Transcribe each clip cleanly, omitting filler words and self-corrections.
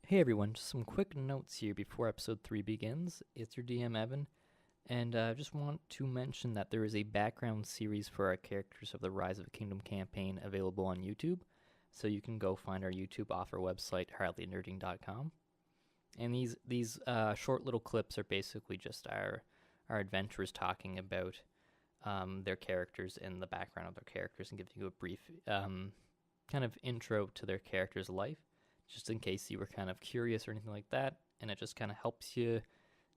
Hey everyone, just some quick notes here before episode 3 begins. It's your DM Evan, and I just want to mention that there is a background series for our characters of the Rise of the Kingdom campaign available on YouTube, so you can go find our YouTube off our website, hardlynerding.com. And these short little clips are basically just our adventurers talking about their characters and the background of their characters and giving you a brief kind of intro to their character's life, just in case you were kind of curious or anything like that, and it just kind of helps you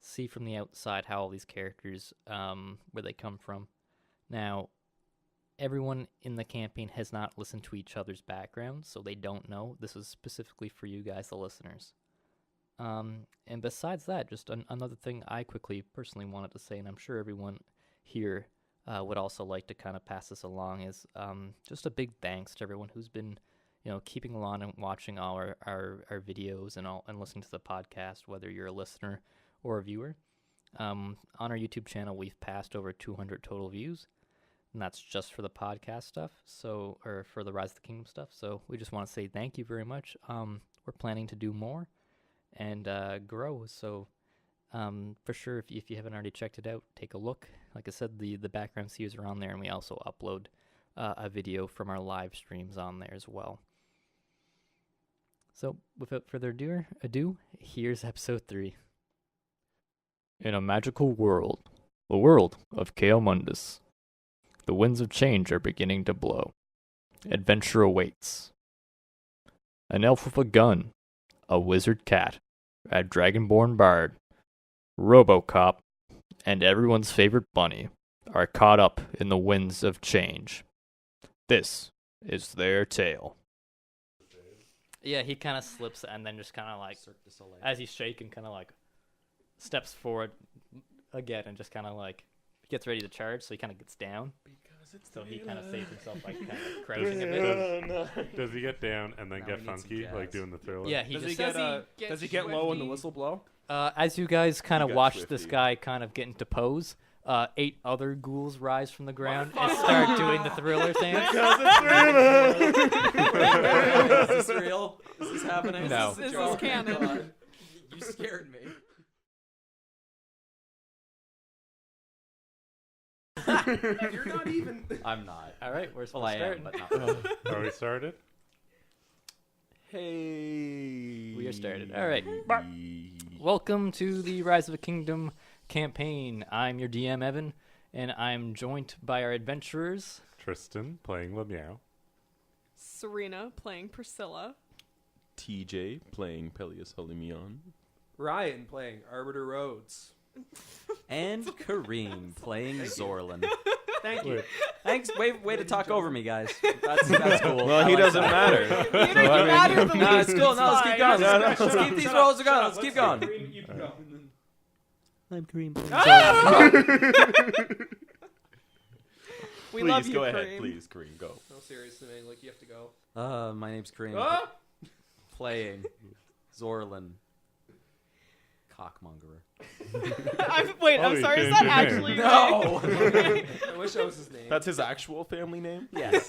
see from the outside how all these characters, where they come from. Now, everyone in the campaign has not listened to each other's backgrounds, so they don't know. This is specifically for you guys, the listeners. And besides that, just another thing I quickly personally wanted to say, and I'm sure everyone here would also like to kind of pass this along, is just a big thanks to everyone who's been keeping along and watching all our videos and listening to the podcast, whether you're a listener or a viewer. On our YouTube channel, we've passed over 200 total views, and that's just for the podcast stuff, or for the Rise of the Kingdom stuff. So we just want to say thank you very much. We're planning to do more and grow. So for sure, if you haven't already checked it out, take a look. Like I said, the background series are on there, and we also upload a video from our live streams on there as well. So, without further ado, here's episode 3. In a magical world, the world of Kaomundus, the winds of change are beginning to blow. Adventure awaits. An elf with a gun, a wizard cat, a dragonborn bard, Robocop, and everyone's favorite bunny are caught up in the winds of change. This is their tale. Yeah, he kind of slips and then just kind of like, as he's shaking, kind of like steps forward again and just kind of like gets ready to charge. So he kind of gets down. So he kind of saves himself by kind of crouching a bit. Does he get down and then get funky, like doing the thriller? Yeah, does he get low when the whistle blow? As you guys kind of watch swifty. this guy kind of get into pose, 8 other ghouls rise from the ground and start doing the thriller dance. Is this real? Is this happening? No. Is This this is canon. God. You scared me. You're not even. I'm not. All right, we're Well, I starting. am, but not. Are we started? Hey. We are started. All right. Welcome to the Rise of the Kingdom campaign. I'm your DM, Evan, and I'm joined by our adventurers. Tristan playing Lemieux. Serena playing Priscilla. TJ playing Peleus Halimion. Ryan playing Arbiter Rhodes. And Kareem playing Zorlin. Thank you. Wait, Thanks. Way to talk over me, guys. That's cool. Well, I he like doesn't that. matter. You don't matter the No, least. it's cool. No, let's keep going. No, no, Let's keep these rolls going. Let's keep going. You can go. I'm Kareem. We Please love you, go ahead. Kareem. Please, Kareem, go. No, seriously, man. Like, you have to go. My name's Kareem. Ah! Playing Zorlin. Cockmongerer. Wait, Oh, I'm you sorry. Is changed that your name. actually No. I wish that was his name. That's his actual family name? Yes.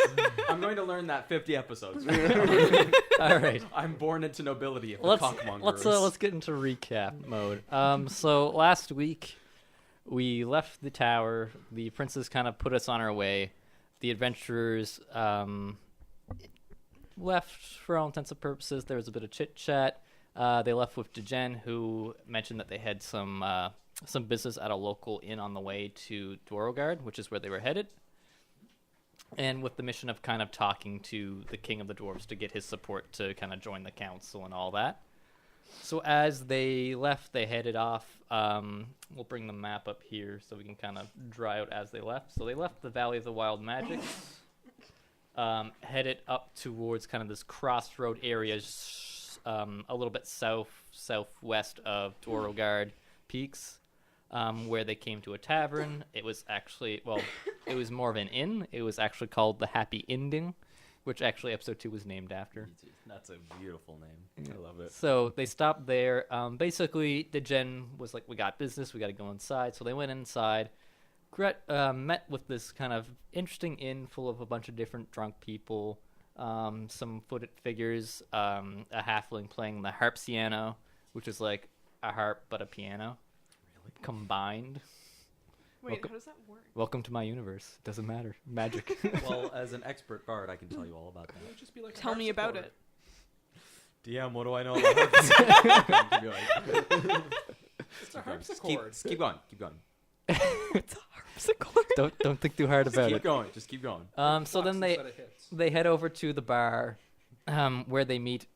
I'm going to learn that 50 episodes. All right. I'm born into nobility of the Let's cockmongerers. get into recap mode. So last week we left the tower. The princess kind of put us on our way. The adventurers left for all intents and purposes. There was a bit of chit chat. They left with Degen, who mentioned that they had some business at a local inn on the way to Dwarogard, which is where they were headed, and with the mission of kind of talking to the king of the dwarves to get his support to kind of join the council and all that. So as they left, they headed off. We'll bring the map up here so we can kind of draw out as they left. So they left the Valley of the Wild Magics, headed up towards kind of this crossroad area, a little bit southwest of Dwarogard Peaks, where they came to a tavern. It was actually, it was more of an inn. It was actually called the Happy Ending, which actually episode 2 was named after. That's a beautiful name. I love it. So they stopped there. Basically, Degen was like, we got business, we got to go inside. So they went inside, met with this kind of interesting inn full of a bunch of different drunk people. some footed figures, a halfling playing the harpsiano, which is like a harp but a piano combined. Wait, how does that work? Welcome to my universe. Doesn't matter. Magic. Well, as an expert bard, I can tell you all about that. It would just be like a Tell me about harpsichord. it. DM, what do I know about harpsichord? It's a harpsichord. Keep going. Keep going. It's a harpsichord. Don't think too hard about Keep it. going. Just keep going. So then Instead of hits. they head over to the bar, where they meet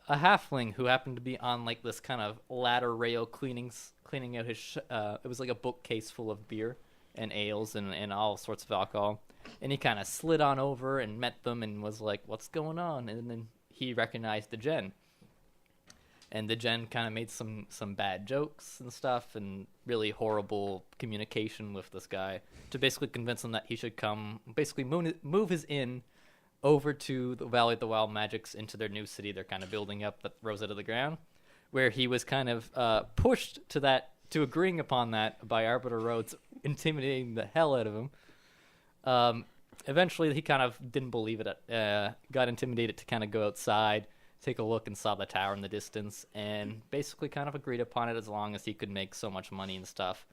a halfling who happened to be on like this kind of ladder rail cleaning out his. It was like a bookcase full of beer and ales and all sorts of alcohol, and he kind of slid on over and met them and was like, "What's going on?" And then he recognized the Gen. And the Gen kind of made some bad jokes and stuff and really horrible communication with this guy to basically convince him that he should come, basically move his inn over to the Valley of the Wild Magics into their new city they're kind of building up that rose out of the ground, where he was kind of pushed to agreeing upon that by Arbiter Rhodes, intimidating the hell out of him. Eventually, he kind of didn't believe it, got intimidated to kind of go outside, take a look, and saw the tower in the distance, and basically kind of agreed upon it as long as he could make so much money and stuff.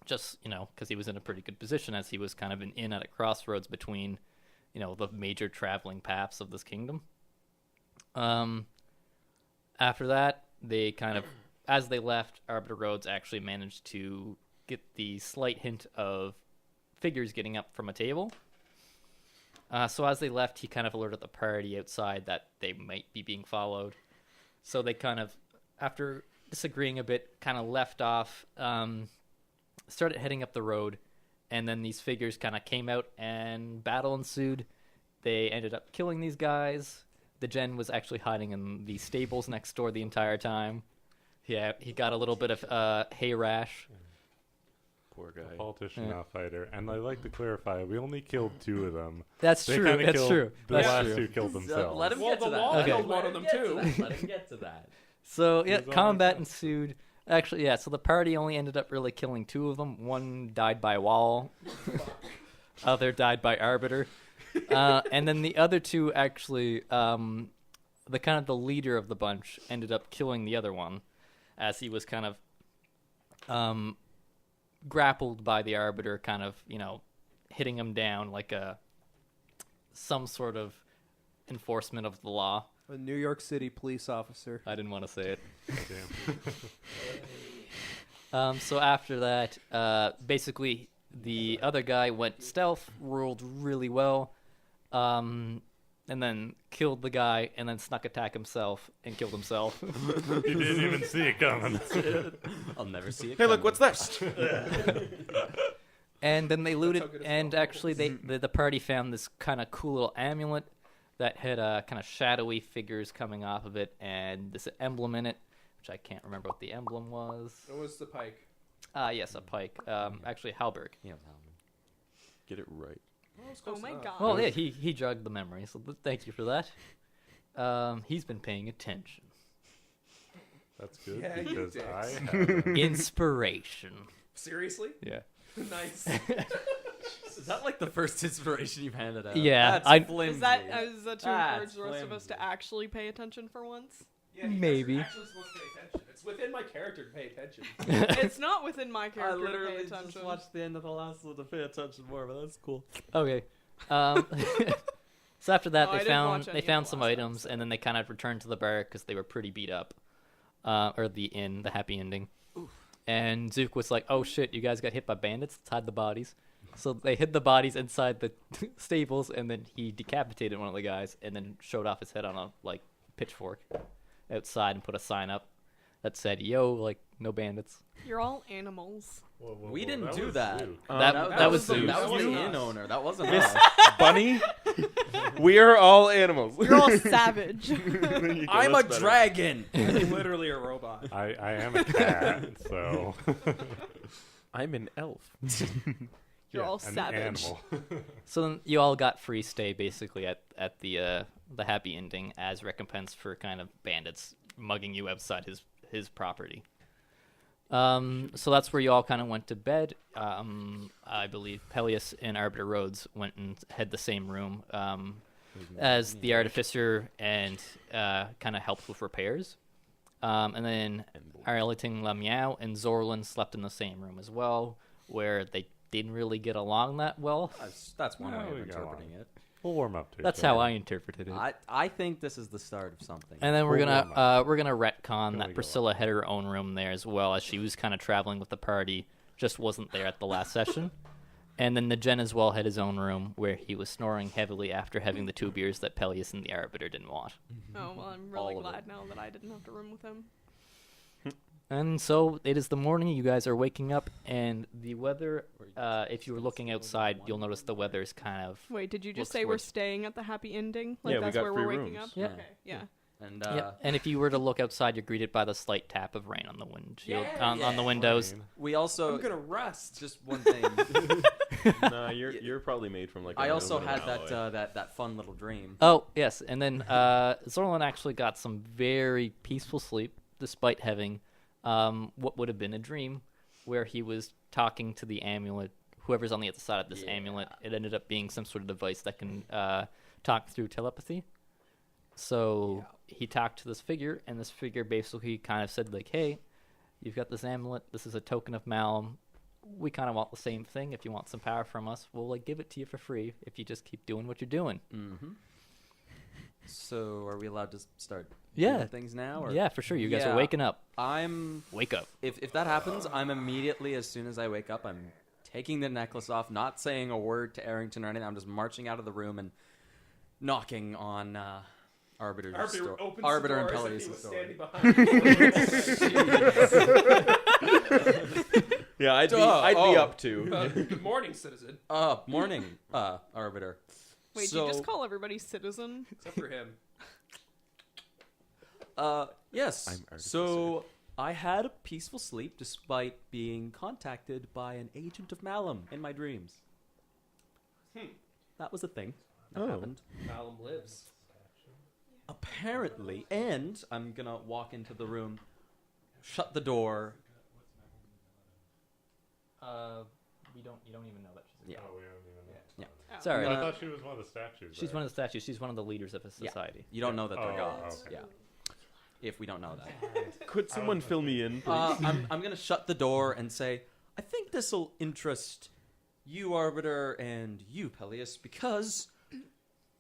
Just, because he was in a pretty good position as he was kind of an inn at a crossroads between, the major traveling paths of this kingdom. After that, they kind of, as they left, Arbiter Rhodes actually managed to get the slight hint of figures getting up from a table. So as they left, he kind of alerted the party outside that they might be being followed. So they kind of, after disagreeing a bit, kind of left off, started heading up the road, and then these figures kind of came out and battle ensued. They ended up killing these guys. The Gen was actually hiding in the stables next door the entire time. Yeah, he got a little bit of hay rash. Poor guy. A politician, not fighter. And I like to clarify, we only killed 2 of them. That's They true. kinda That's killed- true. The That's last true. 2 killed themselves. Let him Well, get the to that. wall Okay. killed one of them too. Let him get to that. So yeah, He's on combat my ensued. Actually, yeah. So the party only ended up really killing 2 of them. One died by wall. Other died by arbiter. And then the other 2 actually, the kind of the leader of the bunch ended up killing the other one, as he was kind of grappled by the arbiter, kind of hitting him down like some sort of enforcement of the law. A New York City police officer. I didn't want to say it. Damn. So after that, basically the other guy went stealth, rolled really well, and then killed the guy, and then snuck attack himself and killed himself. You didn't even see it coming. I'll never see it. Hey, look, coming. what's this? And then they looted, how good his and spell actually the party found this kind of cool little amulet that had kind of shadowy figures coming off of it, and this emblem in it, which I can't remember what the emblem was. It was the pike. Yes, a pike. Actually, halberd. Yeah, Get it right. Oh my god. Well, yeah, he jogged the memory, so thank you for that. He's been paying attention. That's good, Yeah, you because dicks. I have Inspiration. Seriously? Yeah. Nice. Is that like the first inspiration you've handed out? Yeah, That's I- flimsy. Is that to That's encourage the rest of us to flimsy. actually pay attention for once? Yeah, you guys Maybe. are actually supposed to pay attention. It's within my character to pay attention. It's not within my I character to pay literally attention. just watched the end of the last one to pay attention more, but that's cool. Okay. So after that, Oh, I they didn't found watch any they of found the some last items, episode. and then they kind of returned to the bar because they were pretty beat up, or the inn, the happy ending. And Zook was like, "Oh shit, you guys got hit by bandits. Let's hide the bodies." So they hid the bodies inside the stables, and then he decapitated one of the guys, and then showed off his head on a pitchfork outside, and put a sign up that said, "Yo, no bandits." You're all animals. Whoa, whoa, We whoa, didn't that do was that. Luke. That was the, Zeus. that was the Zeus. inn owner. That wasn't Miss us. Bunny, we are all animals. You're all savage. I'm a dragon. I'm literally a robot. I am a cat, so I'm an elf. You're all an savage. animal. So then you all got free stay basically at the happy ending as recompense for kind of bandits mugging you outside his property. So that's where you all kind of went to bed. I believe Peleus and Arbiter Rhodes went and had the same room as the Artificer and kind of helped with repairs. And then Arliting Lamiao and Zorlin slept in the same room as well, where they didn't really get along that well. That's one No, way we of got interpreting it. We'll warm up to it. That's how I interpreted it. I think this is the start of something. And then we're We'll gonna warm retcon Gonna that go Priscilla had her own room there as well, as she was kind of traveling with the party, just wasn't there at the last session. And then the Gen as well had his own room where he was snoring heavily after having the 2 beers that Peleus and the Arbiter didn't want. Oh, well, I'm All really of glad now that I didn't have to room with him. And so it is the morning. You guys are waking up, and the weather. If you were looking outside, you'll notice the weather is kind of. Wait, did you just Looks say we're worse. staying at the happy ending? Like Yeah, we that's got where free we're waking rooms. up? Yeah. Okay, yeah. And Yeah. And if you were to look outside, you're greeted by the slight tap of rain on the windshield, Yeah. on the windows. we also I'm gonna rust. just one thing. Nah, you're probably made from like. I also aluminum had alloy. that fun little dream. Oh yes, and then Zorlin actually got some very peaceful sleep, despite having what would have been a dream, where he was talking to the amulet. Whoever's on the other side of this amulet, it ended up being some sort of device that can talk through telepathy. So he talked to this figure, and this figure basically kind of said, like, hey, you've got this amulet. This is a token of Malum. We kind of want the same thing. If you want some power from us, we'll like give it to you for free if you just keep doing what you're doing. Mm-hmm. So are we allowed to start Yeah. doing things now? Or? Yeah, for sure. You guys Yeah. are waking up. I'm. Wake up. If that happens, I'm immediately, as soon as I wake up, I'm taking the necklace off, not saying a word to Arrington or anything. I'm just marching out of the room and knocking on Arbiter's door. Opens Arbiter the and door as if he Peleus' was door. standing behind you. Yeah, I'd be Oh. up to. Good morning, citizen. Morning, Arbiter. Wait, so, did you just call everybody citizen? Except for him. Yes. I'm Artificer. So I had a peaceful sleep despite being contacted by an agent of Malum in my dreams. That was a thing that happened. Malum lives. Apparently, and I'm gonna walk into the room, shut the door. You don't even know that she's. Yeah. Oh, we don't even know. Oh. Sorry. I Uh, thought she was one of the statues. She's one of the statues. She's one of the leaders of a Yeah. society. You don't know that they're Oh, gods. okay. Yeah. If we don't know that. Could someone fill me in, please? I'm gonna shut the door and say, I think this will interest you, Arbiter, and you, Peleus, because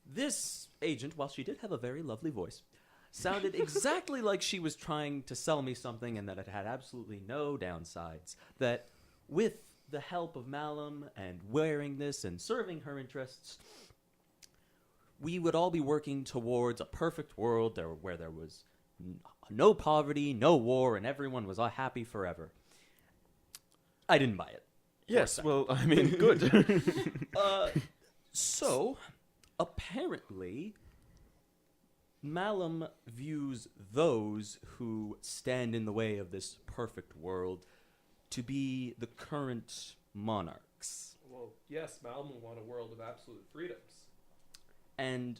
this agent, while she did have a very lovely voice, sounded exactly like she was trying to sell me something and that it had absolutely no downsides. That with the help of Malum and wearing this and serving her interests, we would all be working towards a perfect world where there was no poverty, no war, and everyone was all happy forever. I didn't buy it. Yes, well, I mean, good. So, apparently, Malum views those who stand in the way of this perfect world to be the current monarchs. Well, yes, Malum will want a world of absolute freedoms. And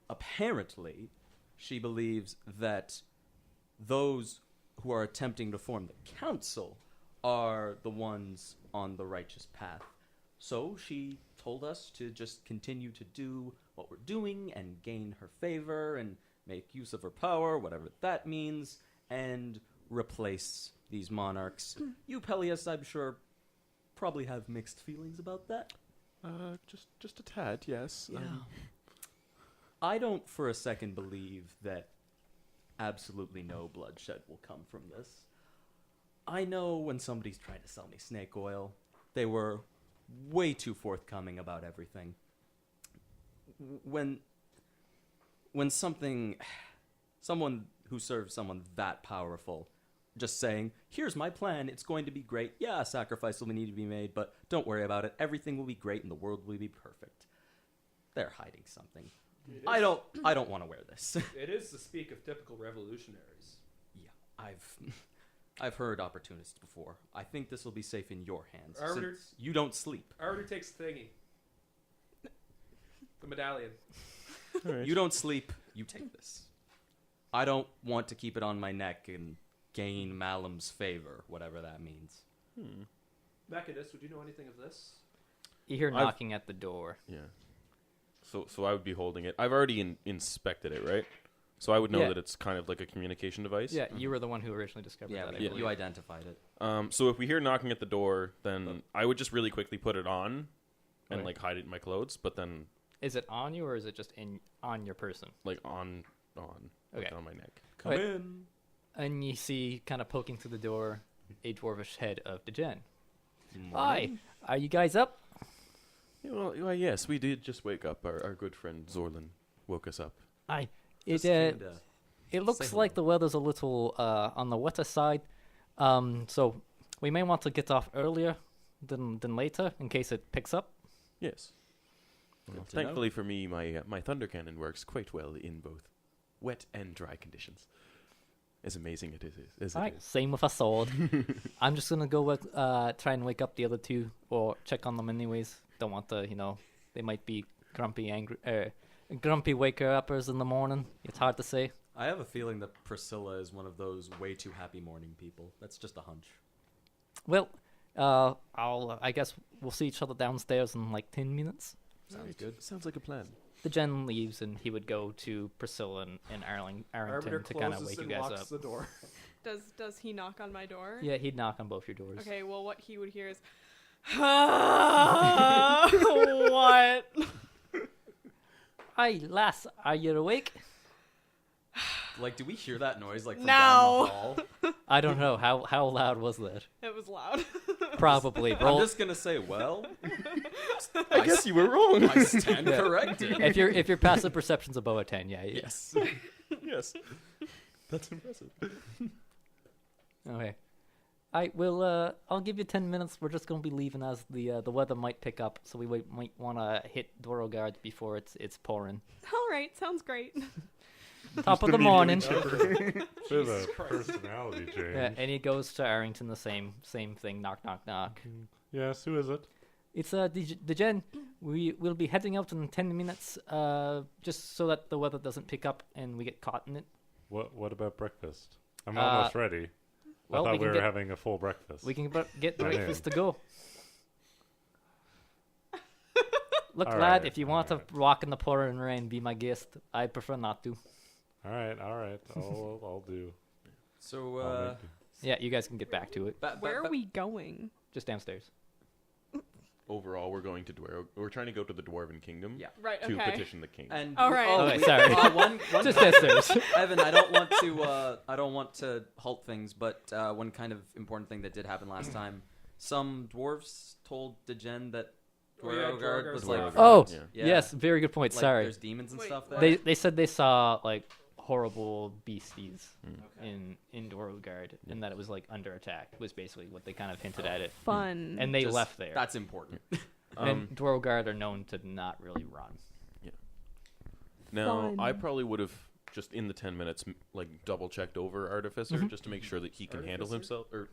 apparently, she believes that those who are attempting to form the council are the ones on the righteous path. So she told us to just continue to do what we're doing and gain her favor and make use of her power, whatever that means, and replace these monarchs. You, Peleus, I'm sure, probably have mixed feelings about that. Just a tad, yes. I don't for a second believe that absolutely no bloodshed will come from this. I know when somebody's trying to sell me snake oil, they were way too forthcoming about everything. When someone who serves someone that powerful, just saying, here's my plan, it's going to be great. Yeah, a sacrifice will need to be made, but don't worry about it. Everything will be great and the world will be perfect. They're hiding something. I don't want to wear this. It is the speak of typical revolutionaries. Yeah, I've heard opportunists before. I think this will be safe in your hands. Arbiter- Since you don't sleep. Arbiter takes the thingy. The medallion. All right. You don't sleep, you take this. I don't want to keep it on my neck and gain Malum's favor, whatever that means. Mechanist, would you know anything of this? You hear I've- knocking at the door. Yeah. So I would be holding it. I've already inspected it, right? So I would know Yeah. that it's kind of like a communication device. Yeah, you were the one who originally discovered Yeah, that. I you, believe. you identified it. So if we hear knocking at the door, then I would just really quickly put it on and Right. like hide it in my clothes, but then Is it on you or is it just on your person? like on like, Okay. on my neck. Come Right. in. And you see, kind of poking through the door, a dwarvish head of Degen. Morning. Hi, are you guys up? Yeah, well, yes, we did just wake up. Our good friend Zorlin woke us up. Hi. Just It came to it looks say like hello. the weather's a little on the wetter side, so we may want to get off earlier than later in case it picks up. Yes. Good Well, to know. thankfully for me, my thunder cannon works quite well in both wet and dry conditions. As amazing it is as it All right, is. same with a sword. I'm just gonna go try and wake up the other two or check on them anyways. Don't want to, they might be grumpy waker-uppers in the morning. It's hard to say. I have a feeling that Priscilla is one of those way too happy morning people. That's just a hunch. Well, I guess we'll see each other downstairs in like 10 minutes. Sounds Right. good. Sounds like a plan. The gen leaves and he would go to Priscilla and Arbiter Arlington to kind of closes wake you and guys locks up. the door. Does he knock on my door? Yeah, he'd knock on both your doors. Okay, well, what he would hear is, what? Hi, lass, are you awake? Like, do we hear that noise like from No. down the hall? I don't know. How loud was that? It was loud. Probably. I'm Roll. just gonna say, well, I guess you were wrong. I stand corrected. If your passive perception's above a 10, yeah. Yes. Yes. That's impressive. Okay. I'll give you 10 minutes. We're just going to be leaving as the weather might pick up, so we might want to hit Dorogard before it's pouring. All right, sounds great. Top of the morning. Bit of a personality change. Yeah, and he goes to Arrington, the same thing. Knock, knock, knock. Yes, who is it? It's the Gen. We'll be heading out in 10 minutes, just so that the weather doesn't pick up and we get caught in it. What about breakfast? I'm almost ready. well, I we thought we can were get- having a full breakfast. We can get I breakfast am. to go. Look, All lad, right, if you all want right. to walk in the pouring rain, be my guest. I prefer not to. All right. I'll do. So, I'll make do. Yeah, you guys can get back to it. Where are we going? Just downstairs. Overall, we're going to We're trying to go to the Dwarven Kingdom Yeah. Right, to okay. petition the king. and All right. Okay, sorry. one Just downstairs. Evan, I don't want to halt things, but one kind of important thing that did happen last time. Some dwarves told Degen that Oh, yeah, Dwargard was Dwargard's like, like- Oh, Yeah. Yeah. yes, very good point. like Sorry. there's demons and Wait, stuff what? there. They said they saw like horrible beasties Okay. in Dwargard, and that it was like under attack. Was basically what they kind of hinted at it. Fun. And they Just- left there. That's important. And Dwargard are known to not really run. Now, I Fun. probably would have just in the 10 minutes like double checked over Artificer just to make sure that he can handle Artificer? himself. Or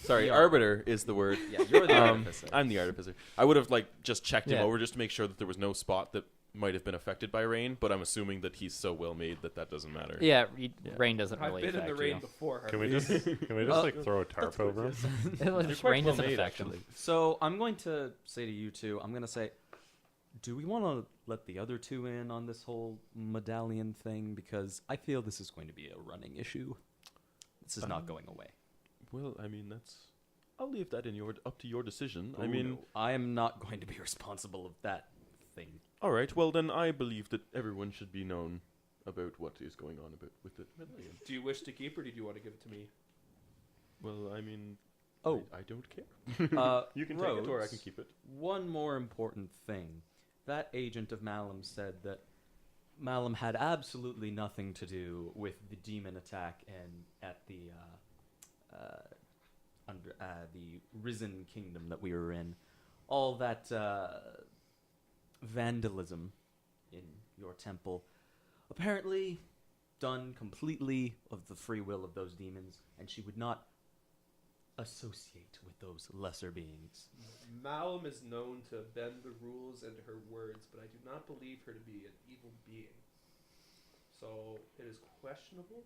sorry, The Arbiter is the word. Yeah, you're the artificer. I'm the Artificer. I would have like just checked him Yeah. over just to make sure that there was no spot that might have been affected by rain. But I'm assuming that he's so well made that doesn't matter. Yeah, Yeah. rain doesn't I've really been in affect the rain you. before. Can we Harvey. just like throw a tarp over him? Just quite rain well doesn't made, affect actually. them. So I'm going to say to you two, I'm going to say, do we want to let the other two in on this whole medallion thing? Because I feel this is going to be a running issue. This is not going away. Well, I mean I'll leave that up to your decision. I Oh, mean, no. I am not going to be responsible of that thing. all right. Well, then I believe that everyone should be known about what is going on with the medallion. Do you wish to keep, or did you want to give it to me? Well, I mean, Oh. I don't care. You can take it, or I can Rhodes, keep it. One more important thing. That agent of Malum said that Malum had absolutely nothing to do with the demon attack and at the under the Risen Kingdom that we were in. All that vandalism in your temple, apparently done completely of the free will of those demons, and she would not associate with those lesser beings. Malum is known to bend the rules and her words, but I do not believe her to be an evil being. So it is questionable.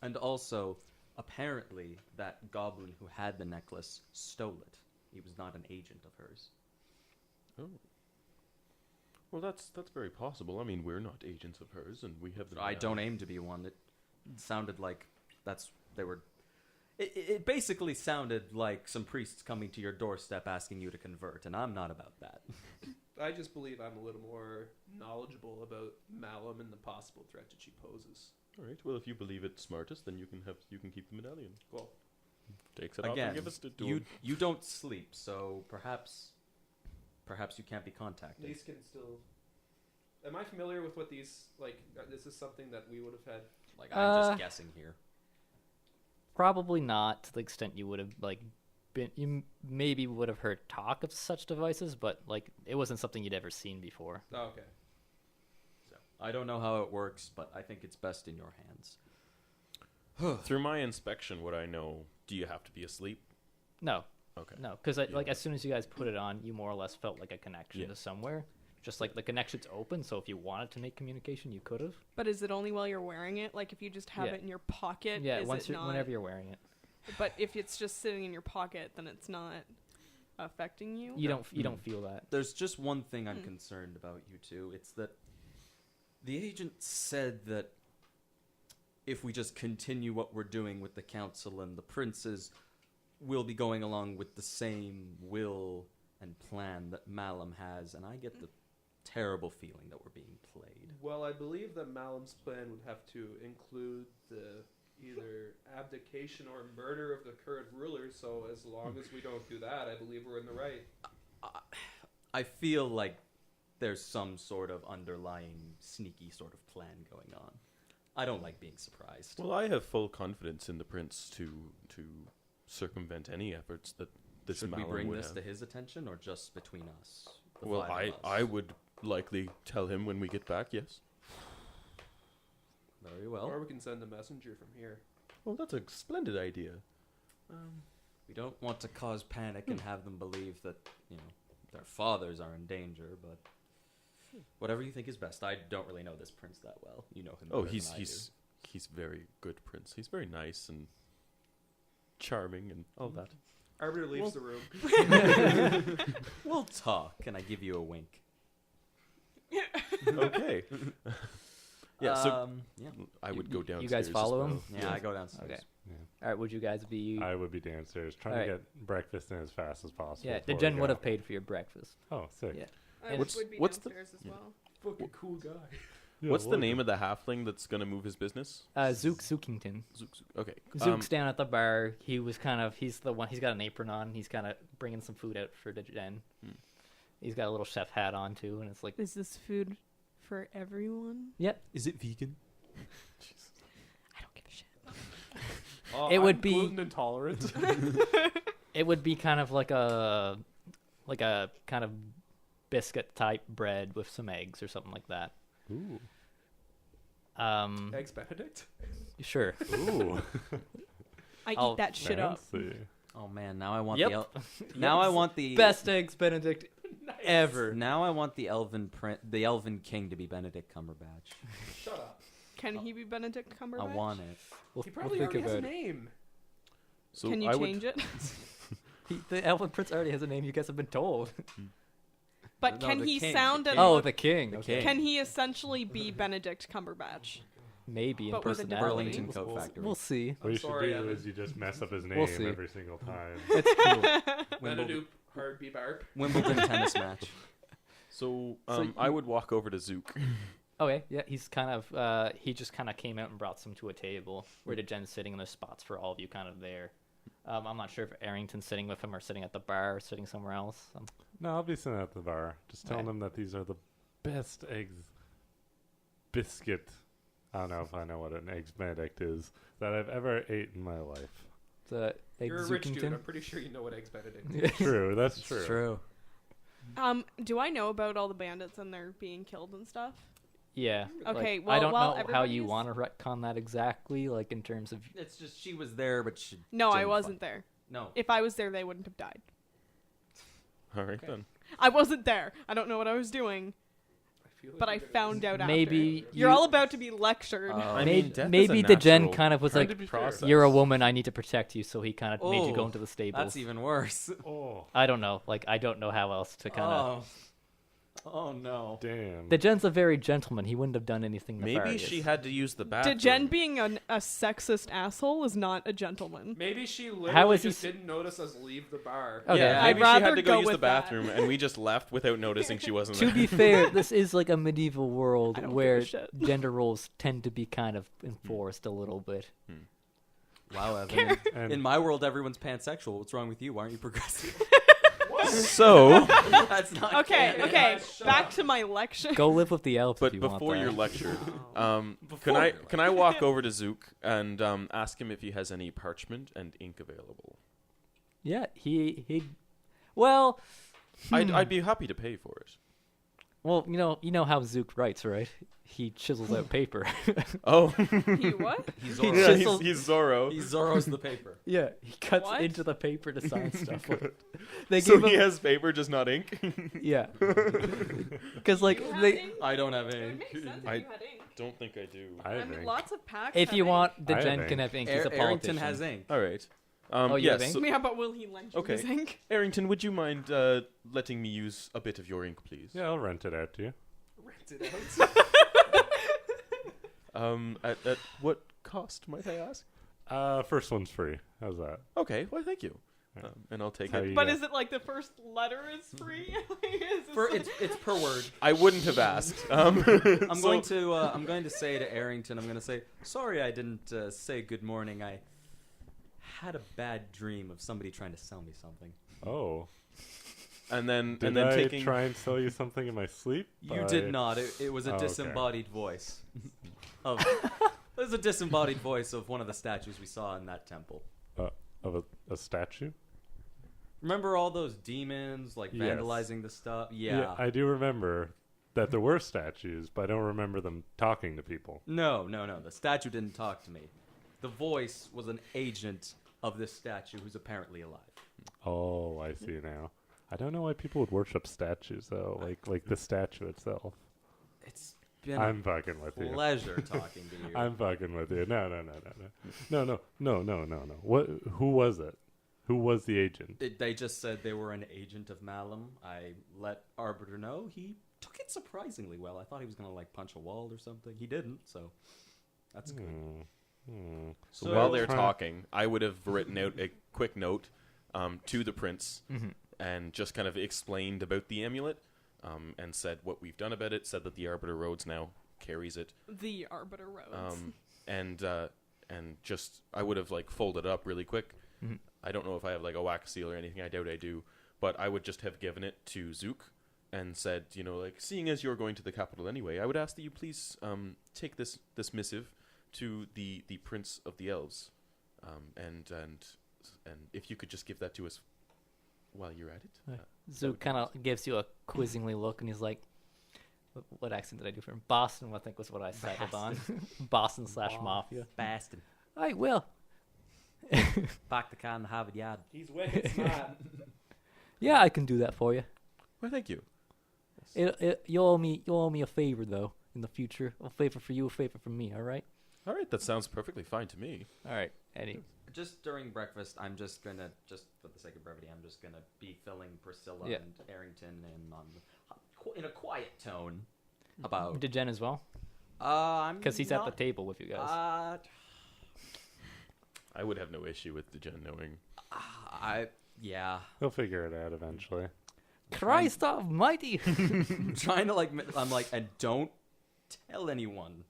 And also, apparently that goblin who had the necklace stole it. He was not an agent of hers. Oh. Well, that's very possible. I mean, we're not agents of hers, and we have the... I don't aim to be one. It sounded like they were... It basically sounded like some priests coming to your doorstep asking you to convert, and I'm not about that. I just believe I'm a little more knowledgeable about Malum and the possible threat that she poses. All right. Well, if you believe it's smartest, then you can keep the medallion. Cool. Takes it off Again, and give us to you don't sleep, so perhaps you can't be contacted. These can still... Am I familiar with what these, like, this is something that we would have had? Like, I'm just guessing here. Probably not to the extent you would have been. You maybe would have heard talk of such devices, but it wasn't something you'd ever seen before. Oh, okay. So I don't know how it works, but I think it's best in your hands. Through my inspection, what I know, do you have to be asleep? No, Okay. no, because as soon as you guys put it on, you more or less felt like a connection to somewhere. Just like the connection's open, so if you wanted to make communication, you could have. But is it only while you're wearing it? Like if you just have it in your pocket? Yeah, is it not... whenever you're wearing it. But if it's just sitting in your pocket, then it's not affecting you? You don't feel that. There's just one thing I'm concerned about, you two. It's that the agent said that if we just continue what we're doing with the council and the princes, we'll be going along with the same will and plan that Malum has, and I get the terrible feeling that we're being played. Well, I believe that Malum's plan would have to include the either abdication or murder of the current ruler, so as long as we don't do that, I believe we're in the right. I feel like there's some sort of underlying sneaky sort of plan going on. I don't like being surprised. Well, I have full confidence in the prince to circumvent any efforts that this Should we Malum bring would this have. to his attention or just between us? The Well, five of us? I would likely tell him when we get back, yes. Very well. Or we can send a messenger from here. Well, that's a splendid idea. We don't want to cause panic and have them believe that, their fathers are in danger, but whatever you think is best. I don't really know this prince that well. You know him. Oh, better than I he's very good prince. He's very nice and charming and all that. Arbiter leaves the room. do. We'll talk, and I give you a wink. Okay. Yeah, so yeah. I would go downstairs. You guys follow as him? well. Yeah, I go downstairs. Okay. Yeah. All right, would you guys be? I would be downstairs trying All to right. get breakfast in as fast as possible. Yeah, the before Jen we would go. have paid for your breakfast. Oh, sick. Yeah. I What's- would be what's the- downstairs as well. Fucking cool guy. Yeah, What's the look. name of the halfling that's going to move his business? Zook Zookington. Zook. Okay. Zook's down at the bar. He's the one. He's got an apron on. He's kind of bringing some food out for the Jen. He's got a little chef hat on too, and it's like, Is this food for everyone? yep. Is it vegan? I don't give a shit. It would I'm be- gluten intolerant. It would be kind of like a kind of biscuit type bread with some eggs or something like that. Ooh. Eggs Benedict. Sure. Ooh. I I'll- eat that shit up. Fancy. Oh man, now I want Yep. now I want the Best eggs Benedict ever. Now I want the elven king to be Benedict Cumberbatch. Shut up. Can he be Benedict Cumberbatch? I want it. He probably think already has a about it. name. So Can you I change it? The elven prince already has a name. You guys have been told. But No, can the he king, sound the and king. Oh, look? the king. The Okay. king. Can he essentially be Benedict Cumberbatch? Maybe in But with a different personality. Burlington Coat Factory. We'll see. What you sorry, should do Evan. is you just mess up his name We'll see. every single time. It's cool. Wimbledon, Benedict hard be barb. Wimbledon tennis match. So So I would walk over to Zook. Okay, yeah, he's kind of he just kind of came out and brought some to a table where the Jen's sitting, and there's spots for all of you kind of there. I'm not sure if Arrington's sitting with him or sitting at the bar or sitting somewhere else. No, I'll be sitting at the bar, just telling Right. them that these are the best eggs biscuit. I don't know if I know what an eggs Benedict is that I've ever ate in my life. The egg You're a rich dude. Zookington. I'm pretty sure you know what Eggs Benedict is. True, that's true. True. Do I know about all the bandits and they're being killed and stuff? Yeah. Okay, I well, don't while know how you everybody's- want to retcon that exactly, like in terms of. It's just she was there, but she. No, I didn't wasn't fight. there. No. If I was there, they wouldn't have died. All right Okay. then. I wasn't there. I don't know what I was doing. feel like but I you're gonna found out after. Maybe You're you- all about to be lectured. I Maybe, mean, death is maybe a the gen natural kind of was Trying like, to be fair. process. "You're a woman, I need to protect you," so he kind of made you go Oh, into the stables. That's even worse. Oh, I don't know. Like, I don't know how else to kind of. Oh no. damn. The gen's a very gentleman. He wouldn't have done anything Maybe nefarious. she had to use the bathroom. Jen being a sexist asshole is not a gentleman. Maybe she How literally is he just didn't notice us leave the bar. Okay. Yeah, I'd maybe she had rather to go go use the with that. bathroom, and we just left without noticing she wasn't To there. be fair, this is like a medieval world I don't give a where shit. gender roles tend to be kind of enforced a little bit. Wow, Evan. And In my world, everyone's pansexual. What's wrong with you? Why aren't you progressive? So, That's not Okay, canon. okay. Shut Back up. to my lecture. Go live with the elves but if you want before that. your lecture, Before can I walk over to Zook and ask him if he has any parchment and ink available? Yeah, he. Well, I'd be happy to pay for it. well, you know how Zook writes, right? He chisels out paper. Oh, You what? He's He Zorro. yeah, chisels- he's Zorro. He Zorro's the paper. Yeah, he cuts What? into the paper to sign stuff. They So give he him, has paper, just not ink. yeah, because like You have they, ink? I don't have It would ink. make sense if I- you had ink. Don't think I do. I I think. mean, lots of packs. if have you ink. want, the I have gen ink. can have ink. He's a Arrington politician. has ink. All right. Oh, you have yes. ink? Yeah, but will he lend you Okay. his ink? Arrington, would you mind letting me use a bit of your ink, please? Yeah, I'll rent it out to you. Rent it out. At what cost, might I ask? First one's free. How's that? Okay, well, thank you. Yeah. And I'll take How it. you But got- is it like the first letter is free? Is this It's per word. I wouldn't have asked. I'm So- going to say to Arrington, I'm going to say, sorry I didn't say good morning. I had a bad dream of somebody trying to sell me something. Oh, And then did then I taking. try and sell you something in my sleep? You By- did not. It was a Oh, okay. disembodied voice. It was a disembodied voice of one of the statues we saw in that temple. Of a statue? Remember all those demons like Yes. vandalizing the stuff? Yeah. I do remember that there were statues, but I don't remember them talking to people. No. The statue didn't talk to me. The voice was an agent of this statue who's apparently alive. Oh, I see now. I don't know why people would worship statues though, like the statue itself. It's been I'm fucking with a you. pleasure talking to you. I'm fucking with you. No. What? Who was it? Who was the agent? They just said they were an agent of Malum. I let Arbiter know. He took it surprisingly well. I thought he was going to like punch a wall or something. He didn't, so that's good. So while they're Try- talking, I would have written out a quick note to the prince Mhm. and just kind of explained about the amulet and said what we've done about it. Said that the Arbiter Roads now carries it. the Arbiter Roads? And just I would have like folded it up really quick. Mhm. I don't know if I have like a wax seal or anything. I doubt I do, but I would just have given it to Zook and said, like, seeing as you're going to the capital anyway, I would ask that you please take this missive to the Prince of the Elves, and if you could just give that to us while you're at it. Right. that Zook would be kind of gives you a quizzingly look, and he's like, "What accent did I do for him? Boston, I think was what I settled on. Boston / Mafia. Boston. I will. Back the car in the Harvard Yard. He's wicked smart. Yeah, I can do that for you. Well, thank you. You owe me a favor though in the future. A favor for you, a favor for me. All right. All right, that sounds perfectly fine to me. All right, Eddie. Just during breakfast, I'm just gonna, just for the sake of brevity, I'm just gonna be filling Priscilla Yeah. and Arrington in a quiet tone about. Did Jen as well? I'm Because he's at the not- table with you guys. I would have no issue with the Jen knowing. Yeah. He'll figure it out eventually. Christ Almighty! I'm trying to I'm like, and don't tell anyone.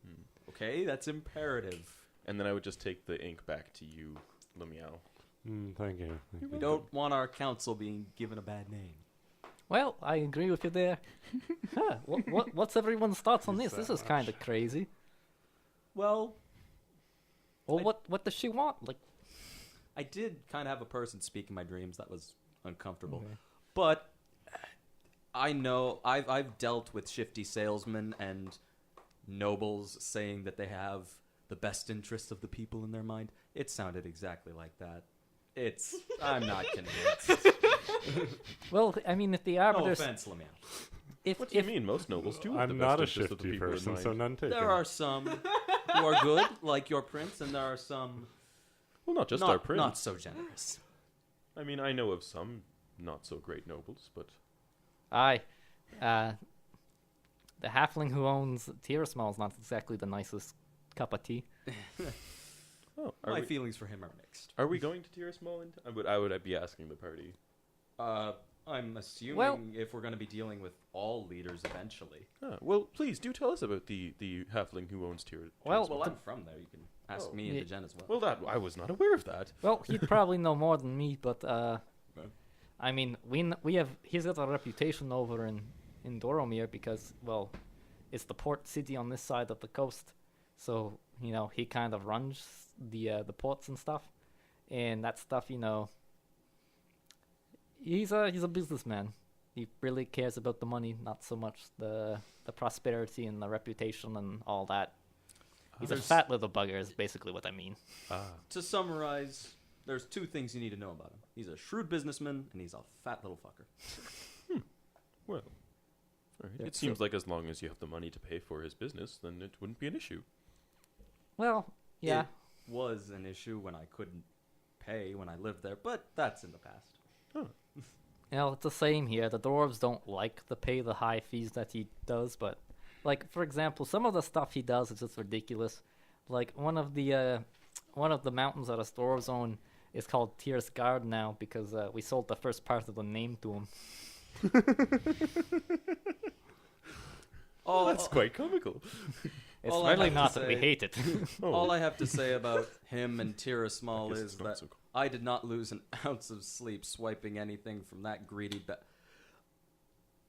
Okay, that's imperative. And then I would just take the ink back to you, Lumiao. Thank you. We don't want our council being given a bad name. Well, I agree with you there. Huh, what's everyone's thoughts on this? This is kind of crazy. Well, Well, what does she want? Like, I did kind of have a person speak in my dreams. That was uncomfortable. Okay. But I know I've dealt with shifty salesmen and nobles saying that they have the best interests of the people in their mind. It sounded exactly like that. I'm not convinced. well, I mean, if the No arbiter, offense, Lamia. What do you mean? Most nobles do. have the I'm best not a interests of the shifty people in person, mind. so none taken. There are some who are good, like your prince, and there are some Well, not just our prince. not so generous. I mean, I know of some not so great nobles, but Aye. The halfling who owns Tierasmal is not exactly the nicest cup of tea. My feelings for him are mixed. Are we going to Tierasmal? I would be asking the party. I'm assuming Well- if we're going to be dealing with all leaders eventually. Well, please do tell us about the halfling who owns Well, Well, I'm from there. You can ask me and Yeah. Dejen as well. Well, that I was not aware of that. Well, he'd probably know more than me, but I mean, we have he's got a reputation over in Doromir because, well, it's the port city on this side of the coast, so you know he kind of runs the ports and stuff, and that stuff, you know. He's a businessman. He really cares about the money, not so much the prosperity and the reputation and all that. He's a There's- fat little bugger, is basically what I mean. To summarize, there's two things you need to know about him. He's a shrewd businessman, and he's a fat little fucker. Well, all right. Yeah, It seems like as long as you have the money to pay for his business, then it wouldn't be an issue. Well, yeah. It was an issue when I couldn't pay when I lived there, but that's in the past. You know, it's the same here. The dwarves don't like to pay the high fees that he does, but, like, for example, some of the stuff he does is just ridiculous. Like, one of the mountains that us dwarves own is called Tier's Guard now because we sold the first part of the name to him. Oh, that's quite comical. It's All I really have to not that we say- hate it. All I have to say about him and Tierasmal guess is it's not that so cool. I did not lose an ounce of sleep swiping anything from that greedy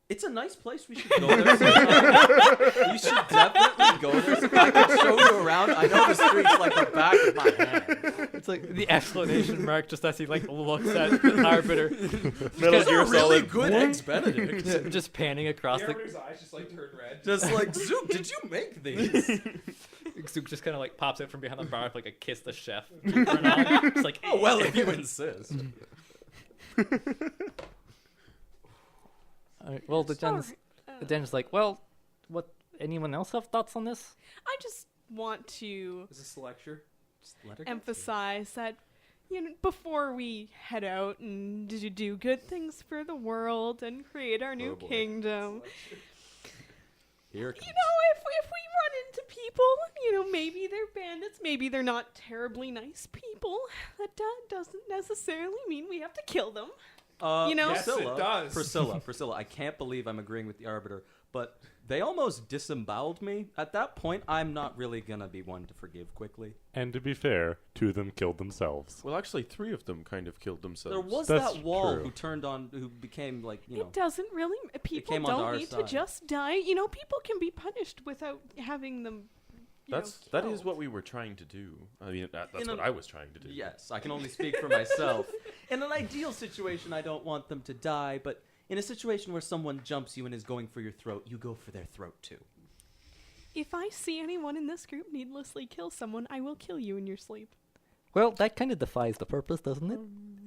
It's a nice place. We should go there sometime. You should definitely go there. So I can show you around. I know the streets like the back of my hand. It's like the exclamation mark just as he like looks at the arbiter, Metal Gear Really Solid. good eggs Benedict. just panning across The the. arbiter's eyes just like turn red. Just like Zook, did you make these? Zook just kind of like pops out from behind the bar with like a kiss the chef. It's like, Oh well, if you insist. Alright, well, the Jen's Sorry. the Jen's like, well, what? Anyone else have thoughts on this? I just want to Is this a lecture? Just let her go. emphasize that, you know, before we head out and do good things for the world and create our new Oh, boy. kingdom, Here it you comes. know, if we run into people, you know, maybe they're bandits, maybe they're not terribly nice people, that doesn't necessarily mean we have to kill them. You know? Yes, it does. Priscilla, I can't believe I'm agreeing with the Arbiter, but they almost disemboweled me. At that point, I'm not really gonna be one to forgive quickly. And to be fair, two of them killed themselves. Well, actually, 3 of them kind of killed themselves. There was That's that wall true. who became like, you know. It doesn't really. People came onto don't our need side. to just die. You know, people can be punished without having them. That That is what we were trying to do. I mean, that's In what a- I was trying to do. Yes, I can only speak for myself. In an ideal situation, I don't want them to die, but in a situation where someone jumps you and is going for your throat, you go for their throat too. If I see anyone in this group needlessly kill someone, I will kill you in your sleep. Well, that kind of defies the purpose, doesn't it?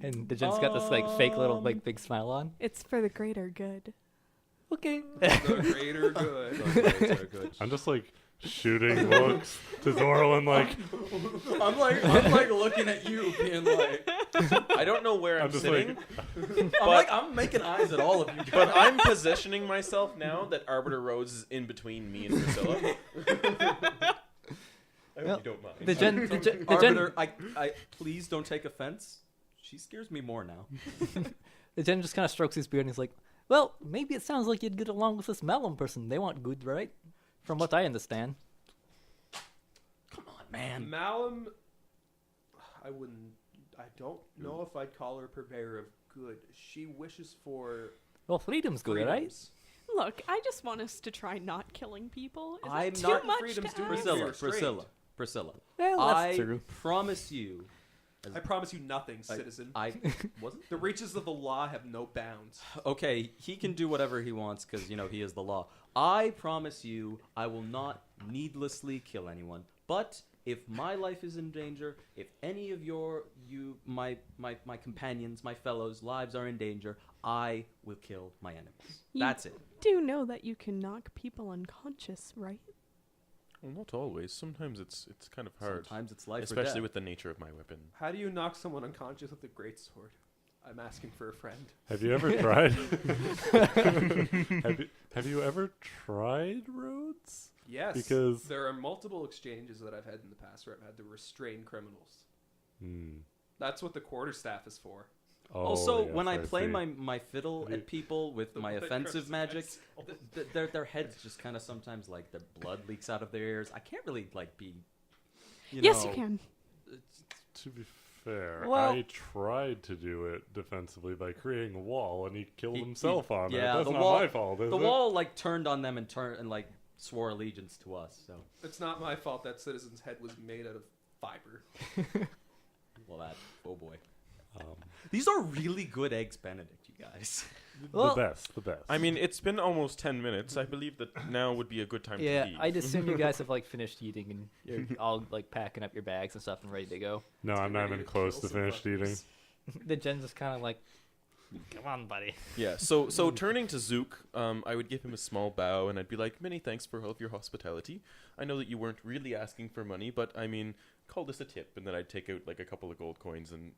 And the Jen's got this like fake little like big smile on. It's for the greater good. Okay. The greater good. I'm just like shooting looks to Zorl and like I'm like looking at you, being like, I don't know where I'm, I'm just sitting, I'm making eyes at all of you. but I'm positioning myself now that Arbiter Rose is in between me and Priscilla. I hope you don't mind. The Jen, the Jen, Arbiter, I please don't take offense. She scares me more now. the Jen just kind of strokes his beard and he's like, well, maybe it sounds like you'd get along with this Malum person. They want good, right? From what I understand. Come on, man. Malum, I don't know if I'd call her purveyor of good. She wishes for Well, freedom's good, right? freedoms. Look, I just want us to try not killing people. Is I'm it too not much freedoms to to ask? Priscilla. Priscilla. Well, that's I true. promise you. I promise you nothing, citizen. I wasn't. The reaches of the law have no bounds. Okay, he can do whatever he wants because he is the law. I promise you, I will not needlessly kill anyone. But if my life is in danger, if any of my companions, my fellows' lives are in danger, I will kill my enemies. You That's it. do know that you can knock people unconscious, right? Well, not always. Sometimes it's kind of hard, Sometimes it's life or especially death. with the nature of my weapon. How do you knock someone unconscious with a greatsword? I'm asking for a friend. Have you ever tried? have you ever tried roads? Yes, Because there are multiple exchanges that I've had in the past where I've had to restrain criminals. That's what the quarterstaff is for. Oh, Also, yes, when I play see. my fiddle Have you- at people with my The offensive curse magic, gets their heads just kind of sometimes like their blood leaks out of their ears. I can't really like be. Yes, you can. To be fair, Well- I tried to do it defensively by creating a wall, and he killed He- himself on yeah, it. That's the not wall- my fault, is The it? wall like turned on them and like swore allegiance to us. So It's not my fault that citizen's head was made out of fiber. oh boy, Um, these are really good eggs Benedict, you guys. Well- the best. I mean, it's been almost 10 minutes. I believe that now would be a good time to Yeah, leave. I'd assume you guys have like finished eating and you're all like packing up your bags and stuff and ready to go. no, I'm not Ready even to close kill to some finished eating. fuckers. The Jen's just kind of like, come on, buddy. Yeah, so turning to Zook, I would give him a small bow, and I'd be like, many thanks for all of your hospitality. I know that you weren't really asking for money, but I mean, call this a tip, and then I'd take out like a couple of gold coins and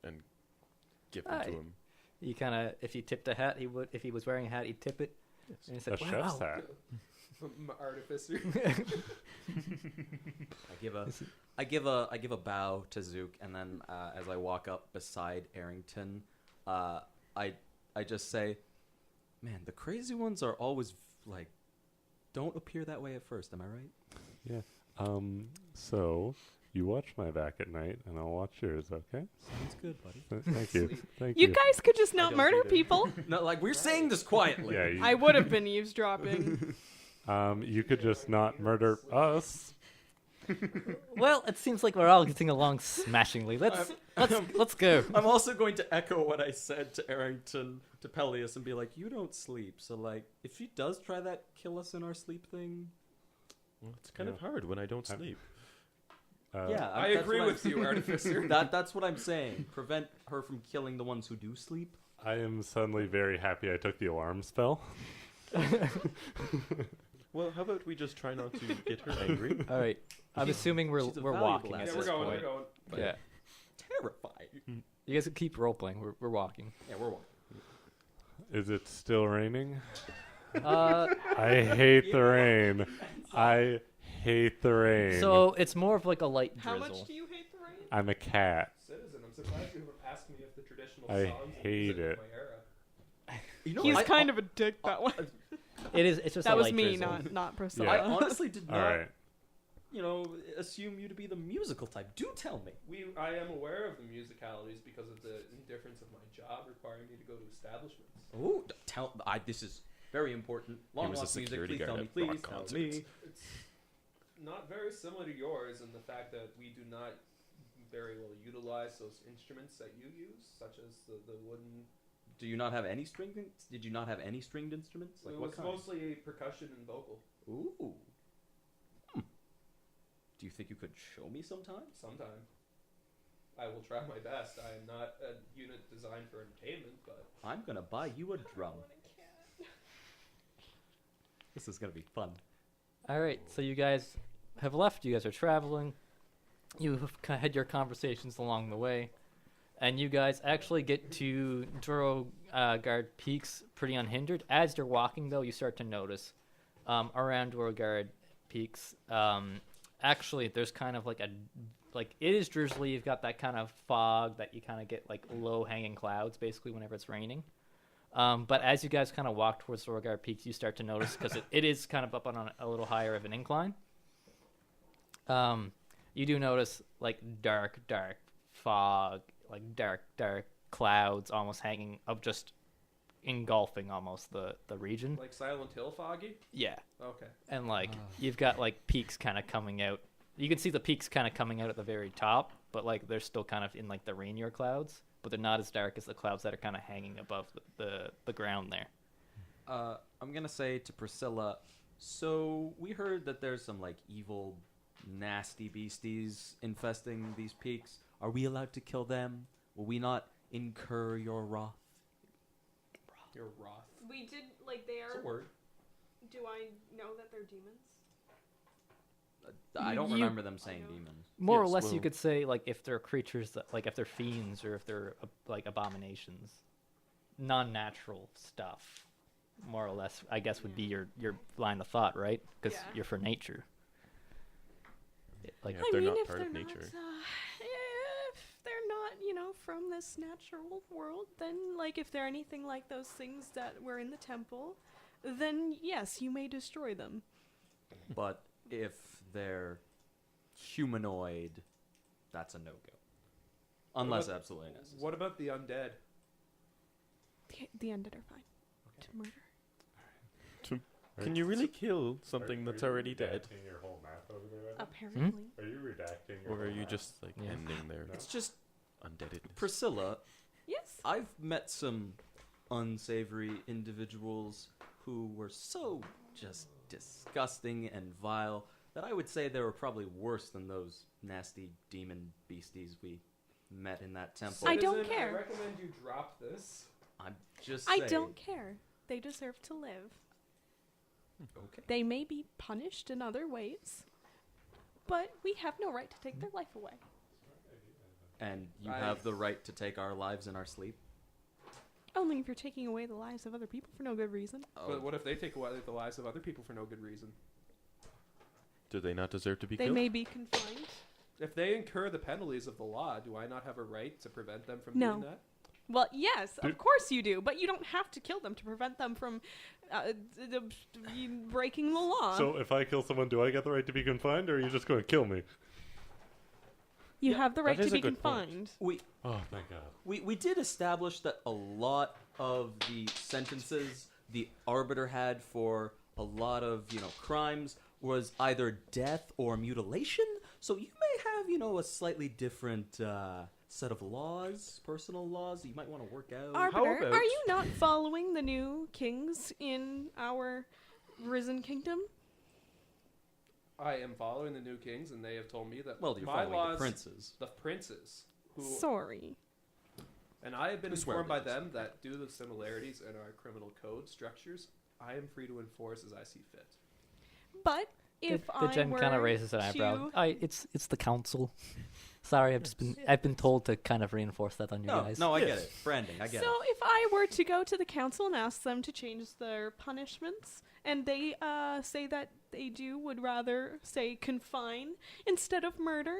give them to Aye. him. You kind of, if you tipped a hat, he would. If he was wearing a hat, he'd tip it. And he said, A chef's wow. hat. Artificer. I give a bow to Zook, and then as I walk up beside Arrington, I just say, "Man, the crazy ones are always like, don't appear that way at first. Am I right?" So you watch my back at night, and I'll watch yours. Okay? Sounds good, buddy. Thank you. Thank You you. guys could just not don't murder either. people. No, like we're saying this quietly. Yeah. I would have been eavesdropping. You could just not murder us. Well, it seems like we're all getting along smashingly. Let's go. I'm also going to echo what I said to Arrington, to Peleus, and be like, "You don't sleep, so like, if she does try that kill us in our sleep thing, Well, it's kind of hard when I don't I'm- sleep. yeah, I that's agree what with you, Artificer. That's what I'm saying. Prevent her from killing the ones who do sleep." I am suddenly very happy I took the alarm spell. Well, how about we just try not to get her angry? All right. I'm assuming we're she's a we're valuable walking at asset. Yeah, this we're going. point. We're going. Yeah. Terrifying. You guys can keep role playing. We're walking. Yeah, we're walking. Is it still raining? Uh, I hate the rain. I hate the rain. so it's more of like a light How drizzle. much do you hate the rain? I'm a cat. Citizen, I'm surprised you haven't asked me if the traditional I songs and hate music it. of my era. You know, He's I, kind of a dick that one. It is. It's just That a was light me, drizzle. not Priscilla. I honestly did All not, right. assume you to be the musical type. Do tell me. I am aware of the musicalities because of the indifference of my job requiring me to go to establishments. Oh, this is very important. Long was a lost music. security Please tell guard me. at rock Please tell concerts. me. It's not very similar to yours in the fact that we do not very well utilize those instruments that you use, such as the wooden. Do you not have any stringed? Did you not have any stringed instruments? Like It what was kind? mostly percussion and vocal. Ooh. Do you think you could show me sometime? Sometime. I will try my best. I am not a unit designed for entertainment, but I'm gonna buy you a drum. This is gonna be fun. All right. So you guys have left. You guys are traveling. You have had your conversations along the way, and you guys actually get to Guard Peaks pretty unhindered. As you're walking, though, you start to notice around Guard Peaks. Actually, there's kind of like it is drizzly. You've got that kind of fog that you kind of get like low hanging clouds, basically, whenever it's raining. But as you guys kind of walk towards Guard Peaks, you start to notice because it is kind of up on a little higher of an incline. You do notice like dark fog, like dark clouds almost hanging up, just engulfing almost the region. like Silent Hill foggy. Yeah. Okay. And like you've got like peaks kind of coming out. You can see the peaks kind of coming out at the very top, but like they're still kind of in like the rainier clouds, but they're not as dark as the clouds that are kind of hanging above the ground there. I'm gonna say to Priscilla, so we heard that there's some like evil, nasty beasties infesting these peaks. Are we allowed to kill them? Will we not incur your wrath? You're wroth. We did, like, they It's are... a word. Do I know that they're demons? I don't You- remember them saying I don't. demons. More or Yes, less, you well- could say like if they're creatures that, like if they're fiends or if they're like abominations, non-natural stuff. More or less, I guess would be your line of thought, right? Because Yeah. you're for nature. Like Yeah. If they're not part of they're nature. If they're not, from this natural world, then, like, if they're anything like those things that were in the temple, then, yes, you may destroy them. But if they're humanoid, that's a no-go. Unless about- absolutely necessary. What about the undead? The undead are fine to murder. Can you really kill something that's already dead? Redacting your whole map over there right now? Apparently. Are you redacting your Or are whole you map? just, like, Yeah. ending there? It's just, Undeadedness. Priscilla, Yes. I've met some unsavory individuals who were so just disgusting and vile that I would say they were probably worse than those nasty demon beasties we met in that temple. I don't Citizen, care. I recommend you drop this. I'm just I saying. don't care. They deserve to live. Okay. They may be punished in other ways, but we have no right to take their life away. And you I- have the right to take our lives in our sleep? Only if you're taking away the lives of other people for no good reason. But what if they take away the lives of other people for no good reason? Do they not deserve to be They killed? may be confined. If they incur the penalties of the law, do I not have a right to prevent them from No. doing that? Well, yes, Dude. of course you do, but you don't have to kill them to prevent them from breaking the law. So if I kill someone, do I get the right to be confined, or are you just going to kill me? you have the right that to is a be good point. confined. Oh, thank God. We did establish that a lot of the sentences the arbiter had for a lot of crimes was either death or mutilation. So you may have a slightly different set of laws, personal laws that you might want to work out. Arbiter, about- are you not following the new kings in our risen kingdom? I am following the new kings, and they have told me that Well, you're my following laws, the princes. the princes, who, Sorry. and I have been Who swear informed by allegiance. them that due to the similarities in our criminal code structures, I am free to enforce as I see fit. But if the I Jen were kind of raises an eyebrow. to... It's the council. Sorry, I've been told to kind of reinforce that on you No, guys. no, I get it. Branding, I get So it. if I were to go to the council and ask them to change their punishments, and they say that they would rather say confine instead of murder,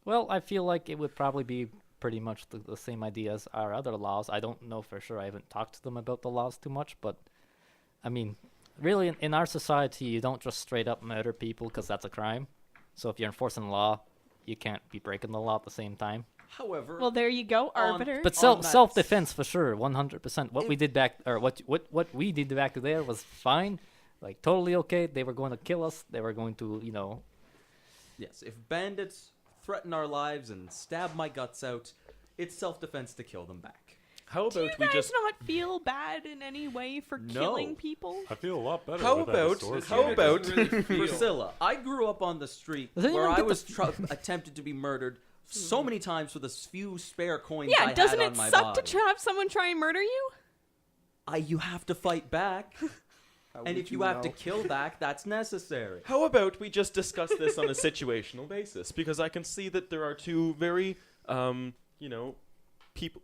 Well, I feel like it would probably be pretty much the same idea as our other laws. I don't know for sure. I haven't talked to them about the laws too much, but I mean, really, in our society, you don't just straight up murder people because that's a crime. So if you're enforcing the law, you can't be breaking the law at the same time. However, well, there you go, On- arbiter. But On that- self-defense for sure, 100%. What we If- did back, or what we did back there was fine, like totally okay. They were going to kill us. They were going to, yes, if bandits threaten our lives and stab my guts out, it's self-defense to kill them back. How Do you about we guys just not feel bad in any way for No. killing people? I feel a lot better. How with that about- historic how game. about- Doesn't really feel- Priscilla, I grew up on the street Does anyone where I get the- was attempted to be murdered so many times with as few spare coins I Yeah, had doesn't on it my suck body. to have someone try and murder you? You have to fight back, How and would if you have to know? kill back, that's necessary. How about we just discuss this on a situational basis? Because I can see that there are two very,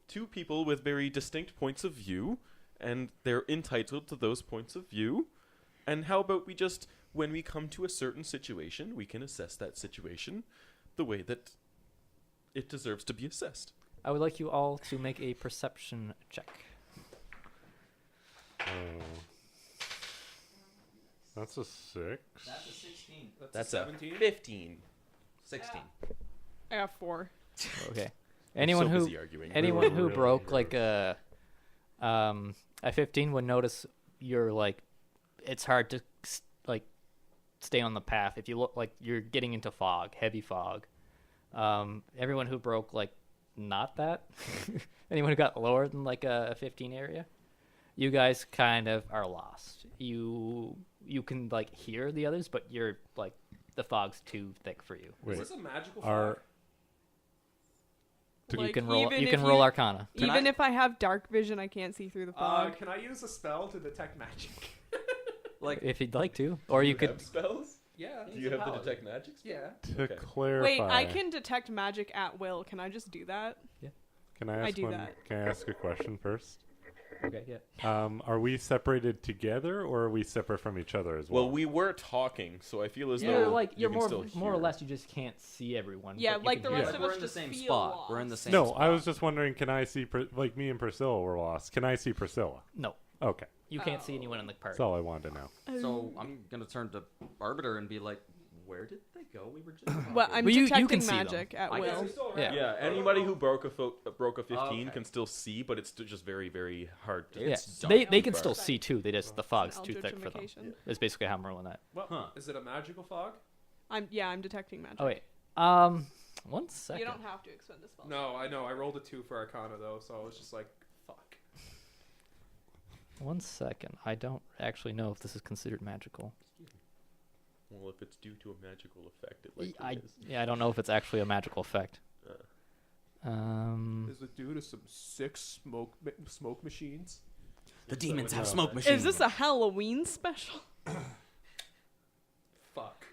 two people with very distinct points of view, and they're entitled to those points of view. And how about we just, when we come to a certain situation, we can assess that situation the way that it deserves to be assessed. I would like you all to make a perception check. That's a 6. That's a 16. That's a a 17. 15. 16. I have 4. Okay. I'm Anyone so who busy arguing. anyone who really broke like a 15 would notice you're like it's hard to like stay on the path if you look like you're getting into fog, heavy fog. Everyone who broke like not that, anyone who got lower than like a 15 area, you guys kind of are lost. You can like hear the others, but you're like the fog's too thick for you. Is Wait, this a magical are fog? You Like, can roll. even You if can roll you- Arcana. Even if I have dark vision, I can't see through the fog. Can I use a spell to detect magic? Like, If you'd like to, or you could. have spells. Yeah. Do you have the detect magic? Yeah. To Okay. clarify, Wait, I can detect magic at will. Can I just do that? Can I ask do one? that. Can I ask a question first? Okay, yeah. Are we separated together, or are we separate from each other as well? Well, we were talking, so I feel as You're though like you you're can more still more or hear. less. You just can't see everyone. Yeah, but you like can the hear rest them. of we're us in the just same feel spot. lost. We're in the same No, spot. I was just wondering. Can I see? Like me and Priscilla were lost. Can I see Priscilla? No, Okay, you can't see anyone in the party. that's all I wanted to know. So I'm gonna turn to Arbiter and be like, "Where did they go? We were just." Well, I'm But you detecting can see them. magic at I will. guess Yeah. Yeah, anybody who broke a 15 Okay. can still see, but it's just very, very hard to. Yeah, It's they dark. can still see too. They just the fog's too Eldritch thick for them. Invocation. That's basically how I'm rolling that. Well, Huh. is it a magical fog? I'm detecting magic. Oh wait, 1 second. You don't have to expend a spell. No, I know. I rolled a 2 for Arcana though, so I was just like, fuck. 1 second. I don't actually know if this is considered magical. Well, if it's due to a magical effect, it likely is. I don't know if it's actually a magical effect. Is it due to some sick smoke machines? The demons No. have smoke machines. Is this a Halloween special? Fuck.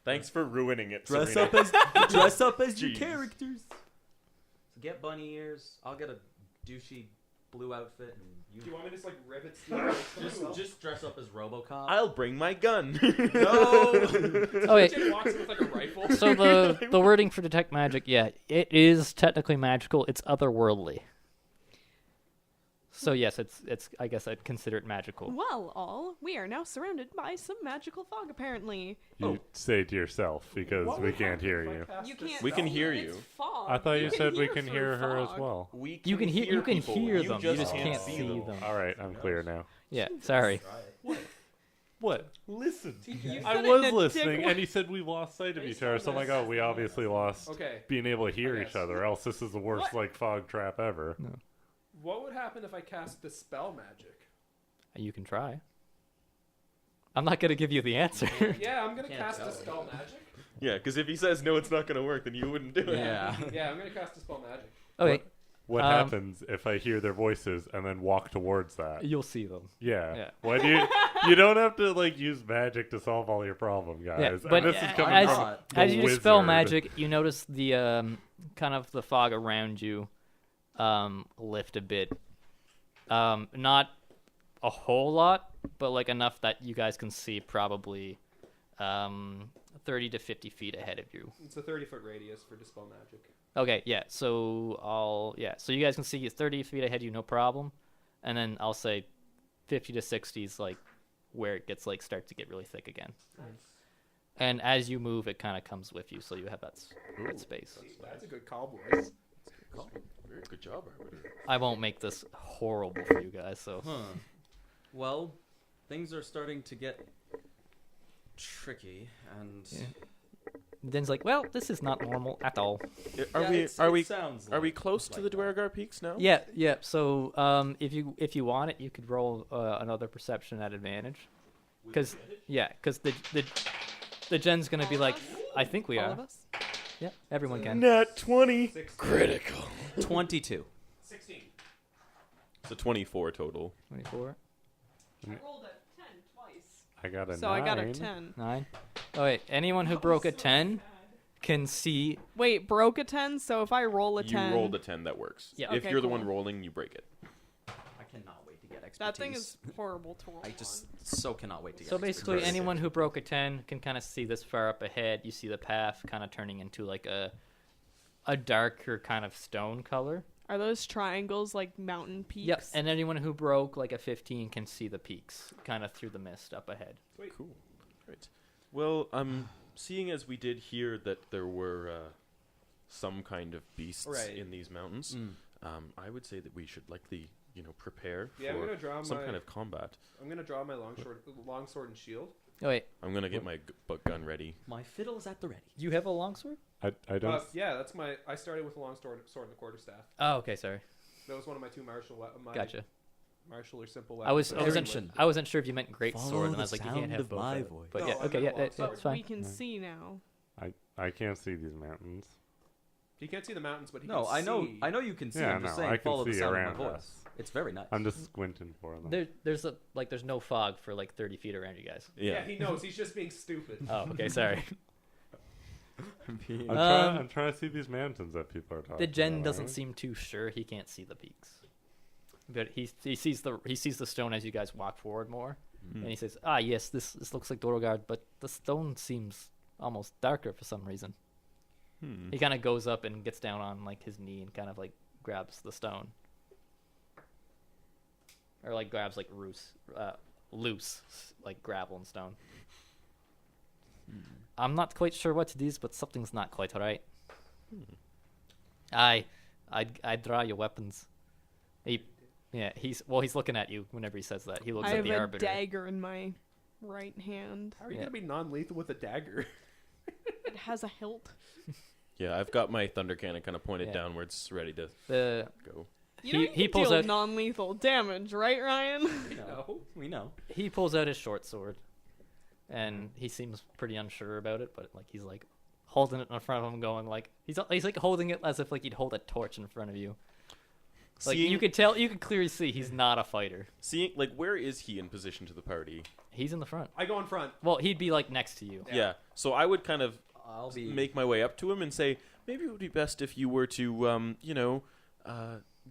Thanks for ruining it. dress Serena. up as your Jeez. characters? So get bunny ears. I'll get a douchey blue outfit, and Do you want me to just like rivet steel? just dress up as RoboCop. I'll bring my gun. No. Okay, Jay walks in with like a rifle. so the wording for detect magic, yeah, it is technically magical. It's otherworldly. So yes, it's I guess I'd consider it magical. Well, we are now surrounded by some magical fog, apparently. You say to yourself because What we would can't happen hear if I you. cast You this can't. We can spell? hear It's you. fog. I thought you said we hear can through hear her as fog. well. We You can hear people. hear You them. just you just can't can't see them. All right, I'm clear now. Yeah, sorry. What? Listen. You I said it was in a listening, dick and he said we lost sight of each other. So I'm like, oh, we obviously lost Okay. being able to hear I each guess. other. Else, this is the worst What? like fog trap ever. What would happen if I cast Dispel Magic? You can try. I'm not gonna give you the answer. Yeah, I'm gonna Can't cast tell. Dispel Magic. Yeah, because if he says no, it's not going to work, then you wouldn't do it. Yeah. Yeah, I'm gonna cast Dispel Magic. Okay, What Um, happens if I hear their voices and then walk towards that? you'll see them. Yeah. Yeah. Why do you don't have to like use magic to solve all your problem, guys. Yeah, And but this is coming as, from the as you dispel wizard. magic, you notice the kind of the fog around you lift a bit. Not a whole lot, but like enough that you guys can see probably 30 to 50 feet ahead of you. It's a 30-foot radius for Dispel Magic. Okay, yeah. So so you guys can see it's 30 feet ahead of you, no problem. And then I'll say 50 to 60 is like where it gets like start to get really thick again. And as you move, it kind of comes with you, so you have that space. That's a good call, boys. Very good job, Arbiter. I won't make this horrible for you guys, so Huh. Well, things are starting to get tricky, and Yeah. Den's like, well, this is not normal at all. Are we close to the Dwarf? Dwargar Peaks now? Yeah, yeah. So if you want it, you could roll another perception at advantage, because the gen's gonna be like, I think we All of are. us? Yeah, everyone can. Nat 20. 16. Critical. 22. 16. So 24 total. 24, I rolled a 10 twice. I got a So 9. I got a 10. 9. Oh wait, anyone who broke a 10 can see. Wait, broke a 10? So if I roll a 10... You rolled a 10, that works. Yeah. If Okay, you're the cool. one rolling, you break it. I cannot wait to get expertise. That thing is horrible to roll I just so cannot wait to get So basically, expertise. anyone who broke a 10 can kind of see this far up ahead. You see the path kind of turning into like a darker kind of stone color. Are those triangles like mountain peaks? Yep. And anyone who broke like a 15 can see the peaks kind of through the mist up ahead. Cool. Right. Well, seeing as we did hear that there were some kind of beasts Right. in these mountains, I would say that we should likely, prepare Yeah, I'm for gonna draw some my. kind of combat. I'm gonna draw my longsword and shield. Oh wait, I'm gonna get my gun ready. My fiddle is at the ready. you have a longsword? I don't. Yeah, that's my. I started with a long sword and a quarterstaff. Oh, okay, sorry. That was one of my two martial. My Gotcha. Martial or simple. I weapons. wasn't sure if you meant great Follow sword, and the I was like, you sound can't have of both. my of it. voice. But No, yeah, I okay, meant yeah, longsword. it's fine. We can see now. I can't see these mountains. He can't see the mountains, but he No, can I know. see. I know you can see. Yeah, I'm just no, saying, I can follow the see sound of around my voice. us. It's very nice. I'm just squinting for them. There's no fog for like 30 feet around you guys. Yeah, he knows. He's just being stupid. Oh, okay, sorry. I'm trying to see these mountains that people are talking The Gen about, doesn't right? seem too sure. He can't see the peaks, but he sees the stone as you guys walk forward more, and he says, "Ah, yes, this looks like Dorogard, but the stone seems almost darker for some reason." He kind of goes up and gets down on like his knee and kind of like grabs the stone, or like grabs like loose like gravel and stone. I'm not quite sure what it is, but something's not quite right. I draw your weapons. He's looking at you whenever he says that. He looks I at have the a arbiter. dagger in my right hand. How are you Yeah. gonna be non-lethal with a dagger? It has a hilt. Yeah, I've got my thunder cannon kind of pointed Yeah. downwards, ready to The go. You know He- you he can pulls deal out- non-lethal damage, right, Ryan? No. We know. he pulls out his short sword, and he seems pretty unsure about it, but like he's like holding it in front of him, going like he's like holding it as if like he'd hold a torch in front of you. Like Seeing- you could clearly see he's not a fighter. Seeing, like, where is he in position to the party? He's in the front. I go in front. Well, he'd be like next to you. Yeah. So I would kind of I'll be. make my way up to him and say, maybe it would be best if you were to,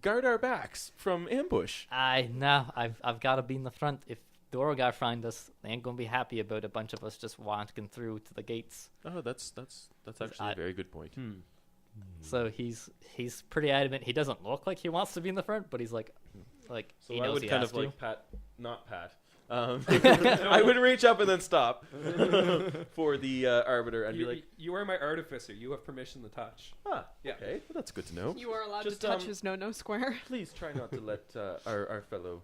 guard our backs from ambush. I've got to be in the front. If Dorogar find us, they ain't gonna be happy about a bunch of us just walking through to the gates. Oh, that's actually a very good point. So he's pretty adamant. He doesn't look like he wants to be in the front, but he's like So he I knows would he kind has of like to. pat. I would reach up and then stop for the arbiter and be like, You are my artificer. You have permission to touch. Yeah. okay, well, that's good to know. You are allowed Just, to touch his no square. Please try not to let our fellow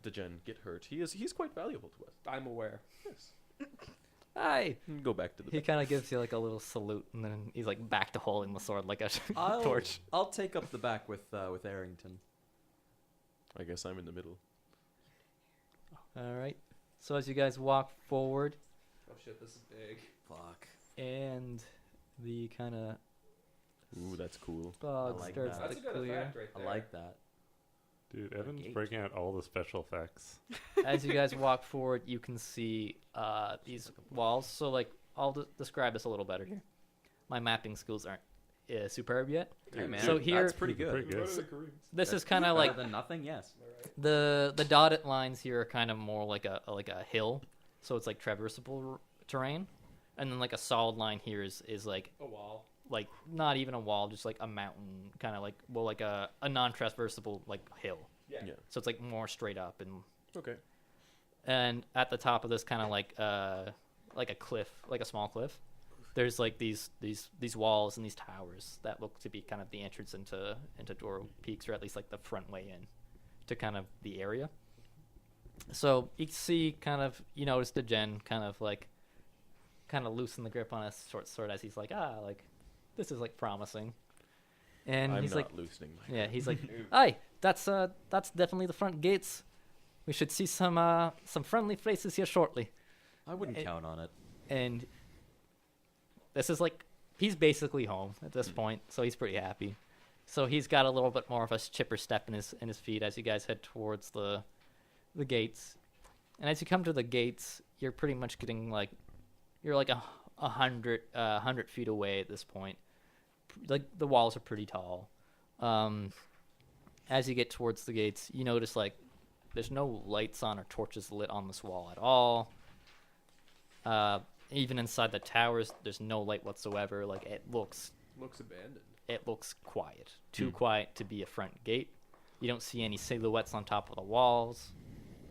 the Gen get hurt. He's quite valuable to us. I'm aware. Yes. Hi. Go back to the He kind of gives you like a little salute, and then he's like back to holding the sword like a torch. I'll take up the back with Arrington. I guess I'm in the middle. All right. So as you guys walk forward, Oh shit, this is big. Fuck. and the kind of Ooh, that's cool. fog I like starts that. That's to a good clear. effect right I there. like that. Dude, Evan's gate. breaking out all the special effects. As you guys walk forward, you can see these walls. So like I'll describe this a little better here. My mapping skills aren't superb yet. Hey, man. So here- that's pretty good. Pretty good. This is kind Better of like than nothing. Yes. the dotted lines here are kind of more like a hill, so it's like traversable terrain, and then like a solid line here is like A wall. like not even a wall, just like a mountain, kind of like a non-traversable like hill. Yeah. Yeah. So it's like more straight up, Okay. and at the top of this kind of like a cliff, like a small cliff. There's like these walls and these towers that look to be kind of the entrance into Doro Peaks, or at least like the front way in to kind of the area. So you can see you notice the Gen kind of loosen the grip on his short sword as he's like, like this is like promising. And I'm he's not like, loosening my. yeah, he's like, aye, that's definitely the front gates. We should see some friendly faces here shortly. I wouldn't count on it. And this is like he's basically home at this point, so he's pretty happy. So he's got a little bit more of a chipper step in his feet as you guys head towards the gates. And as you come to the gates, you're pretty much getting like you're like 100 feet away at this point. Like the walls are pretty tall. As you get towards the gates, you notice like there's no lights on or torches lit on this wall at all. Even inside the towers, there's no light whatsoever. Like it looks abandoned. quiet, too quiet to be a front gate. You don't see any silhouettes on top of the walls.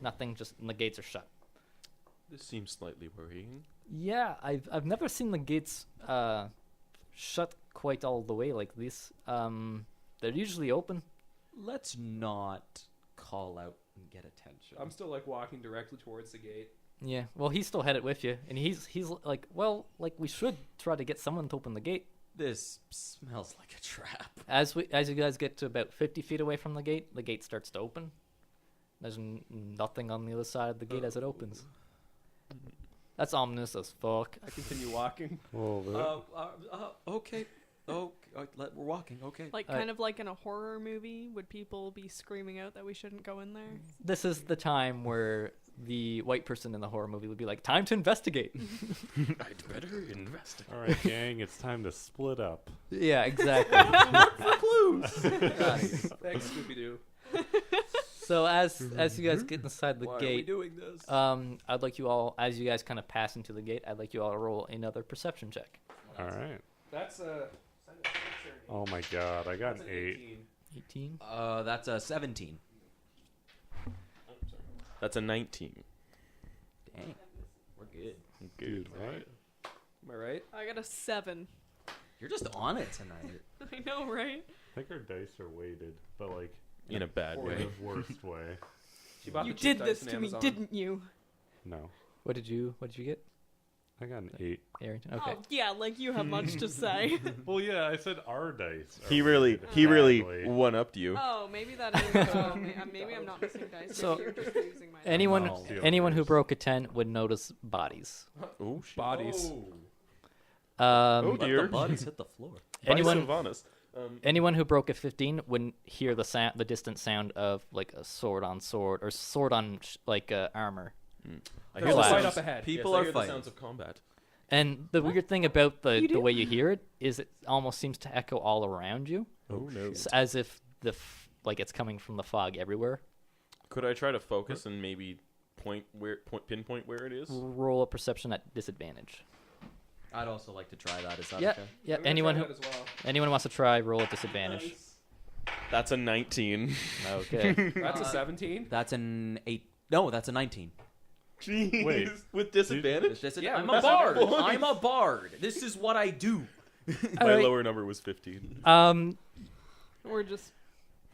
Nothing. Just and the gates are shut. This seems slightly worrying. Yeah, I've never seen the gates shut quite all the way like this. They're usually open. Let's not call out and get attention. I'm still like walking directly towards the gate. Yeah. Well, he's still headed with you, and he's like, well, like we should try to get someone to open the gate. This smells like a trap. As you guys get to about 50 feet away from the gate starts to open. There's nothing on the other side of the gate as it opens. That's ominous as fuck. I continue walking. Well, Okay. Oh, we're walking. Okay. Like kind of like in a horror movie, would people be screaming out that we shouldn't go in there? This is the time where the white person in the horror movie would be like, "Time to investigate." I'd better invest. All right, gang, it's time to split up. Yeah, exactly. Thanks, Scooby Doo. So as you guys get inside the Why are we gate, doing this? I'd like you all, as you guys kind of pass into the gate, I'd like you all to roll another perception check. All right. That's a. Oh my god, I got That's an an 8. 18. That's a 17. That's a 19. Dang. We're good. Dude, right? Am I right? I got a 7. You're just on it tonight. I know, right? I think our dice are weighted, but like In a bad in way. the worst way. She bought You the cheap did dice this on to me, Amazon. didn't you? No, What did you get, I got an 8. Arrington? Okay. Oh, yeah, like you have much to say. Well, yeah, I said our dice. He are really weighted badly. one-upped you. Oh, maybe that is. Maybe I'm not missing dice. So, Maybe you're just using my Anyone No. anyone who broke a 10 would notice bodies. Oh, shit. Bodies. Oh, Let dear. the bodies hit the floor. Anyone who broke a 15 wouldn't hear the distant sound of like a sword on sword or sword on armor. I There's hear a the fight sounds. up ahead. People Yes, I are hear fighting. the sounds of combat. And the weird thing about You the do? way you hear it is it almost seems to echo all around you. Oh, no. It's as if it's coming from the fog everywhere. Could I try to focus and maybe pinpoint where it is? Roll a perception at disadvantage. I'd also like to try that. Is that Yeah, okay? yeah. I'm gonna Anyone try who that as well. anyone wants to try, roll at disadvantage. That's a 19. Okay. That's a 17. That's an 8. No, that's a 19. Jeez. Wait. With disadvantage? Yeah, I'm with a bard. disadvantage. I'm a bard. This is what I do. My Alright. lower number was 15. We're just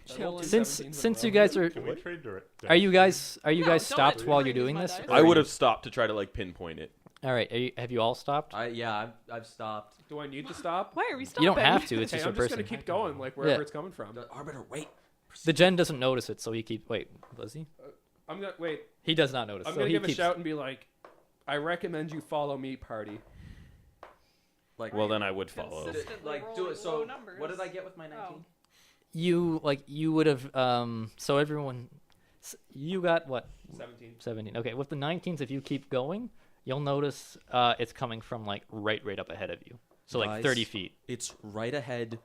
chilling. Since you guys are Can we trade direct? are you guys No, don't stopped let while me you're doing use this? my or dice. I are would you- have stopped to try to pinpoint it. All right. Have you all stopped? I've stopped. Do I need to stop? Why are we stopping? You don't have to. It's Okay, just I'm a just person. gonna keep going, like wherever Yeah. it's coming from. The arbiter, wait. The gen doesn't notice it, so he keep. Wait, does he? I'm gonna wait. He does not notice. I'm so gonna he give keeps, a shout and be like, "I recommend you follow me, party." Like, Well, then I would follow. Consistently like do rolling it. So, low numbers. what did I get with my 19? You would have. So everyone, you got what? 17. 17. Okay, with the 19s, if you keep going, you'll notice it's coming from like right up ahead of you. So like Guys. 30 feet. It's right ahead.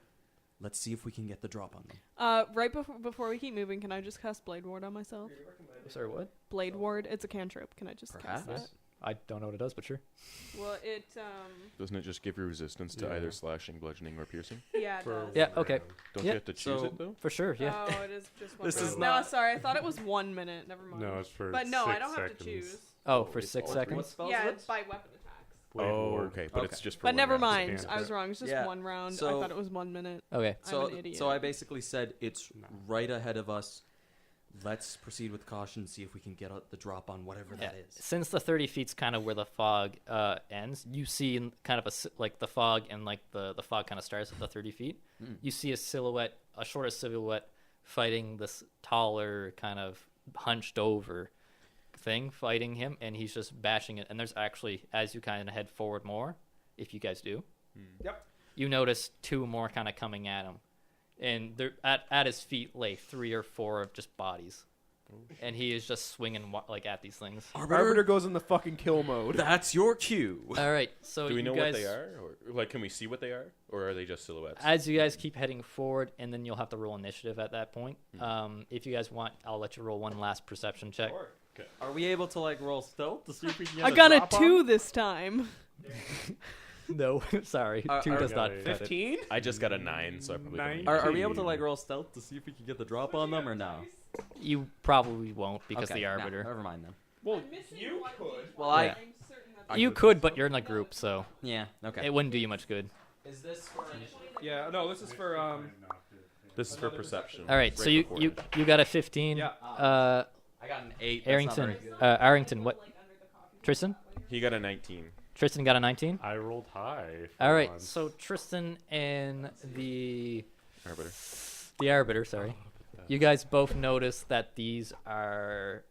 Let's see if we can get the drop on them. Right before we keep moving, can I just cast Blade Ward on myself? Sorry, what? Blade Ward, it's a cantrip. Can I just cast Perhaps. that? I don't know what it does, but sure. Well, it Doesn't it just give you resistance to Yeah. either slashing, bludgeoning, or piercing? yeah, it For does. Yeah, one okay. round. Don't Yeah. you have to choose So- it, though? For sure, yeah. Oh, it is just one. This minute. is No, not- sorry. I thought it was 1 minute. Never mind. No, it's for But no, 6 I don't have seconds. to choose. Oh, for it's 6 all seconds? What spell Yeah, is it's it? by weapon attacks. Blade Oh, Ward. okay, but Okay. it's just for But one never round. mind. can't. I was wrong. It's just Yeah. 1 round. So- I thought it was 1 minute. Okay. So, I'm an idiot. so I basically said it's No. right ahead of us. Let's proceed with caution. See if we can get the drop on whatever Yeah. that is. Since the 30 feet's kind of where the fog ends, you see in kind of like the fog and like the fog kind of starts at the 30 feet. You see a silhouette, a shorter silhouette, fighting this taller, kind of hunched over thing, fighting him, and he's just bashing it. And there's actually, as you kind of head forward more, if you guys do, Yep. you notice 2 more kind of coming at him. And they're at his feet lay 3 or 4 of just bodies. And he is just swinging like at these things. Arbiter goes in the fucking kill mode. That's your cue. All right, so Do we you know guys, what they are? Or, like, can we see what they are? Or are they just silhouettes? As you guys keep heading forward, and then you'll have to roll initiative at that point. If you guys want, I'll let you roll one last perception check. Are we able to like roll stealth to see if we can get I a got a drop on 2 them? this time. No, sorry, 2 does not fit it. 15? I just got a 9, so I probably don't. Nine. Are we able to like roll stealth to see if we can get the drop on them or no? You probably won't because Okay, the nah, arbiter. never mind then. Well, you could. Well, Yeah. I You could, but you're in a group, so yeah. Okay. it wouldn't do you much good. Is this for Yeah, no, this is for This is for perception. All right, so you before. you got a 15. Yeah. I got an 8. Arrington, Arrington, what? Tristan? He got a 19. Tristan got a 19. I rolled high. For All right, once. so Tristan and the Arbiter. arbiter, sorry. You guys both notice that these are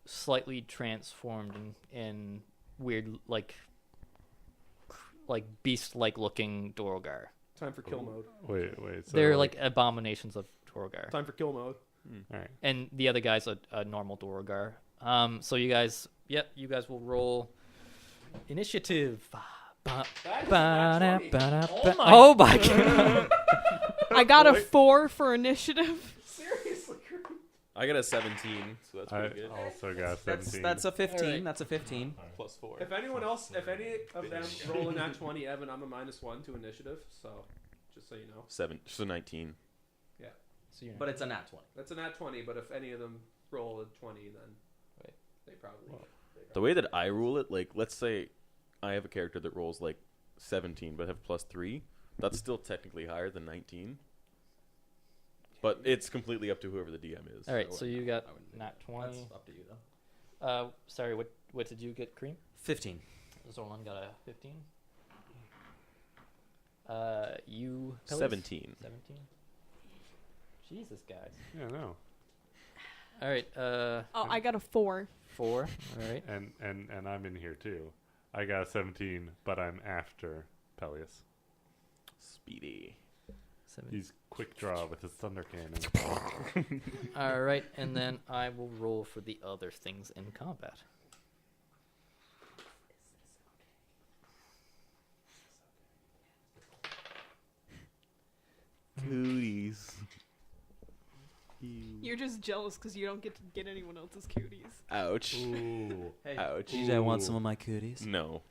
slightly transformed in weird, like beast-like looking Dorogar. Time for kill mode. Wait. So They're like abominations of Dwargar. Time for kill mode. All right. And the other guy's a normal Dwargar. So you guys will roll initiative. Oh my god! I got a 4 for initiative. Seriously, I got a 17, so that's I pretty good. also got 17. That's a 15. Alright. That's a 15. Plus 4. if any of them roll a nat 20, Evan, I'm a -1 to initiative. So, just so you know, 19. So you're But it's a nat 20. that's a nat 20. But if any of them roll a 20, then Right. they probably. The way that I rule it, like, let's say I have a character that rolls like 17 but have plus 3, that's still technically higher than 19. But it's completely up to whoever the DM is. all right. So you got I wouldn't do nat that. 20. That's up to you, though. Sorry, what did you get, Kareem? 15. Zorlan got a 15. You Pelias? 17. 17. Jesus, guys. Yeah, no. All right. Oh, I got a 4. 4. All right. And I'm in here too. I got 17, but I'm after Peleus. Speedy. 17. He's quick draw with his thunder cannon. All right, and then I will roll for the other things in combat. Cooties. You're just jealous because you don't get to get anyone else's cooties. Ouch. Ooh. Hey, Ouch. TJ wants some of my cooties. No.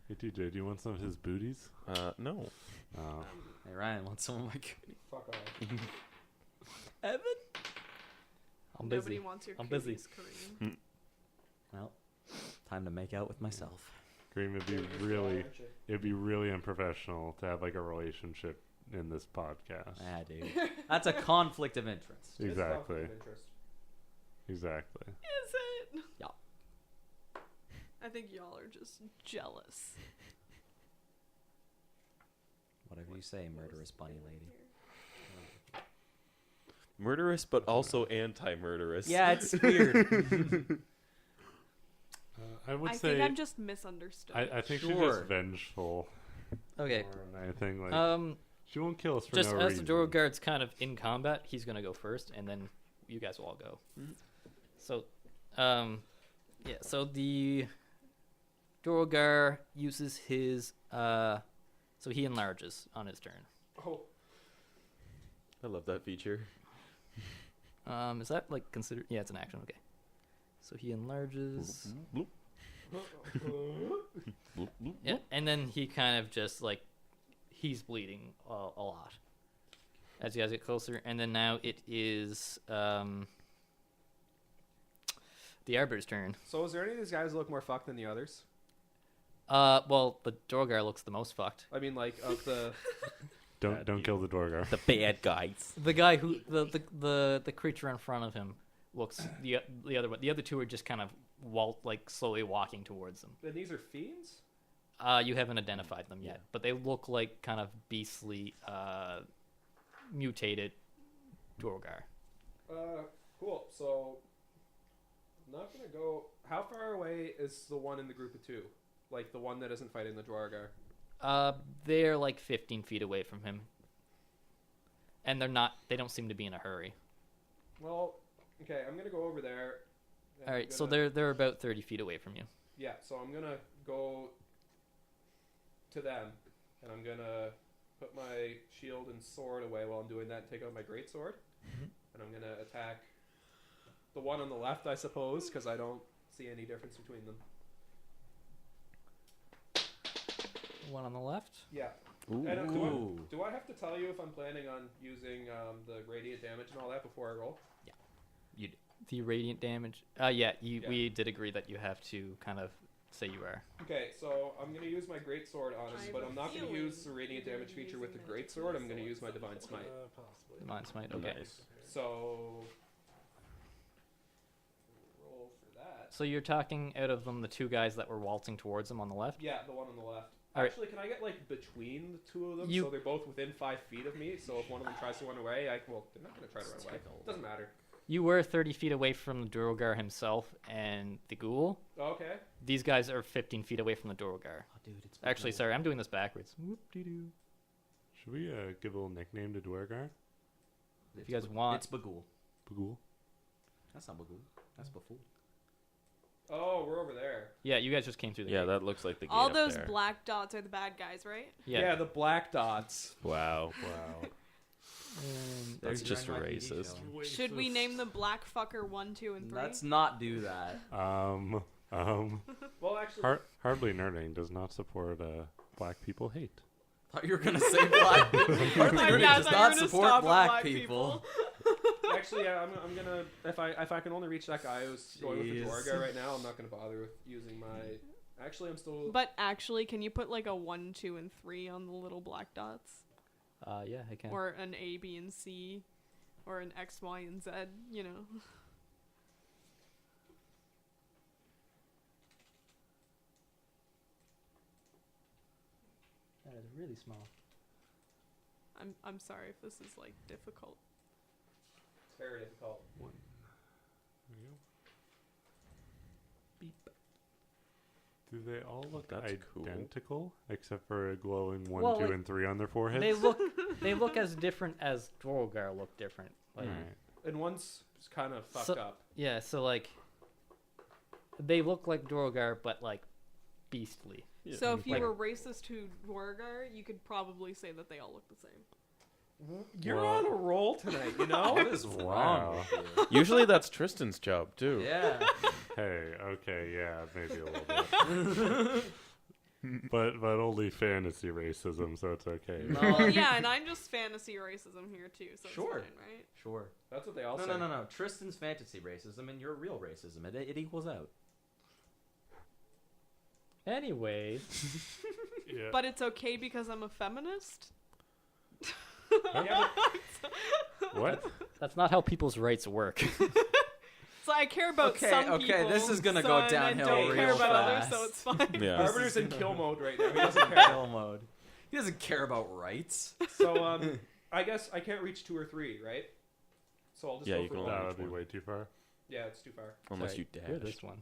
Hey TJ, do you want some of his booties? No. Oh. Hey, Ryan wants some of my cooties. Fuck off. Evan? I'm Nobody busy. wants your I'm busy. cooties, Kareem. Well, time to make out with myself. Kareem, it'd be really unprofessional to have like a relationship in this podcast. Ah, dude. That's a conflict of interest. It's Exactly. conflict of interest. Exactly. Is it? Yeah. I think y'all are just jealous. Whatever you say, murderous bunny lady. Murderous, but also anti-murderous. Yeah, it's weird. I would I say think I'm just misunderstood. I think she's Sure. just vengeful Okay. more than anything. Like she won't kill us for Just no as reason. the Dwarguard's kind of in combat, he's gonna go first, and then you guys will all go. So, yeah. So the Dwargar uses his so he enlarges on his turn. Oh, I love that feature. Is that like considered? Yeah, it's an action. Okay. So he enlarges. Bloop. Bloop, bloop. Yeah, and then he kind of just like he's bleeding a lot as you guys get closer, and then now it is the Arbiter's turn. so is there any of these guys that look more fucked than the others? Well, the Dwargar looks the most fucked. I mean, like of the. Don't kill the Dwargar. The bad guys. The guy who the creature in front of him looks the other one. The other two are just kind of slowly walking towards them. And these are fiends. You haven't identified them yet, but they look like kind of beastly, mutated Dwargar. Cool. So, I'm not gonna go. How far away is the one in the group of two? Like the one that isn't fighting the Dwargar? They're like 15 feet away from him, and they don't seem to be in a hurry. Well, okay. I'm gonna go over there. and All I'm right, so gonna- they're about 30 feet away from you. Yeah. So I'm gonna go to them, and I'm gonna put my shield and sword away while I'm doing that, and take out my great sword, and I'm gonna attack the one on the left, I suppose, because I don't see any difference between them. One on the left. Yeah. Ooh. And, Ooh. do I have to tell you if I'm planning on using the radiant damage and all that before I roll? The radiant damage. Yeah, Yeah. we did agree that you have to kind of say you are. Okay, so I'm gonna use my great sword on I him, have but a I'm not gonna feeling use the radiant you're damage feature with the using great magic sword. I'm gonna missiles use my at divine some smite. Possibly. Divine smite. Okay. Nice. So roll for that. So you're talking out of them, the two guys that were waltzing towards him on the left. Yeah, the one on the left. All right. Actually, can I get like between the two of them You- so they're both within 5 feet of me? So if one of them tries to run away, well, they're not gonna try to run away. Doesn't matter. You were 30 feet away from the Duergar himself and the ghoul. Okay. These guys are 15 feet away from the Duergar. Oh, dude, it's Actually, Bagul. sorry, I'm doing this backwards. Whoop-de-doo. Should we give a little nickname to Dwargar? If you guys want. It's Bagul. Bagul? That's not Bagul. That's Baful. Oh, we're over there. Yeah, you guys just came through the Yeah, gate. that looks like the gate All up those there. black dots are the bad guys, right? Yeah. the black dots. Wow. Wow. That's There's just your NYPD racist. showing. Should we name the black fucker 1, 2, and 3? Let's not do that. Well, actually, Hardly Nerding does not support black people hate. Thought you were gonna say black people. Hardly Yeah, Nerding I does thought you were not gonna support stop at black black people. actually, yeah, I'm gonna if I can only reach that guy who's going with the Jeez. Dwarf guy right now, I'm not gonna bother with using my. Actually, I'm still. But actually, can you put like a 1, 2, and 3 on the little black dots? Yeah, I can. Or an A, B, and C? Or an X, Y, and Z, you know? That is really small. I'm sorry if this is like difficult. It's very difficult. Do they all look That's cool. identical except for a glowing 1, Well, 2, like, and 3 on their foreheads? They look as different as Duergar look different. Like, Alright. And one's kind of fucked So- up. yeah, so like they look like Duergar but like beastly. Yeah. So if you Like- were racist to Dwargar, you could probably say that they all look the same. You're Well- on a roll tonight, you know. What is wrong Wow. with you? Usually that's Tristan's job too. Yeah. Hey, okay, yeah, maybe a little bit. but only fantasy racism, so it's okay. No. Well, yeah, and I'm just fantasy racism here too, so Sure. it's fine, right? Sure. That's what they all No, say. no. Tristan's fantasy racism and your real racism. It equals out. Anyways, Yeah. But it's okay because I'm a feminist? Yeah, What? that's not how people's rights work. So I care about Okay, some okay, people. this is gonna so, go and downhill I don't care real about others, fast. so it's fine. Yeah. Arbiter's in kill mode right now. He doesn't care. Kill mode. He doesn't care about rights. So I guess I can't reach 2 or 3, right? So I'll just Yeah, go you for can one. only That would be one. way too far. Yeah, it's too far. Unless Sorry, you you're dash. this one.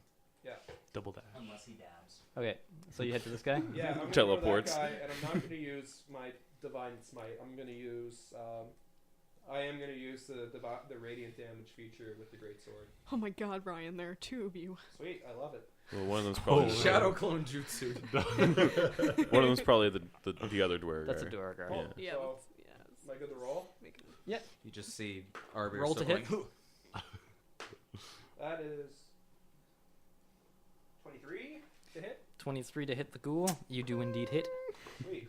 Double dash. Unless he dabs. Okay, so you head to this guy. Yeah, I'm gonna Teleports. go to that guy, and I'm not going to use my divine smite. I'm going to use. I am going to use the radiant damage feature with the great sword. Oh my god, Ryan, there are 2 of you. Sweet, I love it. Well, one of them's probably Oh, Shadow clone jutsu. one of them's probably the other Dwarf. That's a Duergar. Yeah. Yeah, So, that's, am I good to roll? making You just see Arbiter Roll to still hit. going, That is 23 to hit. 23 to hit the ghoul. You do indeed hit. Sweet.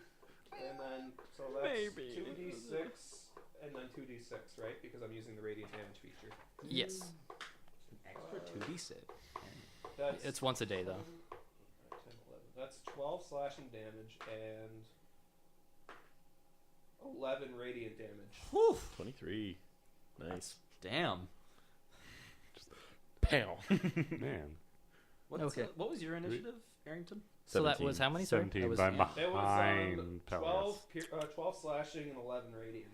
And then so that's Maybe. 2d6 and then 2d6, right? Because I'm using the radiant damage feature. Yes. extra 2d6. That's It's once a day though. 10, 11. That's 12 slashing damage and 11 radiant damage. 23. Nice. Damn. Pow. Man. Okay. What was your initiative, Arrington? So that 17. was how many? Sorry? 17, That was, but I'm yeah. It was behind 12, 12 slashing and 11 radiant.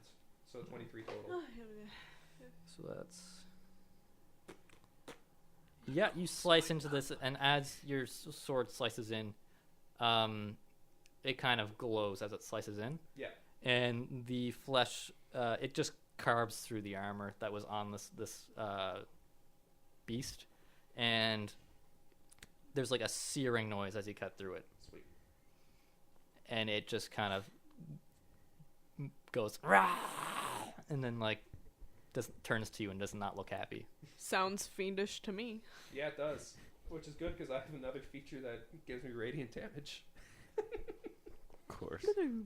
So 23 total. So that's. Yeah, you slice into this, and as your sword slices in, it kind of glows as it slices in. Yeah. And the flesh, it just carves through the armor that was on this beast, and there's like a searing noise as you cut through it, Sweet. and it just kind of goes rah, and then like turns to you and does not look happy. Sounds fiendish to me. Yeah, it does. Which is good because I have another feature that gives me radiant damage. Of course. I could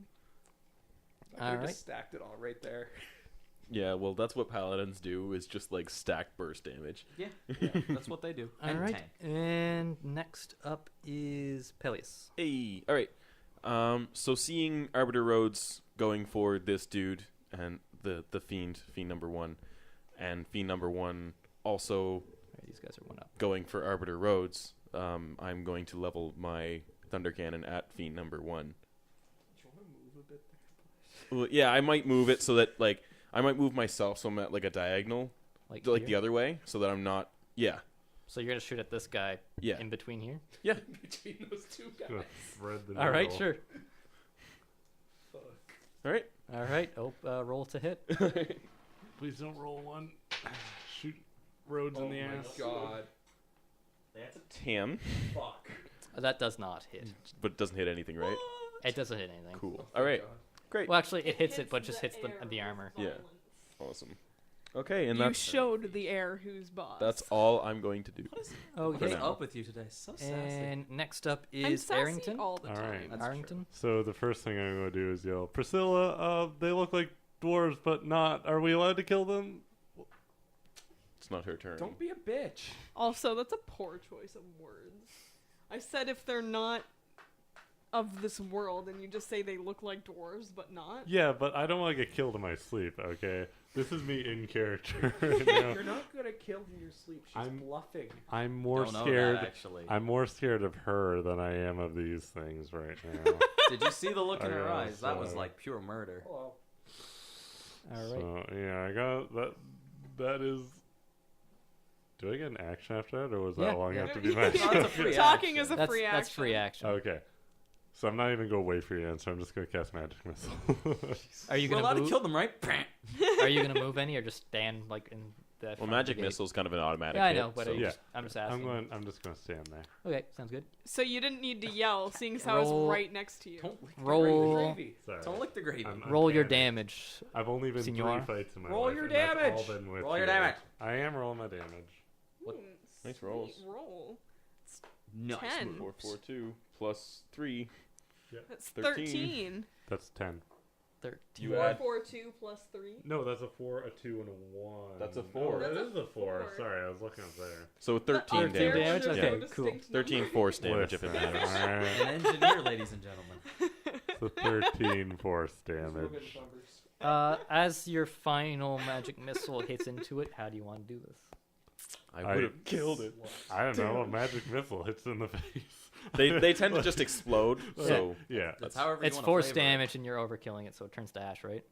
have Alright. just stacked it all right there. Yeah, well, that's what paladins do, is just like stack burst damage. Yeah, that's what they do. All And right, tank. and next up is Peleus. Hey, all right. So seeing Arbiter Rhodes going for this dude and the fiend number 1, and fiend number 1 also All right, these guys are one up. going for Arbiter Rhodes, I'm going to level my thunder cannon at fiend number 1. Do you want to move a bit there? Well, yeah, I might move it so that like I might move myself so I'm at like a diagonal, Like the here? other way, so that I'm not. Yeah. So you're gonna shoot at this guy Yeah. in between here? Between those two guys. Gonna thread the All right, needle. sure. Fuck. All right. All right. Oh, roll to hit. Please don't roll one. Shoot Rhodes Oh in the my ass. god. That's a 10, Fuck. That does not hit. but it doesn't hit anything, right? It doesn't hit anything. Cool. Oh, All right. God. Great. Well, actually, it hits it, but just hits air the armor. with Yeah. violence. Awesome. Okay, and You that's showed the air who's boss. that's all I'm going to do. Oh, For What's now. up with you today? So sassy. And next up I'm is sassy Arrington. all the All time. right. That's Arrington. So the first thing I'm going to do is yell, Priscilla, they look like dwarves, but not. Are we allowed to kill them? It's not her turn. Don't be a bitch. Also, that's a poor choice of words. I said if they're not of this world, and you just say they look like dwarves, but not. Yeah, but I don't want to get killed in my sleep, okay? This is me in character right now. You're not gonna kill in your sleep. She's I'm- bluffing. I'm more Don't know scared. that, actually. I'm more scared of her than I am of these things right now. Did you see the look in I her guess eyes? That was so. like pure murder. Hello. All right. So yeah, I got that. That is. Do I get an action after that, or was Yeah, that long yeah. enough to be my? That's a free Talking action. is a That's free that's action. free action. Okay. So I'm not even gonna wait for your answer. I'm just gonna cast magic missile. Are you We're gonna allowed to move? kill them, right? Are you gonna move any, or just stand like in the? Well, front of magic the gate? missile is kind of an automatic. Yeah, I hit, know, but so- Yeah. I'm just asking. I'm just gonna stand there. Okay, sounds good. So you didn't need to yell, seeing as how I Roll. was right next to you. Don't lick the Roll. gravy. Gravy. Sorry. Don't lick the gravy. I'm Roll your panicked. damage. I've only been Senor. 3 fights in my Roll life. your and that's damage. all been with Roll your you. damage. I am rolling my damage. What? Nice Sweet rolls. Roll. Nice 10. move. 4, 4, 2 plus 3. That's 13. 13. That's 10. 13. You 4, add. 4, 2 plus 3. No, that's a 4, a 2, and a 1. That's a Oh, 4. that That's is a a 4. 4. Sorry, I was looking up there. So 13 Up there, damage. there's Okay, no cool. distinct 13 number. force damage if it Listen, matters. alright. An engineer, ladies and gentlemen. So 13 force Let's move damage. into numbers. As your final magic missile hits into it, how do you want to do this? I would have killed it. I don't know. A magic missile hits in the face. They tend to just explode. So Yeah. That's however It's you want force to flavor it. damage, and you're overkilling it, so it turns to ash, right?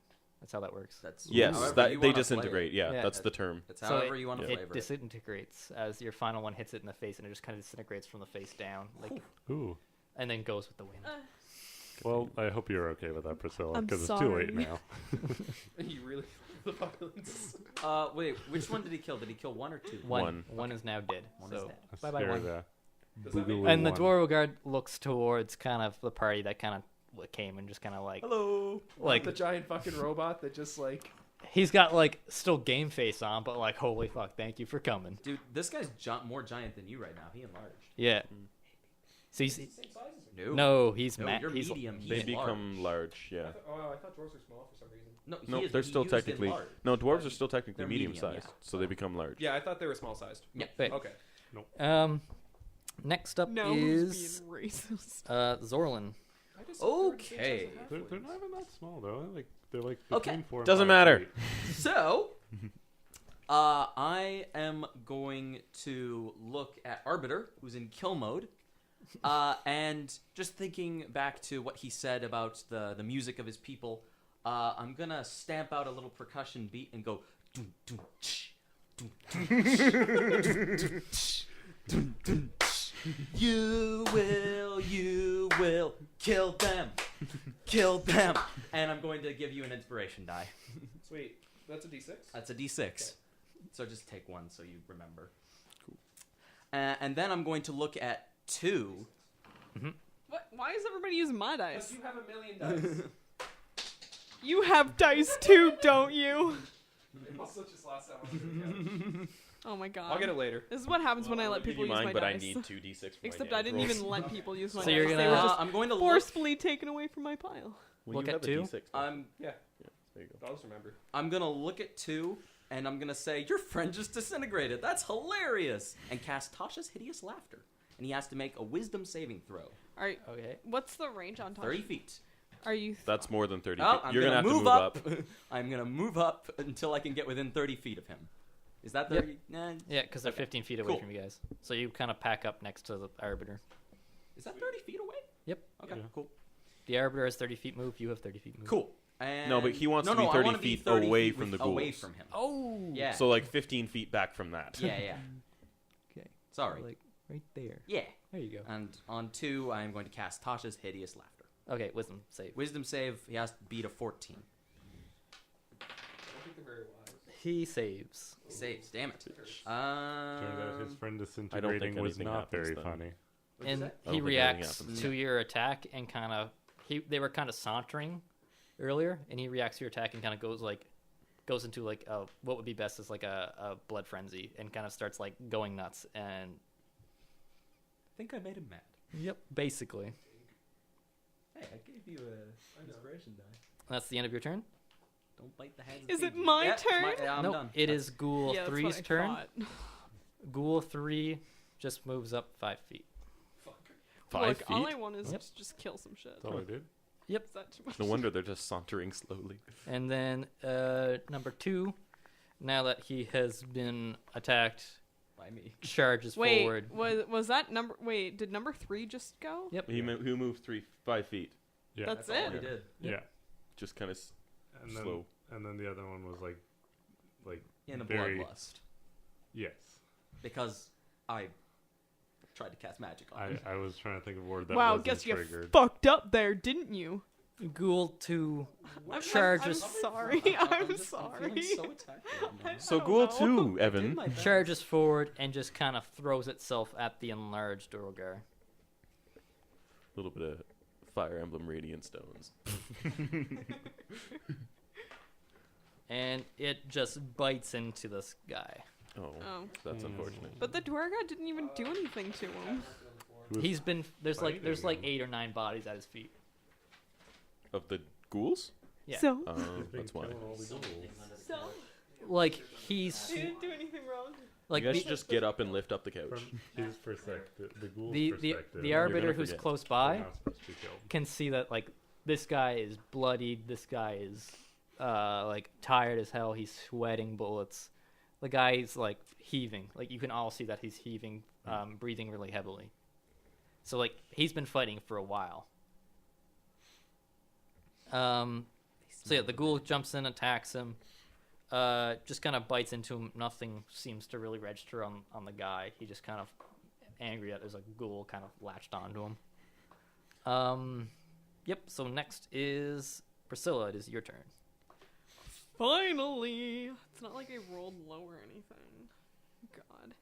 That's how that works. That's yes, however you that they wanna disintegrate. flavor Yeah, Yeah. that's the term. It's So however you want to It flavor it. disintegrates as your final one hits it in the face, and it just kind of disintegrates from the face down, like, Ooh. and then goes with the wind. Well, I hope you're okay with that, Priscilla, I'm because it's too sorry. late now. You really the violence. Wait, which one did he kill? Did he kill one or two? One. One is now dead. One is so dead. bye bye Scare one. the Does that boogly make And the one. Dwarf guard looks towards kind of the party that kind of came and just kind of like Hello. Like- the giant fucking robot that just like he's got like still game face on, but like holy fuck, thank you for coming. Dude, this guy's more giant than you right now. He enlarged. Yeah. So he's same size as me. no, he's No, you're he's medium. They He's become large. Yeah. I thought dwarves were small for some reason. No, No, he is, they're but he still used technically enlarged. no. Dwarves are still technically They're medium medium, sized, yeah. so they become large. Yeah, I thought they were small sized. Yeah. Wait. Okay. Next up No, is who's being racist? Zorlin. I just Okay. They're not even that small, though. They're like Okay. between 4 and Doesn't 5 matter. feet. So, I am going to look at Arbiter, who's in kill mode, and just thinking back to what he said about the music of his people, I'm gonna stamp out a little percussion beat and go. Dun, dun, tsh, dun, dun, tsh, dun, tsh, dun, dun, tsh. You will kill them, and I'm going to give you an inspiration die. Sweet. That's a D6. That's a D6. So just take one so you remember. Cool. And then I'm going to look at 2. What? Why is everybody using my Because dice? you have a million dice. You have dice too, don't you? It also just last time. I was gonna get Oh my god. I'll get it later. This is what happens when I let Give people you use mine, my but dice. I need 2d6 for my Except I damage didn't rolls. even let people use my So dice. you're They gonna- were just I'm going to look. forcefully taken away from my pile. Well, Look you at have a 2? D6, though. Yeah. There you go. I'll just remember. I'm going to look at 2, and I'm going to say, your friend just disintegrated. That's hilarious. And cast Tasha's Hideous Laughter. And he has to make a wisdom saving throw. All right. Okay. What's the range on top? 30 feet. Are you? That's more than 30 Oh, feet. I'm You're gonna gonna have move to move up. I'm going to move up until I can get within 30 feet of him. Is that 30? Nah, Yeah, because they're Okay. 15 feet away Cool. from you guys. So you kind of pack up next to the Arbiter. is that 30 feet away? Yep. Okay, Yeah. cool. The Arbiter has 30 feet move. You have 30 feet move. Cool. And No, but he wants to be I 30 wanna be feet 30 away feet from the away ghouls. from him. Oh. Yeah. So like 15 feet back from that. Yeah. Okay. Sorry. Like right there. Yeah. There you go. And on 2, I am going to cast Tasha's Hideous Laughter. Okay, wisdom save. Wisdom save, he has to beat a 14. I don't think they're very wise. He saves. Saves, damn it. Turned out his friend disintegrating was anything not happens very then. funny. And I don't he think reacts anything happens. to your attack and kind of they were kind of sauntering earlier, and he reacts to your attack and kind of goes into like what would be best is like a blood frenzy and kind of starts like going nuts and I think I made him mad. yep, basically. Hey, I gave you a inspiration die. That's the end of your turn. Don't bite the hands. Is that it feed you. my Yeah, it's turn? I'm Nope, done. it is Ghoul Yeah, that's what 3's I turn. thought. Ghoul 3 just moves up 5 feet. 5 Look, feet? all I want is Yep. to just kill some shit. That's all I did. Is that too much? No wonder they're just sauntering slowly. And then number 2, now that he has been attacked, By me. charges Wait, forward. was that number? Wait, did number 3 just go? Yep. Who moved 5 feet? Yeah. That's all it. he did. Yeah. Just kind of And slow. then the other one was like In a very bloodlust. yes. Because I tried to cast magic on him. I was trying to think of a word that Wow, wasn't guess you triggered. fucked up there, didn't you? Ghoul 2 I'm charges sorry. I'm sorry. feeling so attacked right now. So don't Ghoul know. 2, Evan. my best. charges forward and just kind of throws itself at the enlarged Durgar. A little bit of Fire Emblem Radiant Stones. And it just bites into this guy. Oh, Oh. that's unfortunate. But the Dwarga didn't even do anything to him. Who was He's been there's like fighting 8 or 9 bodies at his feet. Of the ghouls? Yeah. So, Oh, been that's why. killing all the ghouls. Like he's he didn't do anything wrong. like you guys the, should just get up and lift up the couch. From his perspective, the ghoul's the perspective. the You're arbiter gonna who's forget. close they're by not supposed to be killed. can see that like this guy is bloodied, this guy is like tired as hell, he's sweating bullets. The guy's like heaving. Like you can all see that he's heaving, breathing really heavily. So like he's been fighting for a while. So yeah, the ghoul jumps in, attacks him, just kind of bites into him. Nothing seems to really register on the guy. He just kind of angry that there's a ghoul kind of latched onto him. Yep. So next is Priscilla. It is your turn. Finally! It's not like I rolled low or anything. God.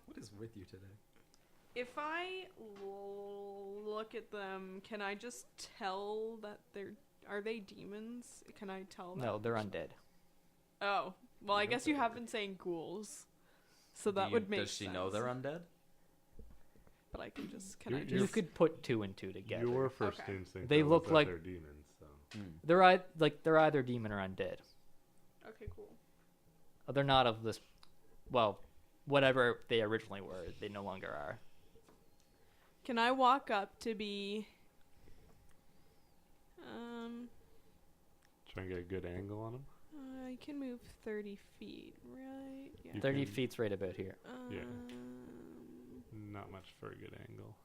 What is with you today? If I look at them, can I just tell that are they demons? Can I tell that? No, they're undead. Oh. Well, I guess you have been saying ghouls. So that would make Does she sense. know they're undead? But I can just... Can You're- I You just... could put 2 and 2 together. Your first Okay. instinct They was look that like- they're demons. So. They're either demon or undead. Okay, cool. They're not of this. Well, whatever they originally were, they no longer are. Can I walk up to be... Try and get a good angle on them. I can move 30 feet, right? Yeah. You 30 can- feet's right about here. Yeah. Not much for a good angle.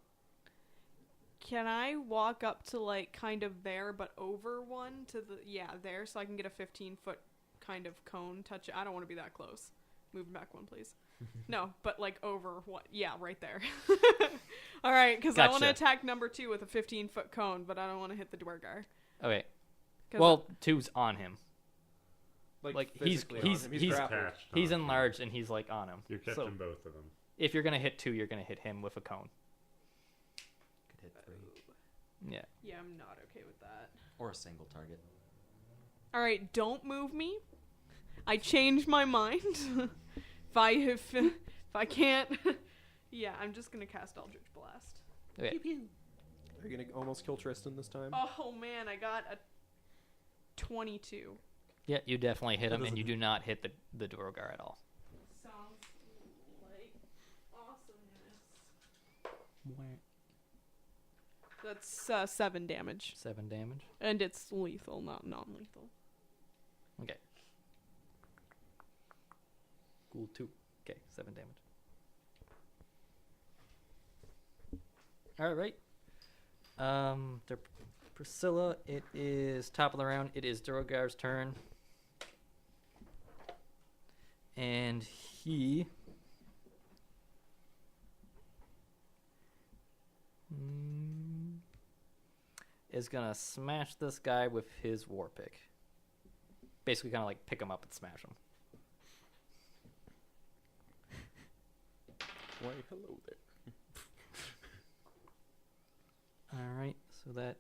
Can I walk up to like kind of there, but over one to the there, so I can get a 15-foot kind of cone touch? I don't want to be that close. Move back one, please. No, but like over what? Yeah, right there. All right, because I want to Gotcha. attack number 2 with a 15-foot cone, but I don't want to hit the Dwargar. Okay. 'Cause Well, 2's on him. Like, he's physically on him. he's grappled. Attached he's on him. enlarged and he's like on him. You're So catching both of them. if you're gonna hit 2, you're gonna hit him with a cone. Could hit 3. Yeah. yeah, I'm not okay with that. Or a single target. All right, don't move me. I changed my mind. if I can't, yeah, I'm just gonna cast Eldritch Blast. Okay. Are you gonna almost kill Tristan this time? Oh man, I got a 22. Yeah, you definitely hit him, That and you do not hit the Dwargar at all. Sounds like awesomeness. That's 7 damage, 7 damage. and it's lethal, not non-lethal. Okay. Ghoul 2. Okay, 7 damage. All right. Priscilla, it is top of the round. It is Durogar's turn. And he is going to smash this guy with his war pick. Basically kind of like pick him up and smash him. Why, hello there. All right, so that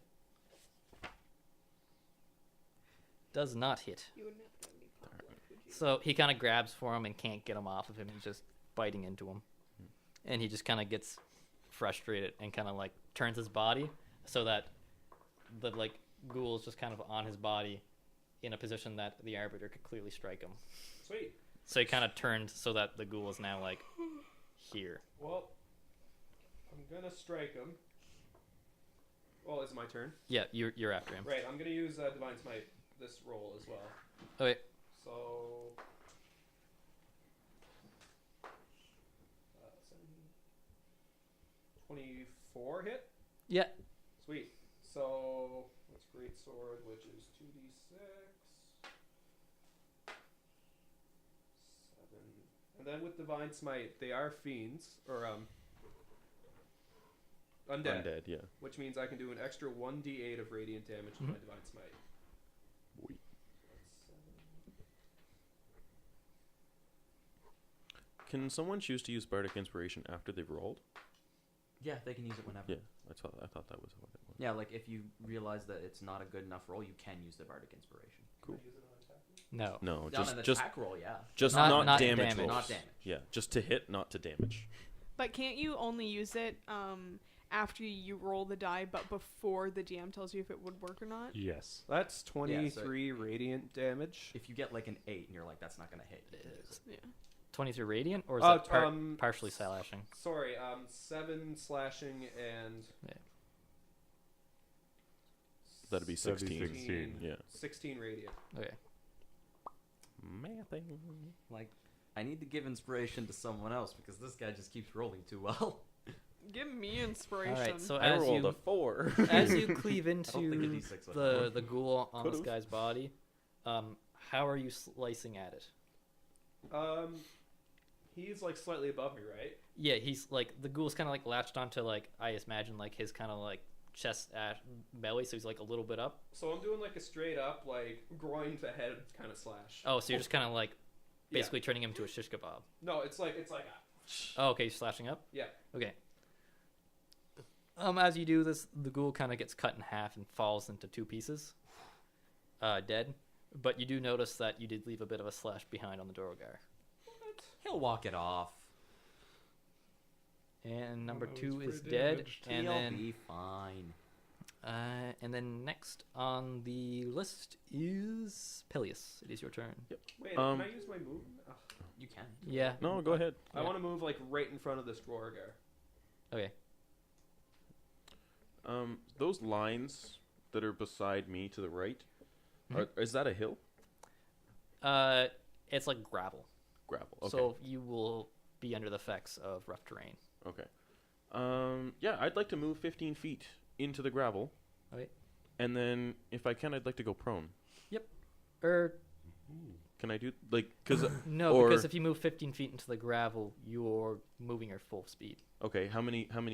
does not hit. You wouldn't have to have me pop up, would you? So he kind of grabs for him and can't get him off of him. He's just biting into him. And he just kind of gets frustrated and kind of like turns his body so that the like ghoul is just kind of on his body in a position that the arbiter could clearly strike him. Sweet. So he kind of turned so that the ghoul is now like here. Well, I'm gonna strike him. Well, it's my turn. Yeah, you're after him. Right, I'm gonna use Divine Smite this roll as well. Okay. So, 24 hit. Yeah. Sweet. So that's great sword, which is 2d6, 7, and then with Divine Smite, they are fiends or undead, Undead, yeah. which means I can do an extra 1d8 of radiant damage with my Divine Smite. Oui. Can someone choose to use Bardic Inspiration after they've rolled? Yeah, they can use it whenever. Yeah, I thought that was what it was. Yeah, like if you realize that it's not a good enough roll, you can use the Bardic Inspiration. Cool. Can I use it on attack? No. No, On just an just attack roll, yeah. just Not- not, not damage damage. rolls. Not damage. Yeah, just to hit, not to damage. But can't you only use it after you roll the die, but before the DM tells you if it would work or not? Yes. That's 23 radiant damage. If you get like an 8 and you're like, that's not going to hit. It is. Yeah. 23 radiant, or is Oh, that partially slashing? Sorry, 7 slashing and That'd be 16. 16. Yeah. 16 radiant. Okay. Mathing. Like, I need to give inspiration to someone else because this guy just keeps rolling too well. Give me inspiration. All right. So I as rolled you a 4. as you cleave I don't think a into D6 would work. the ghoul on this Could've. guy's body, how are you slicing at it? He's like slightly above me, right? Yeah, he's like the ghoul's kind of like latched onto like I imagine like his kind of like chest belly, so he's like a little bit up. So I'm doing like a straight up like groin to head kind of slash. Oh, so you're just kind of like Yeah. basically turning him to a shish kebab. No, it's like a, Oh, okay, you're slashing up. yeah. Okay. As you do this, the ghoul kind of gets cut in half and falls into two pieces, dead. But you do notice that you did leave a bit of a slash behind on the Dorogar. He'll walk it off. And number Oh, two it's is pretty dead. damaged. And He'll then be fine. and then next on the list is Peleus. It is your turn. Wait, Um, can I use my move? Ugh. You can. Yeah. No, go ahead. I want to move like right in front of this Dwargar. Okay. Those lines that are beside me to the right, Mhm. is that a hill? It's like gravel. Gravel. Okay. So you will be under the effects of rough terrain. Okay. Yeah, I'd like to move 15 feet into the gravel. Okay. And then, if I can, I'd like to go prone. Can I do because No, Or- because if you move 15 feet into the gravel, you're moving at full speed. okay, how much Yeah, speed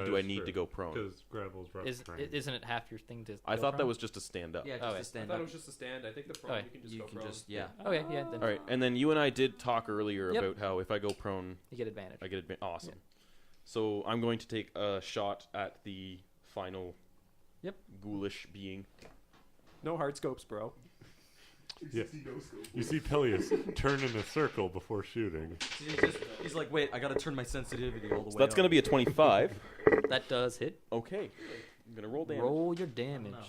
that do I is need true. to go prone? Because gravel's rough terrain. Isn't it half your thing to? I go thought that prone? was just to stand up. Yeah, just Okay. to I stand thought up. it was just a stand. I think the prone Okay. you can just You go can prone. just, yeah. Okay, yeah, then All right, and then you and I did talk earlier Yep. about how if I go prone, you get advantage. I get awesome. So I'm going to take a shot at the final ghoulish being. No hard scopes, bro. Yeah. You see Peleus turn in a circle before shooting. He's like, wait, I gotta turn my sensitivity all the way So that's going to be a 25. That does hit. Okay. I'm going to roll damage. Roll your damage. No.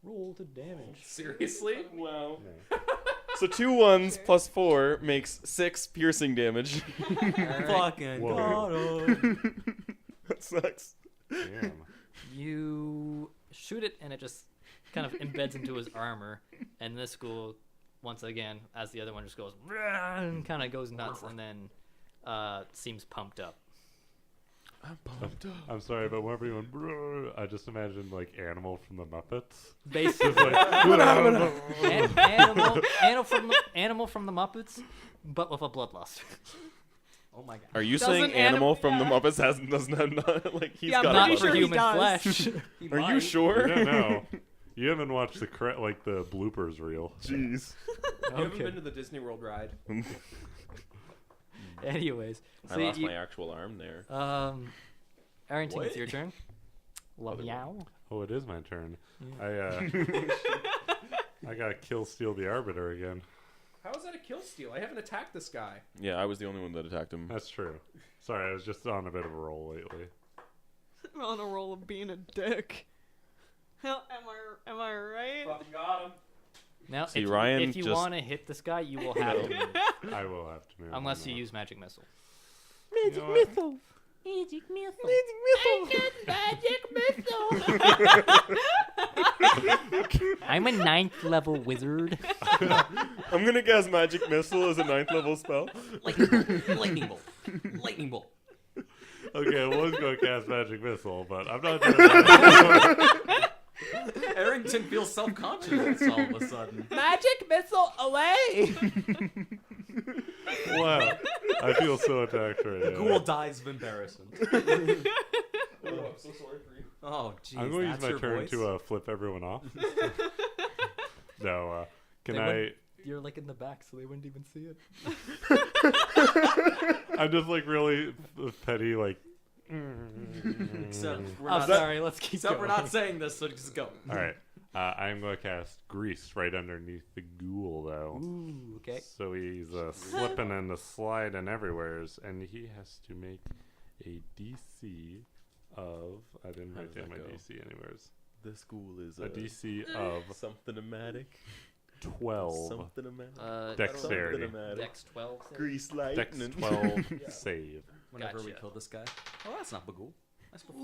Roll the damage. Seriously? Wow. So 2 1s plus 4 makes 6 piercing damage. Fucking Whoa. got him. That sucks. Damn. You shoot it, and it just kind of embeds into his armor. And this ghoul, once again, as the other one just goes, and kind of goes nuts, and then seems pumped up. I'm pumped up. I'm sorry, but whenever you went, "Brr," I just imagined like Animal from the Muppets. Basically, Just like, animal from the Muppets, but with a bloodlust. Oh my god. Are you Doesn't saying Animal from the Muppets doesn't have like he's Yeah, I'm got pretty a Not sure for he human does. flesh. He Are you might. sure? I don't know. You haven't watched the the bloopers reel. Jeez. You haven't Okay. been to the Disney World ride. Anyways, I lost my actual arm there. Arrington, What? it's your turn. Love yow. Oh, it is my turn. Yeah. I gotta kill steal the Arbiter again. How is that a kill steal? I haven't attacked this guy. Yeah, I was the only one that attacked him. That's true. Sorry, I was just on a bit of a roll lately. I'm on a roll of being a dick. Hell, am I right? Fucking got him. Now, See, if, Ryan if you just- want to hit this guy, you will have to move, I will have to move. unless on you that. use magic missile. You know what? I'm a 9th level wizard. I'm gonna guess Magic Missile is a 9th level spell. Lightning bolt. Lightning bolt. Okay, I was going to cast Magic Missile, but I'm not doing that. Arrington feels self-conscious all of a sudden. Magic missile away! Wow. I feel so attacked right The now. ghoul dies of embarrassment. Oh, I'm so sorry for you. Oh, jeez. I'm going to use that's my your turn voice? to flip everyone off. No, can They I... wouldn't- You're like in the back, so they wouldn't even see it. I'm just like really petty, like... Except we're I'm not, sorry, let's keep except going. we're not saying this, so just go. All right. I'm going to cast Grease right underneath the ghoul, though. Ooh, okay. So he's slipping and sliding everywheres, and he has to make a DC of... I didn't How write does down my that go? DC anywheres. The school is A DC of something-o-matic. 12. Something-o-matic. Dexterity. Something-o-matic. Dex 12. save? Grease Dex lightning. 12 save. Whenever we Gotcha. kill this guy. Oh, that's not Bagul. That's Bagul.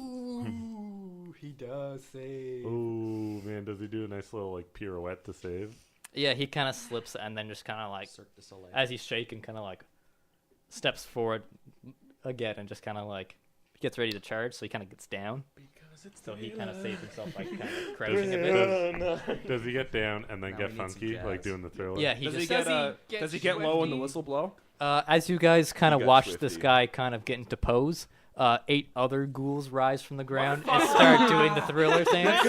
Ooh, he does save. Ooh, man, does he do a nice little like pirouette to save? Yeah, he kind of slips and then just kind of like, Cirque du Soleil. as he's shaking, kind of like steps forward again and just kind of like gets ready to charge. So he kind of gets down. Because it's So he kind of saves himself by kind of crouching a bit. Does he get down and then Now get we need some funky, jazz. like doing the thriller? Yeah, he Does just he get, gets does he get low when the swifty. whistle blow? as you guys kind He of got watch swifty. this guy kind of get into pose, 8 other ghouls rise from the ground and start doing the thriller dance.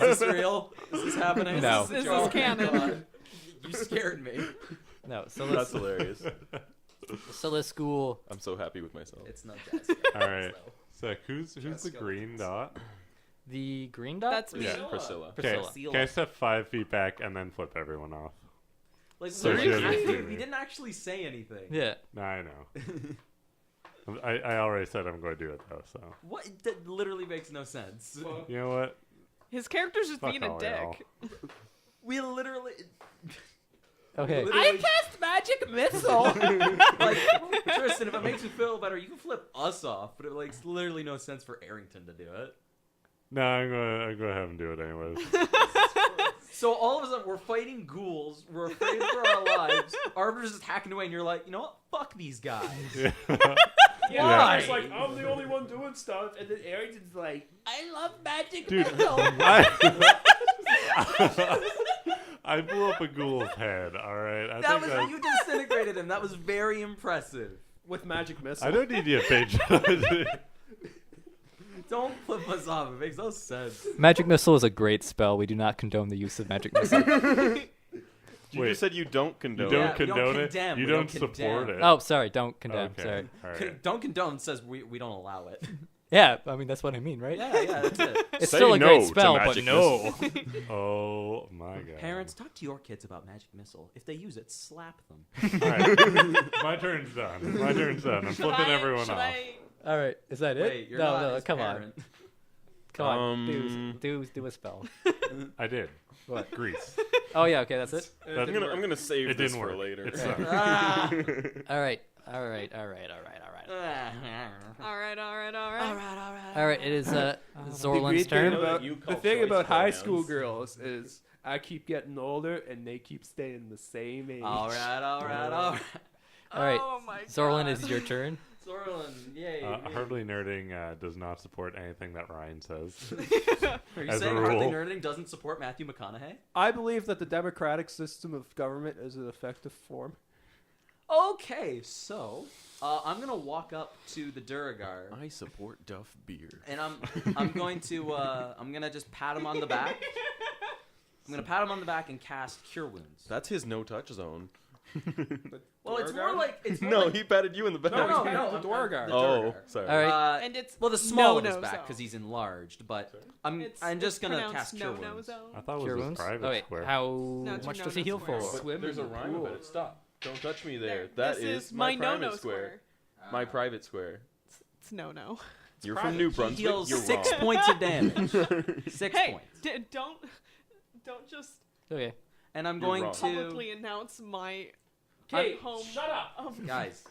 Is this real? Is this happening? No. Is This a joke? is canon. God. You scared me. No, so That's this hilarious. ghoul. I'm so happy with myself. It's no jazz. All right. So who's the Jessica green dot? The green dot. That's me. Yeah. Priscilla. Okay, Priscilla. can I step 5 feet back and then flip everyone off? Like, So we she didn't doesn't actually- see me. we didn't actually say anything. Yeah. No, I know. I already said I'm going to do it though. So What? That literally makes no sense. you know what? His character's just Fuck being a all y'all. dick. We literally. Okay. literally cast magic missile. like, Tristan, if it makes you feel better, you can flip us off, but it makes literally no sense for Arrington to do it. No, I'm gonna have him do it anyways. So all of a sudden, we're fighting ghouls, we're afraid for our lives, Arbiter's just hacking away, and you're like, you know what? Fuck these guys. Yeah. Yeah, it's like, I'm the only one doing stuff, and then Arrington's like, I love magic Dude, missile. I blew up a ghoul's head. All right, I That think was you disintegrated him. That was very impressive. With magic missile. I don't need you to patronize. Don't flip us off. It makes no sense. Magic missile is a great spell. We do not condone the use of magic missile. You Wait. just said you don't condone You it. don't Yeah, we don't condone it. condemn, You we don't don't support condemn. it. Oh, sorry. Don't condemn. Okay. Sorry. All right. Don't condone says we don't allow it. Yeah, I mean that's what I mean, right? Yeah, that's it. It's Say still a no great to spell, but magic no. Oh my god. Parents, talk to your kids about magic missile. If they use it, slap them. All right. My turn's done. My turn's done. I'm flipping everyone off. All right, is that it? Wait, you're no, not no, his come on, parent. come on, do a spell. I did. What? Grease. Oh yeah, okay, that's it. That- I'm gonna save It this didn't for work. later. It's done. Ah. All right, all right. All right, it is Zorlin's turn. The thing about high school girls is I keep getting older and they keep staying the same age. All right. All right, Oh my Zorlin, god. is your turn. Zorlin, yay. Hardly Nerding does not support anything that Ryan says. Are you as a saying Hardly rule. Nerding doesn't support Matthew McConaughey? I believe that the democratic system of government is an effective form. Okay, so I'm gonna walk up to the Duragar, I support Duff beer. and I'm going to I'm gonna just pat him on the back. I'm gonna pat him on the back and cast Cure Wounds. That's his no-touch zone. Well, it's more Dwargar? like it's more No, like, he patted you in the back. no, he's patting the I'm- Dwargar. the Oh, Duragar. sorry. All right. And it's Well, the small of no-no his back zone. because he's enlarged, but It's I'm just gonna pronounced cast Cure no-no Wounds. zone. I thought it Cure was his wounds. private Oh wait, square. how No, it's much your does he no-no heal square. for? But Swim there's a in the rhyme pool. about it. Stop. Don't touch me there. There, That this is my private no-no square. My private square. It's no-no. You're private. from New He Brunswick. He heals You're 6 wrong. points of damage. 6 Hey, points. don't just Okay. And I'm You're going wrong. to publicly announce my Kate, home. shut up. guys.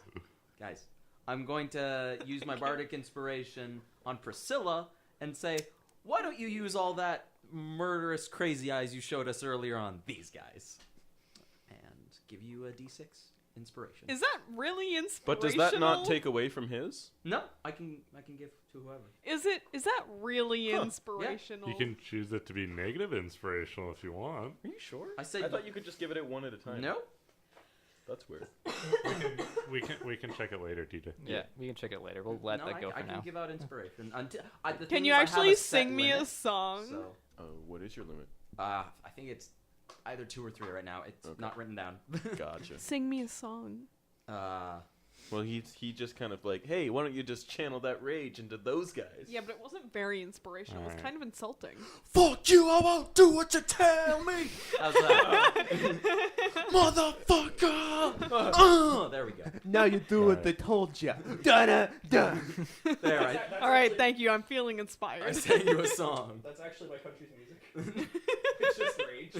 I'm going to use my bardic inspiration on Priscilla and say, why don't you use all that murderous crazy eyes you showed us earlier on these guys? And give you a d6 inspiration. Is that really inspirational? But does that not take away from his? No, I can give to whoever. Is that really Huh, yeah. inspirational? You can choose it to be negative inspirational if you want. Are you sure? I said I thought you could just give it one at a time. no. That's weird. We can check it later, TJ. Yeah, we can check it later. We'll let No, that go I for can now. give out inspiration until. The Can thing you is I have actually a set sing me a limit, song? So, What is your limit? I think it's either 2 or 3 right now. It's Okay. not written down. Gotcha. Sing me a song. Well, he just kind of like, hey, why don't you just channel that rage into those guys? Yeah, but it wasn't very inspirational. It was Alright. kind of insulting. Fuck you! I won't do what you tell me, How's that? motherfucker. There we go. Now you do what they told you. Da-da, da. There, All right, thank you. I'm feeling I inspired. sang you a song. That's actually my country's music. It's just rage.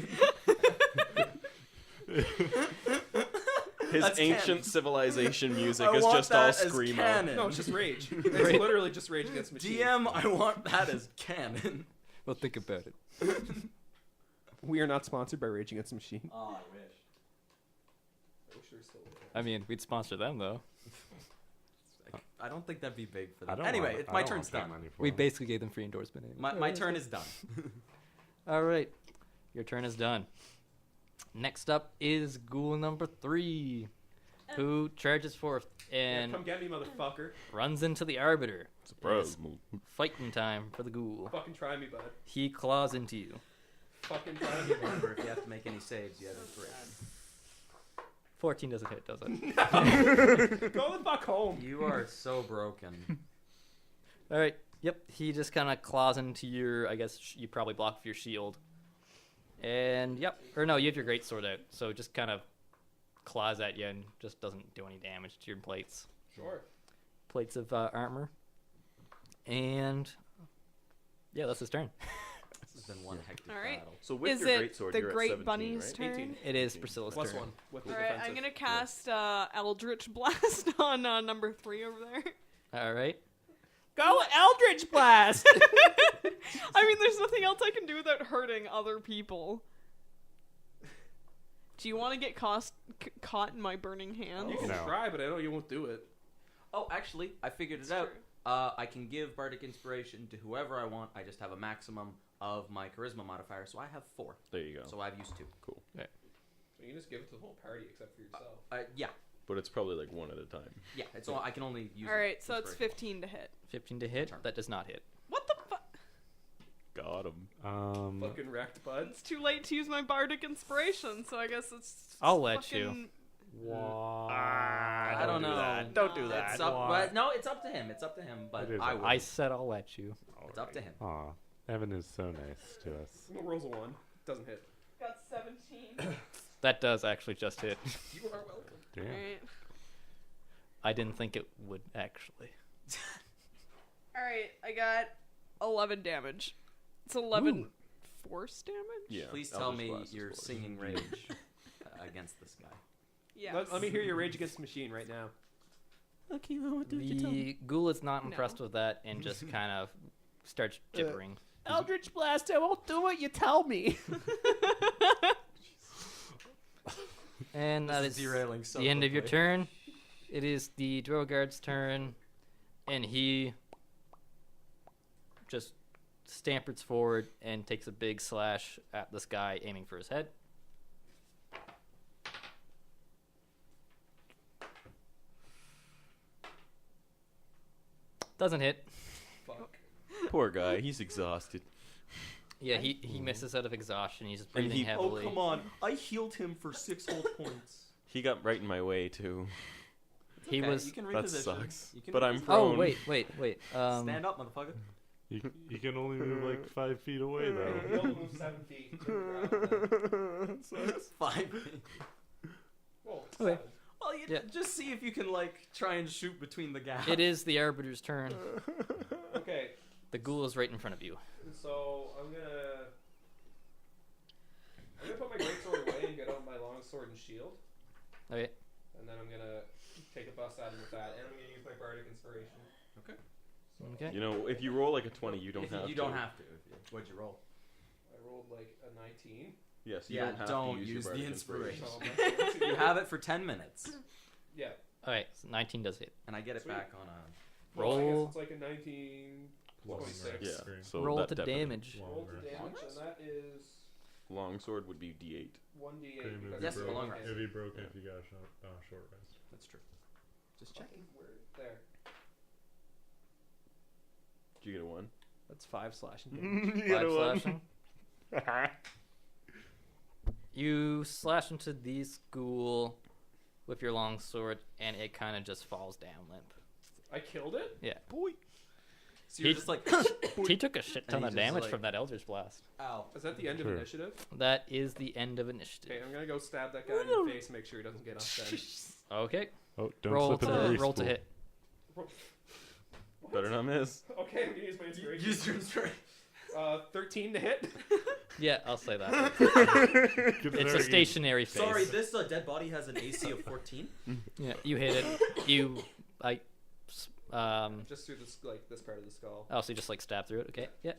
His That's ancient canon. civilization music I is want just all that as screamo. canon. No, it's just rage. It's literally just rage against machines. DM, I want that as canon. We'll think about it. We are not sponsored by Rage Against the Machine. Oh, I wish. I wish there was still I mean, we'd sponsor them though. I don't think that'd be big for I them. don't Anyway, want, it's I my don't turn's want that done. money for We them. basically gave them free endorsement. Anyway. My turn is done. All right, your turn is done. Next up is ghoul number 3, who charges forth Yeah, and come get me, motherfucker. runs into the arbiter. Surprise. Fighting time for the ghoul. Fucking try me, bud. He claws into you. Fucking try me, bud. Remember, if you have to make any saves, you have inspiration. 14 doesn't hit, does it? Go the fuck home. You are so broken. All right. Yep. He just kind of claws into your. I guess you probably block with your shield. And yep. Or no, you have your greatsword out, so it just kind of claws at you and just doesn't do any damage to your plates. Sure. Plates of armor. And yeah, that's his turn. This has been one hectic All right. battle. So with Is your it greatsword, the you're Great at 17, Bunny's right? turn? 18. It is Priscilla's Plus turn. 1. With the All right, I'm defensive. gonna cast Eldritch Blast on number 3 over there. All right. Go Eldritch Blast! I mean, there's nothing else I can do without hurting other people. Do you want to get caught in my burning hands? You can No. try, but I know you won't do it. Oh, actually, I figured it It's out. true. I can give Bardic Inspiration to whoever I want. I just have a maximum of my Charisma modifier, so I have 4. There you go. So I've used 2. Cool. So you can just give it to the whole party except for yourself. Yeah, But it's probably like one at a time. yeah. It's all, I can only use. All right, so it's inspiration. 15 to hit. 15 to hit. Turn. That does not hit. What the fuck? Got him. Fucking wrecked, bud. It's too late to use my bardic inspiration, so I guess it's. I'll let you. fucking- I don't know. Don't do that. It's up, Why? but no, it's up to him. It's up to him. But It is I up- will. I said I'll let you. It's up to him. Aw, Evan is so nice to us. No rolls a 1. Doesn't hit. Got 17. That does actually just hit. You are welcome. Damn. Alright. I didn't think it would actually. Alright, I got 11 damage. It's 11 force damage? Yeah. Please tell Eldritch me Blast is you're force. singing rage against this guy. Yes. Let me hear your Rage Against the Machine right now. The ghoul is not impressed with that and just kind of starts gibbering. Eldritch Blast, I won't do what you tell me. And that This is derailing so the end of your quickly. turn. it is the Droguard's turn, and he just stampers forward and takes a big slash at this guy, aiming for his head. Doesn't hit. Fuck. Poor guy. He's exhausted. Yeah, he misses out of exhaustion. He's And breathing he- heavily. Oh, come on. I healed him for 6 whole points. He got right in my way too. He Okay, was. You can That reposition. sucks. You can But I'm reposition. Oh prone. wait. Stand up, motherfucker. You can only move like 5 feet away You though. only move 7 feet. to the ground, then. 5. Whoa, Okay. 7. Well, you Yeah. just see if you can like try and shoot between the gaps. It is the Arbiter's turn. Okay, The ghoul is right in front of you. so I'm gonna put my greatsword away and get out my longsword and shield, Okay. and then I'm gonna take a bust at him with that, and I'm gonna use my bardic inspiration. Okay. You know, if you roll like a 20, you don't have to. You don't have to. What'd you roll? I rolled like a 19. Yes, you Yeah, don't have don't to use, use your the bardic inspiration. So I'm not going to- You have it for 10 minutes, Yeah. Alright, so 19 does hit. and I get it Sweet. back on a. Well, I guess Roll. it's like a 19 Long 26. rest. Yeah. So Roll that to definitely- damage. Roll Long to rest. damage, and that is Longsword would be D8. 1d8. Kareem, because Yes, it's a long broken. rest. If he broke it, you got a short rest. That's true. Just checking. Fucking word. There. Did you get a 1? That's 5 slashing damage. you 5 slashing. You slash into the ghoul with your long sword, and it kind of just falls down limp. I killed it? Yeah. So you're He- just like, He took a shit ton And he of just, damage like- from that Eldritch Blast. ow. Is that the end of Sure. initiative? That is the end of Okay, initiative. I'm gonna go stab that guy in the face, make sure he doesn't get up then. Okay. Oh, don't Roll slip in the to grease roll to pool. hit. Better not miss. Okay, I'm gonna use my inspiration. Use your inspiration. 13 to hit. Yeah, I'll say that. Good It's a therapy. stationary phase. Sorry, this dead body has an AC of 14. Yeah, you hit it. You like Just through this, like this part of the skull. oh, so you just like stab through it. Okay. Yeah.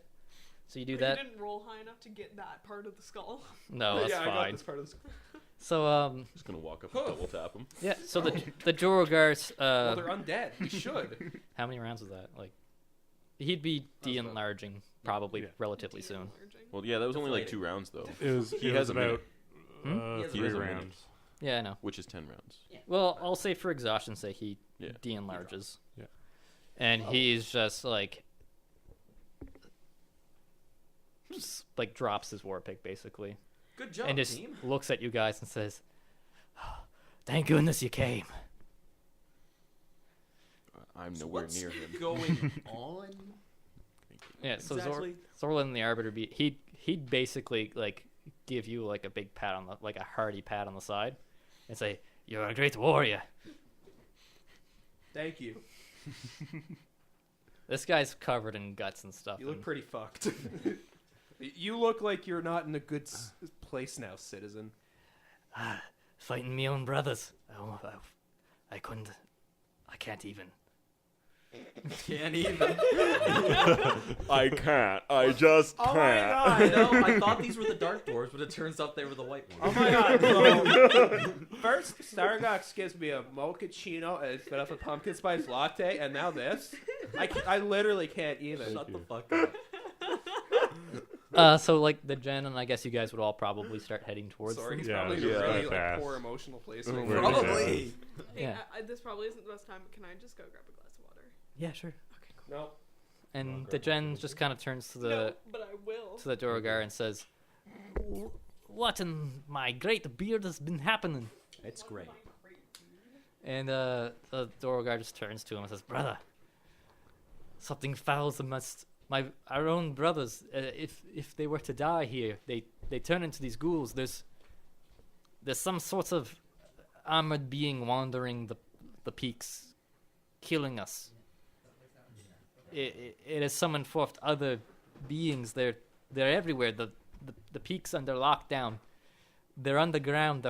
So you do But that. You didn't roll high enough to get that part of the skull. No, that's yeah, I got fine. this part of the skull. So Just gonna walk up and double tap him. yeah. So the Jorogars. Well, they're undead. We should. How many rounds was that? Like, he'd be de-enlarging probably Yeah. relatively soon. De-enlarging. Well, yeah, that was only like 2 rounds though, It was, He it has was a minute. Hmm? He has a 3 minute. rounds. Yeah, I know. which is 10 rounds. Well, I'll say for exhaustion's sake, he Yeah. de-enlarges. Yeah. And he's just like like drops his war pick basically, Good job, and just team. looks at you guys and says, "Oh, "Thank goodness you came." I'm So nowhere what's near him. going on? Yeah. So Exactly. Zorlin and the Arbiter he'd basically like give you like a big pat on the like a hearty pat on the side, and say, "You're a great warrior." Thank you. This guy's covered in guts and stuff. You look and- pretty fucked. You look like you're not in a good place now, citizen. Fighting me own brothers. Oh, I couldn't. I can't even. Can't even. I can't. I just Oh my can't. god! I know. I thought these were the dark dwarves, but it turns out they were the white Oh ones. my god! So, first, Stargox gives me a mochaccino instead of a pumpkin spice latte, and now this. I literally can't even. Shut the fuck up. So like the gen, and I guess you guys would all probably start heading towards Sorry, them. he's Yeah, probably in a yeah, really that's like, fast. poor emotional place. We're right really now. Probably. Hey, Yeah. this probably isn't the best time, but can I just go grab a glass of water? Yeah, sure. Okay, cool. No. And the gen just kind of turns to the No, but I will. to the Dorogar and says, "What in my great beard has been happening?" It's great. And the Dorogar just turns to him and says, "Brother, something fouls amongst our own brothers. If they were to die here, they turn into these ghouls. There's some sorts of armored being wandering the peaks, killing us. It has summoned forth other beings. They're everywhere. The peaks under lockdown. They're underground.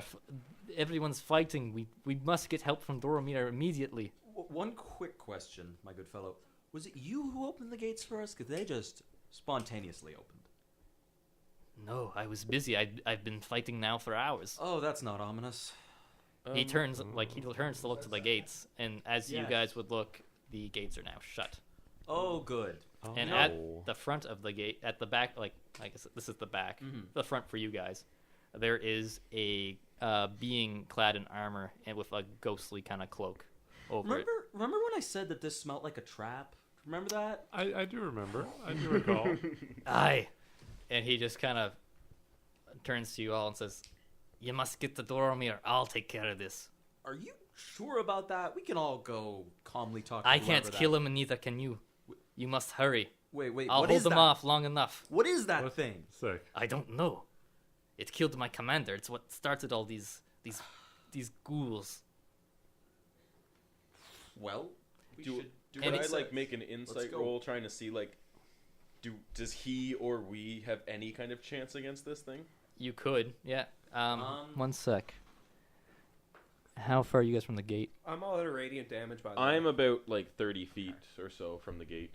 Everyone's fighting. We must get help from Doromir immediately." One quick question, my good fellow. Was it you who opened the gates for us? Because they just spontaneously opened. No, I was busy. I've been fighting now for hours. Oh, that's not ominous. He turns to look to the gates, and as you Yes. guys would look, the gates are now shut. Oh, good. Oh, And no. at the front of the gate, at the back, like I guess this is the back, the front for you guys, there is a being clad in armor and with a ghostly kind of cloak over it. Remember when I said that this smelled like a trap? Remember that? I do remember. I do recall. Aye. And he just kind of turns to you all and says, "You must get the door on me or I'll take care of this. Are you sure about that? We can all go calmly talk to I whoever can't that- kill him and neither can you. You must hurry. Wait, I'll what hold is them that? off long enough. What is that What? thing? Sick. I don't know. It killed my commander. It's what started all these ghouls. Well, Do And I it's- like make an insight go. roll trying to see like, does he or we have any kind of chance against this thing? You could, yeah. One sec. How far are you guys from the gate? I'm all out of radiant damage, by the I'm way. about like 30 feet or so from the gate.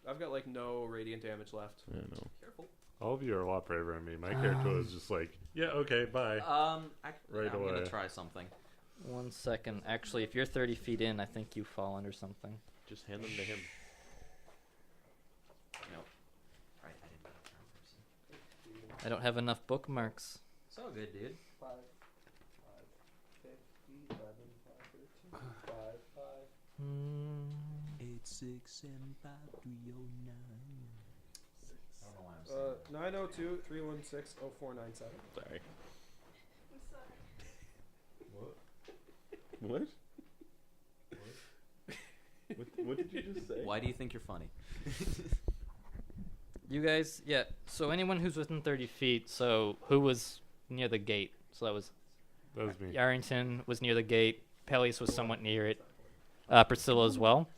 I've got like no radiant damage left. I know. careful. All of you are a lot braver than me. My character was just like, yeah, okay, bye. I'm Right gonna away. try something. 1 second. Actually, if you're 30 feet in, I think you fall under something. Just hand them to him. No. Alright, I didn't get a turn person. I don't have enough bookmarks. It's all good, dude. 5, 50, 11, 5, 13, 5, 5. 8675309. I don't know why I'm saying that. 902 316 0497. Sorry. What? What did you just say? Why do you think you're funny? You guys, yeah. So anyone who's within 30 feet, so who was near the gate? So that was That was me. Arrington was near the gate. Peleus was somewhat near it. Priscilla as well.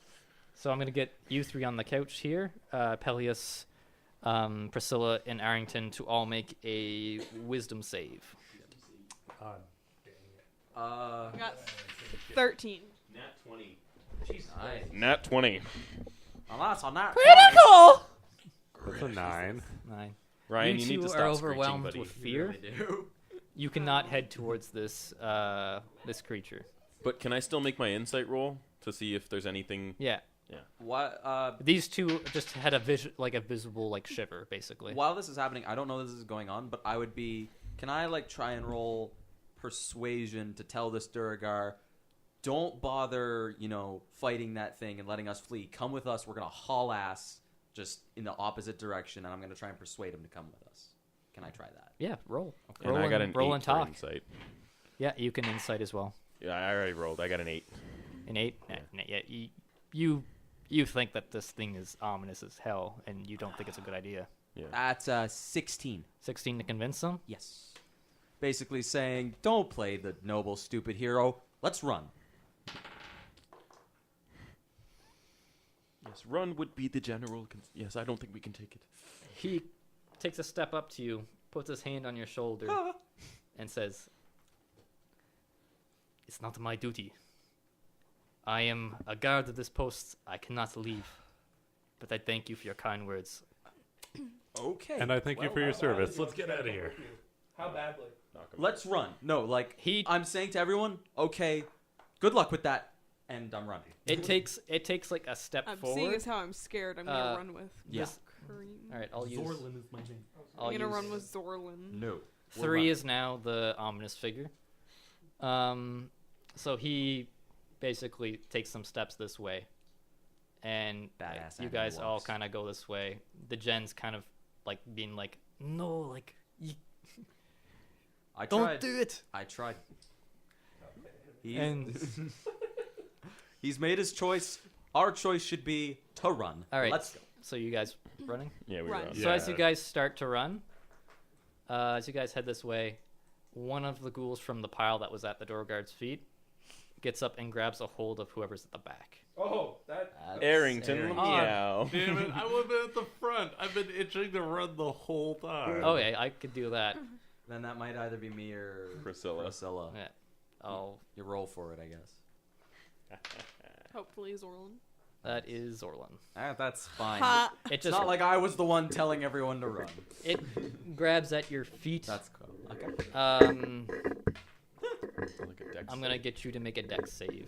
So I'm going to get you three on the couch here. Peleus, Priscilla, and Arrington to all make a wisdom save. I got 13. Nat 20. Nice. Nat 20. Oh, that's on that. Critical! That's a 9. 9. Ryan, You you, need two to are stop overwhelmed screeching, buddy. with fear. do. You cannot head towards this this creature. But can I still make my insight roll to see if there's anything? Yeah. What? These two just had a visible like shiver, basically. While this is happening, I don't know this is going on, but I would be. Can I like try and roll persuasion to tell this Duragar, don't bother, fighting that thing and letting us flee. Come with us. We're gonna haul ass just in the opposite direction, and I'm gonna try and persuade him to come with us. Can I try that? Yeah, roll. And I got an roll 8 and for talk. insight. Yeah, you can insight as well. Yeah, I already rolled. I got an 8. An 8? Yeah, you think that this thing is ominous as hell, and you don't think it's a good idea. Yeah. That's 16. 16 to convince them? Yes. Basically saying, don't play the noble, stupid hero. Let's run. Yes, run would be the general. Yes, I don't think we can take it. He takes a step up to you, puts his hand on your shoulder, and says, "It's not my duty. I am a guard of this post. I cannot leave. But I thank you for your kind words." Okay. And I thank you for your service. Let's get out of here. How badly? Let's run. No, like He I'm saying to everyone, okay, good luck with that, and I'm running. it takes like a step I'm forward. seeing as how I'm scared. I'm gonna run with Yeah. Kareem. All right, I'll use is my name. I'll I'm gonna use run with Zorlin. No. 3 is now the ominous figure. So he basically takes some steps this way, and Badass you anime guys all walks. kind of go this way. The Gen's kind of like being like, "No, like you I don't tried. do it." I tried. And He's made his choice. Our choice should be to run. all right, Let's go. so you guys running. Yeah, we Run. run. Yeah. So as you guys start to run, as you guys head this way, one of the ghouls from the pile that was at the door guard's feet gets up and grabs a hold of whoever's at the back. Oh, that. Arrington, Arrington. meow. Damn it, I would have been at the front. I've been itching to run the whole time. Okay, I could do that. Then that might either be me or Priscilla. Priscilla. Yeah. I'll. You roll for it, I guess. Hopefully Zorlin. That is Orlin. That's fine. It It's just not like I was the one telling everyone to run. it grabs at your feet. That's cool. Okay. Like a dex I'm gonna save. get you to make a dex save.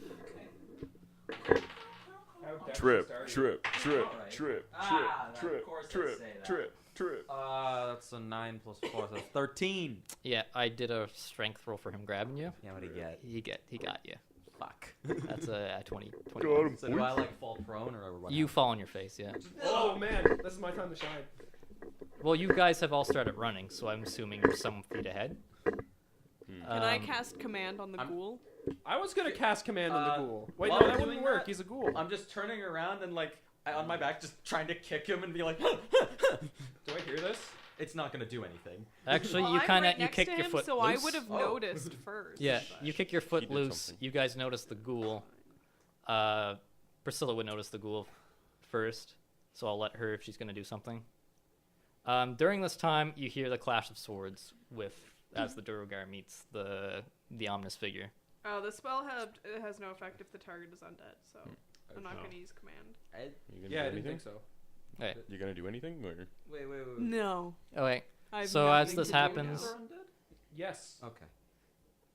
How dex Trip, started. trip, trip, Alright. trip, Ah, of trip, course I'd trip, say that. trip, trip. That's a 9 plus 4, so 13. Yeah, I did a strength roll for him grabbing you. Yeah, what'd he get? He got you. Fuck. That's a 20. Got 21. him. So do I like fall prone or what? You fall on your face, yeah. Oh man, this is my time to shine. Well, you guys have all started running, so I'm assuming you're some feet ahead. Can I cast command on the I'm- ghoul? I was gonna cast command on the ghoul. Wait, while no, I'm that doing wouldn't work. that- He's a ghoul. I'm just turning around and like on my back, just trying to kick him and be like, Do I hear this? it's not gonna do anything. Actually, Well, you I'm kind of right you next kick to your him, foot so loose. I would have Oh. noticed first. Yeah, you kick your foot He did loose. something. You guys notice the ghoul. Priscilla would notice the ghoul first, so I'll let her if she's gonna do something. During this time, you hear the clash of swords as the Duergar meets the ominous figure. Oh, the spell has no effect if the target is undead, so I'm not Oh. gonna use command. You gonna Yeah, I do didn't anything? think so. Okay. You gonna do anything? Or? Wait. No. Okay. I have So as nothing this to do happens- now. Yes. Okay.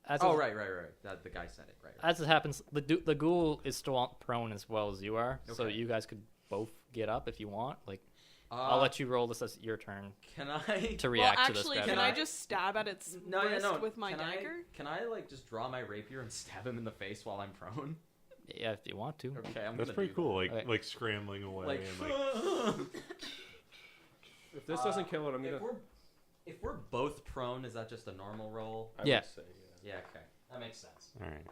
As Oh this- right. That the guy said it. Right. As it happens, the ghoul is still prone as well as you are, so Okay. you guys could both get up if you want. Like, I'll let you roll this as your turn Can I? to Well, react actually, to this. can grab. I just stab at its No, wrist no. with my can dagger? Can I like just draw my rapier and stab him in the face while I'm prone? Yeah, if you want to. Okay, I'm That's gonna pretty do cool. Like Okay. like scrambling away Like, and like. If this doesn't kill it, I'm gonna. if we're both prone, is that just a normal roll? I Yeah. would say, Yeah. Okay. That makes sense. All right.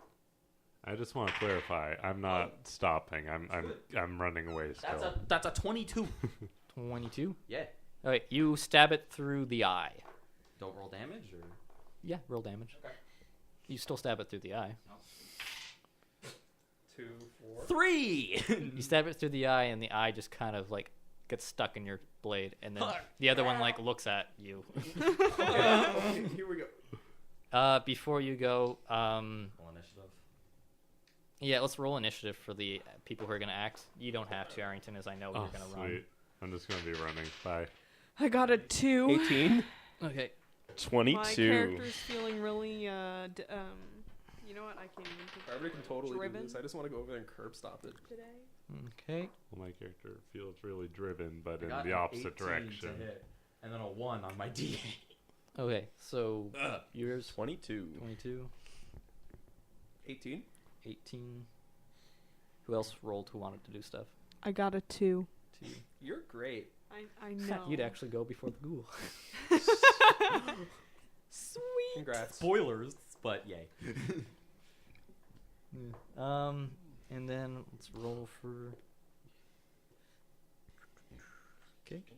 I just want to clarify. I'm not stopping. I'm running away still. That's a 22. 22. Yeah. Okay, you stab it through the eye. Don't roll damage or. Yeah, roll damage. Okay. You still stab it through the eye. 2, 4. 3. You stab it through the eye, and the eye just kind of like gets stuck in your blade, and then the other one like looks at you. Okay, here we go. Before you go, Roll initiative. yeah, let's roll initiative for the people who are gonna act. You don't have to, Arrington, as I know Oh, you're gonna run. sweet. I'm just gonna be running. Bye. I got a 2. 18. Okay. 22. My character's feeling really, you know what? I can't even think Everybody can totally Driven? do this. I just want to go over there and curb stop it. today. Okay. Well, my character feels really driven, but I in got the an opposite 18 direction. to hit, and then a 1 on my D8. Okay. So yours 22. 22, 18. 18. Who else rolled who wanted to do stuff? I got a 2. 2. You're great. I know. You'd actually go before the ghoul. Sweet. Congrats. Spoilers, but yay. And then let's roll for. Okay. Okay.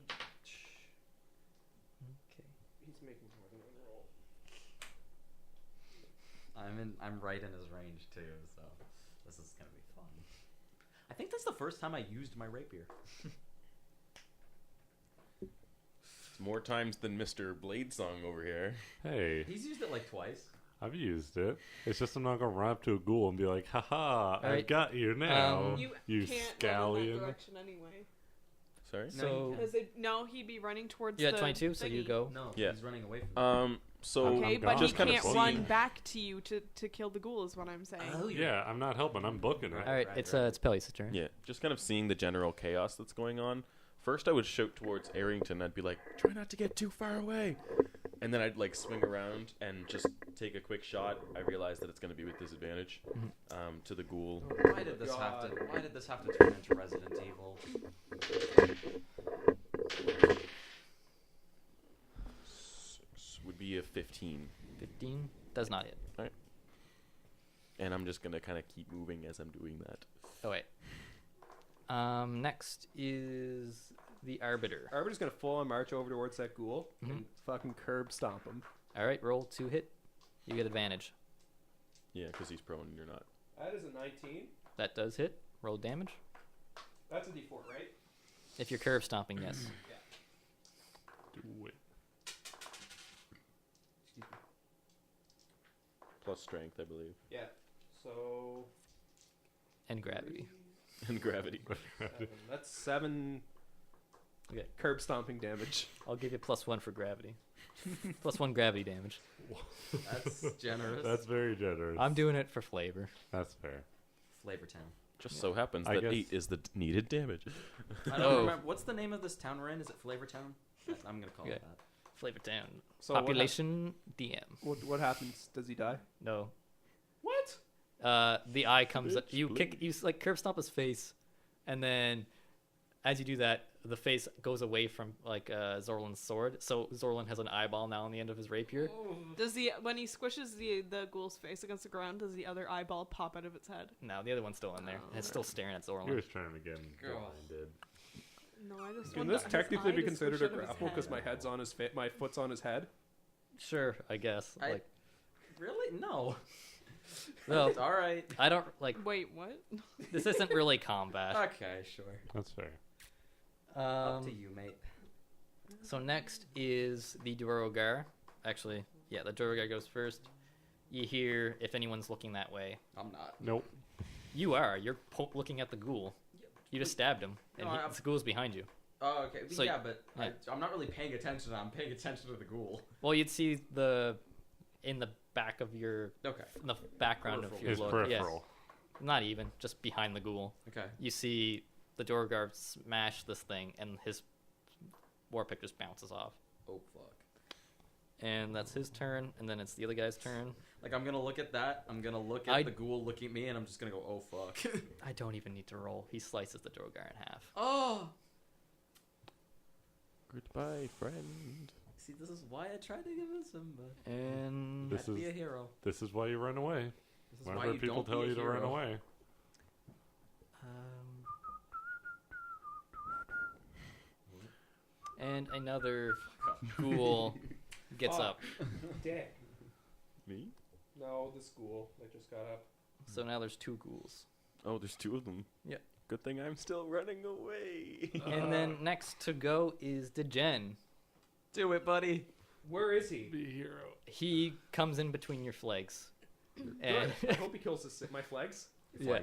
He's making more than one roll. I'm right in his range too, so this is gonna be fun. I think that's the first time I used my rapier. It's more times than Mr. Bladesong over here. Hey, He's used it like twice. I've used it. It's just I'm not gonna run up to a ghoul and be like, "Haha, I've Alright. got you now, You you can't run in that scallion." direction anyway. Sorry? So Because no, he'd be running towards yeah, the 22. So you thingy. go. No, Yeah. he's running away from me. So Okay, I'm but he just kind of can't seeing. run back to you to kill the ghoul, is what I'm saying. Oh, Yeah, I'm not helping. I'm booking it. All right, Right, it's right. it's Peleus' turn. yeah, just kind of seeing the general chaos that's going on. First, I would shout towards Arrington. I'd be like, "Try not to get too far away," and then I'd like swing around and just take a quick shot. I realize that it's going to be with disadvantage to the ghoul. Why did this have to? Why did this have to turn into Resident Evil? Would be a 15, 15 does not hit. and I'm just going to kind of keep moving as I'm doing that. Oh wait. Next is the Arbiter. Arbiter's gonna full on march over towards that ghoul Mhm. and fucking curb stomp him. All right, roll to hit. You get advantage. Yeah, because he's prone and you're not. That is a 19. That does hit. Roll damage. That's a D4, right? If you're curve stomping, yes. Do it. Plus strength, I believe, Yeah. So And gravity. and gravity. seven. That's 7 Curb stomping damage. I'll give you +1 for gravity. +1 gravity damage. That's generous. That's very generous. I'm doing it for flavor. That's fair. Flavor Town. Just so happens I that guess- 8 is the needed damage. I don't remember. What's the name of this town we're in? Is it Flavor Town? I'm going to call Okay. it that. Flavor Town. So Population DM. What happens? Does he die? No. What? The eye comes up. Bitch, You kick. You like curb stomp his face, and then as you do that, the face goes away from like Zorlin's sword. So Zorlin has an eyeball now on the end of his rapier. Does when he squishes the ghoul's face against the ground, does the other eyeball pop out of its head? Now the other one's still in there. And it's still staring at He Zorlin. was trying to get him Girl. blinded. No, I just Can want this his technically eye be to considered squish a out of his grapple because head. my head's on his my foot's on his head? Sure, I guess. I- Like, Really? No. well, All right. I don't like. Wait, what? This isn't really combat. Okay, sure. That's fair. Up to you, mate. So next is the Duergar. Actually, yeah, the Duergar goes first. You hear if anyone's looking that way. I'm not. Nope. You are. You're looking at the ghoul. You just stabbed him, and No, I- the ghoul's behind you. Oh, okay. So- yeah, but yeah. I'm not really paying attention. I'm paying attention to the ghoul. Well, you'd see in the back of your, Okay. in the background of your His look. peripheral. Yes, not even, just behind the ghoul. Okay. You see the Duergar smash this thing, and his warpick just bounces off. Oh fuck. And that's his turn, and then it's the other guy's turn. Like I'm gonna look at that. I'm gonna look at I- the ghoul looking at me, and I'm just gonna go, oh fuck. I don't even need to roll. He slices the Duergar in half. Oh. Goodbye, friend. See, this is why I tried to give him some. But And This I'd be is- a hero. This is why you run away. This is why Whenever you people don't tell be a you to run hero. away. and another ghoul gets up. Dick. Me? No, the school that just got up. So now there's 2 ghouls. Oh, there's 2 of them. Yep. Good thing I'm still running away. And then next to go is Degen. Do it, buddy. Where is he? Be a hero. He comes in between your flags. And Good. I hope he kills my flags. Yeah.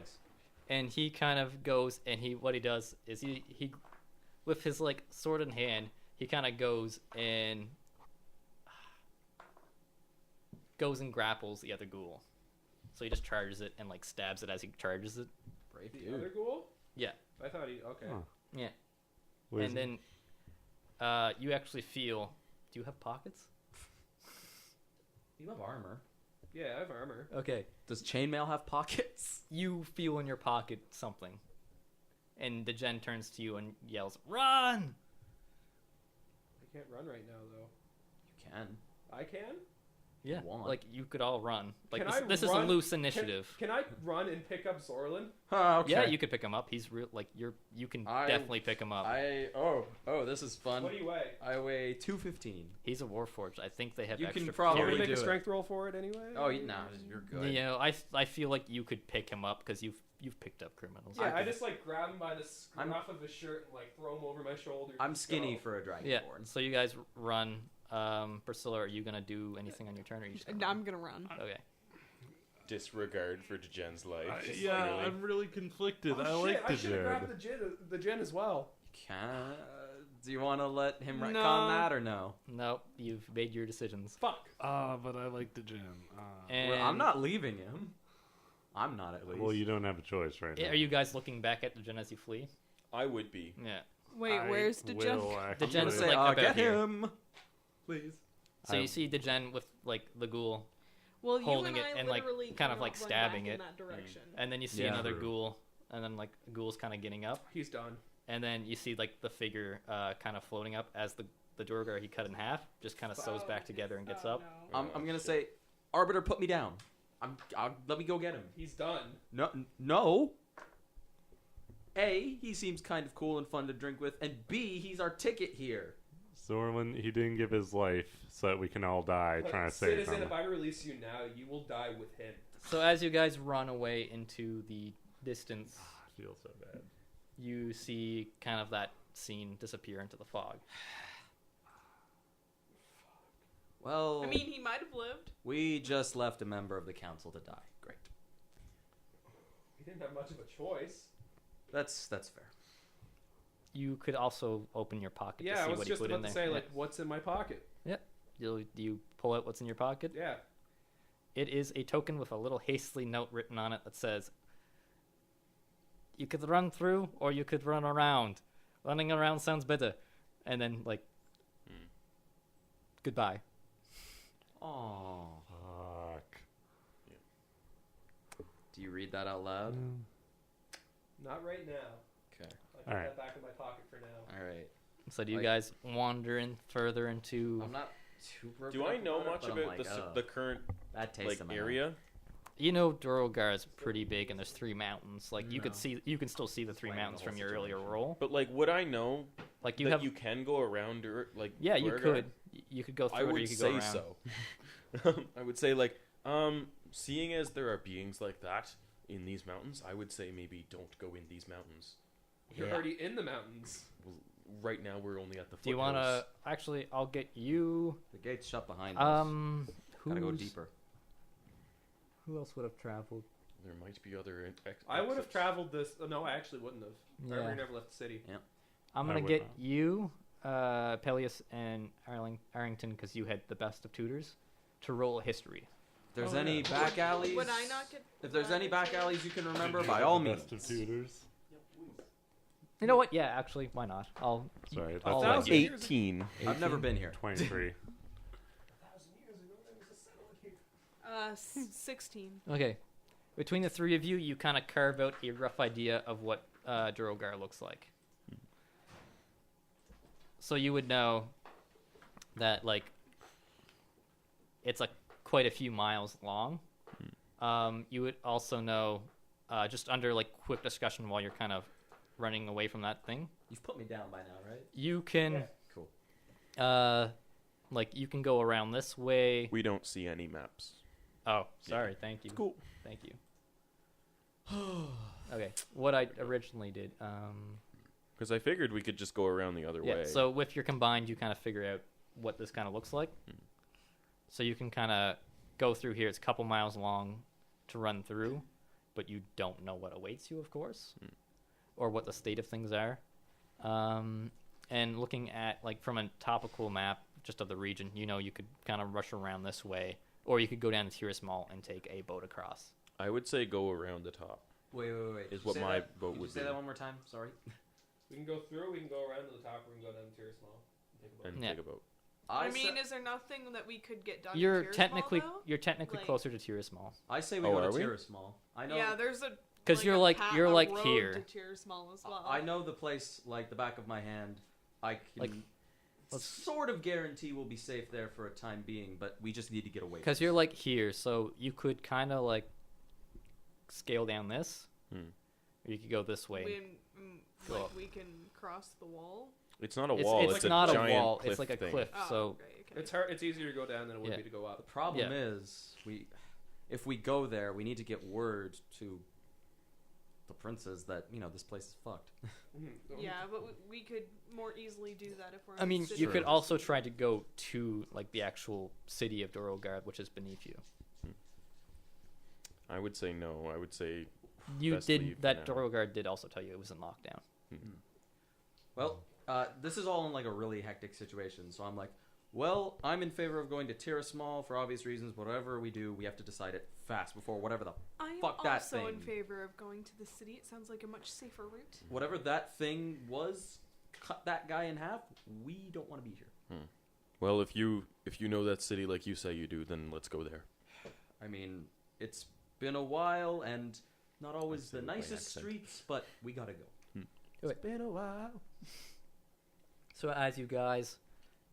And he kind of goes, and what he does is he with his like sword in hand, he kind of goes and grapples the other ghoul. So he just charges it and like stabs it as he charges it. Brave The dude. other ghoul? Yeah. I thought he. Okay. Huh. Yeah. Where's And then you actually feel. Do you have pockets? You have armor. Yeah, I have armor. Okay. Does chainmail have pockets? You feel in your pocket something, and Degen turns to you and yells, "Run!" I can't run right now, though. You can. I can? Yeah, want. like you could all run. Like Can I this is a run? loose initiative. Can I run and pick up Zorlin? Oh, okay. Yeah, you could pick him up. He's real. Like you can I- definitely pick him up. This is fun. What do you weigh? I weigh 215. He's a warforged. I think they have You extra. can probably I'm carry. gonna make a do it. strength roll for it anyway. Oh, no, you're good. You know, I feel like you could pick him up because you've picked up criminals. Yeah, I I can- just like grab him by the I'm- scruff of his shirt and like throw him over my shoulder. I'm skinny Go. for a dragonborn. Yeah. So you guys run. Priscilla, are you gonna do anything on your turn, or are you just gonna I'm gonna run. Okay. Disregard for Degen's life. yeah, Really? I'm really conflicted. Oh, I shit, like I the should have Jed. grabbed the gin as well. Can do you want to let him retcon No. that or no? Nope. You've made your decisions. Fuck. But I like the Jed. And Well, I'm not leaving him. I'm not at least. Well, you don't have a choice right now. Are you guys looking back at the Degen as you flee? I would be. Yeah. Wait, I where's the gem? will The actually- Jen's say, like about get here. him, please. So I- you see Degen with like the ghoul, Well, you holding and it I and, like, literally kind of, cannot like, run stabbing back it. in that direction. and then you see Yeah. another True. ghoul, and then like the ghoul's kind of getting up, He's done. and then you see like the figure kind of floating up as the Duergar he cut in half just kind of sews back together and gets Oh, up. no. I'm gonna say, Arbiter, put me down. Let me go get him. He's done. No. A, he seems kind of cool and fun to drink with, and B, he's our ticket here. Zorlin, he didn't give his life so that we can all die trying to save Citizen, him. if I release you now, you will die with him. So as you guys run away into the distance, I feel so bad. you see kind of that scene disappear into the fog. Well, I mean, he might have lived. we just left a member of the council to die. Great. He didn't have much of a choice. That's fair. You could also open your pocket Yeah, to I see was what just you put in about to there. say, Yeah. like, what's in my pocket? You pull out what's in your pocket. Yeah. It is a token with a little hastily note written on it that says, "You could run through, or you could run around. Running around sounds better." And then, like, goodbye. Oh. Fuck. Do you read that out loud? Not right now. Okay. I'll put Alright. that back in my pocket for now. All right. So do you Like- guys wander in further into? I'm not too broken Do I up know about it, much but I'm about like, the current that tastes like in my mouth. area? You know, Durogar is pretty big, and there's 3 mountains. Like you No. could see, you can still see the 3 Explaining mountains the whole from your earlier situation. roll. But like, would I know Like you that have, you can go around or like? yeah, you Duergar? could. You could go through I it, or would you could say go around. so. I would say like, seeing as there are beings like that in these mountains, I would say maybe don't go in these mountains. You're Yeah. already in the mountains. Well, right now we're only at the. Do you want to? Actually, I'll get you. The gate's shut behind us. Gotta go who's- deeper. Who else would have traveled? There might be other. I would have exits. traveled this. Oh, no, I actually wouldn't have. I Yeah. never left the city. I'm I gonna would get not. you, Peleus, and Arlington, because you had the best of tutors, to roll history. If there's Oh, any yeah. back alleys, Would I not get? if there's any back alleys you can remember, Did you by get all the means. best of tutors? You know what? Yeah, actually, why not? I'll. Sorry, I'll that's let you. 18. I've never been here. 23. 16. Okay. Between the 3 of you, you kind of carve out a rough idea of what Durogar looks like. So you would know that, like, it's like quite a few miles long. You would also know, just under like quick discussion while you're kind of running away from that thing, You've put me down by now, right? you can, Cool. like, you can go around this way. We don't see any maps. Oh, sorry. Thank you. Cool. Thank you. Okay, what I originally did. Because I figured we could just go around the other Yeah, way. so with your combined, you kind of figure out what this kind of looks like. So you can kind of go through here. It's a couple miles long to run through, but you don't know what awaits you, of course, or what the state of things are. And looking at, like, from a topical map just of the region, you know, you could kind of rush around this way, or you could go down to Tiris Mall and take a boat across. I would say go around the top. Wait. Is what Say my that- vote Could would you say be. that one more time? Sorry. We can go through. We can go around to the top. Or we can go down to Tier Small. And take a boat. And Yeah. take a boat. I mean, is there nothing that we could get done? You're in Tiris technically Mall, though? you're technically Like- closer to Tiris Mall I say we Oh, go are to we? Tiris Mall. I know. Yeah, there's a. because you're a like path- you're a like road here. To Tiris Mall as well. I know the place like the back of my hand. I can Like, let's- sort of guarantee we'll be safe there for a time being, but we just need to get away. Because you're like here, so you could kind of like scale down this, Hmm. or you could go this way. Go like up. we can cross the wall. It's not a It's, wall. it's It's, a not a giant wall. Cliff It's like a thing. cliff. Oh, So okay, okay. It's hard. It's easier to go down than it would Yeah. be to go the up. problem Yeah. is if we go there, we need to get word to the princes that this place is fucked. Yeah, but we could more easily do that if we're. I in mean, the city. you could also try to go to like the actual city of Dorogard, which is beneath you. I would say no. I would say You Best leave did that. now. Dorogard did also tell you it was in lockdown. Well, this is all in like a really hectic situation, so I'm like, well, I'm in favor of going to Tiris Mall for obvious reasons. Whatever we do, we have to decide it fast before whatever I'm fuck that also in thing. favor of going to the city. It sounds like a much safer route. whatever that thing was. Cut that guy in half. We don't want to be here. Well, if you know that city like you say you do, then let's go there. I mean, it's been a while and not always say the it by nicest accent. streets, but we gotta go. It's been a while. So as you guys,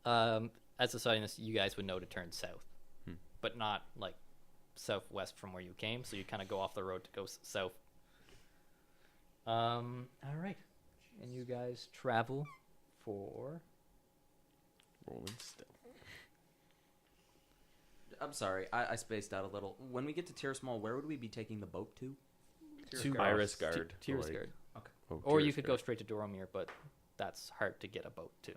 as deciding this, you guys would know to turn south, but not like southwest from where you came. So you kind of go off the road to go south. All right, and you guys travel for. Rolling stealth. I'm sorry, I spaced out a little. When we get to Tiris Mall, where would we be taking the boat to? To Iris Guard. Tiris like- Guard. Oh, Or you Tiris could Guard. go straight to Doromir, but that's hard to get a boat to.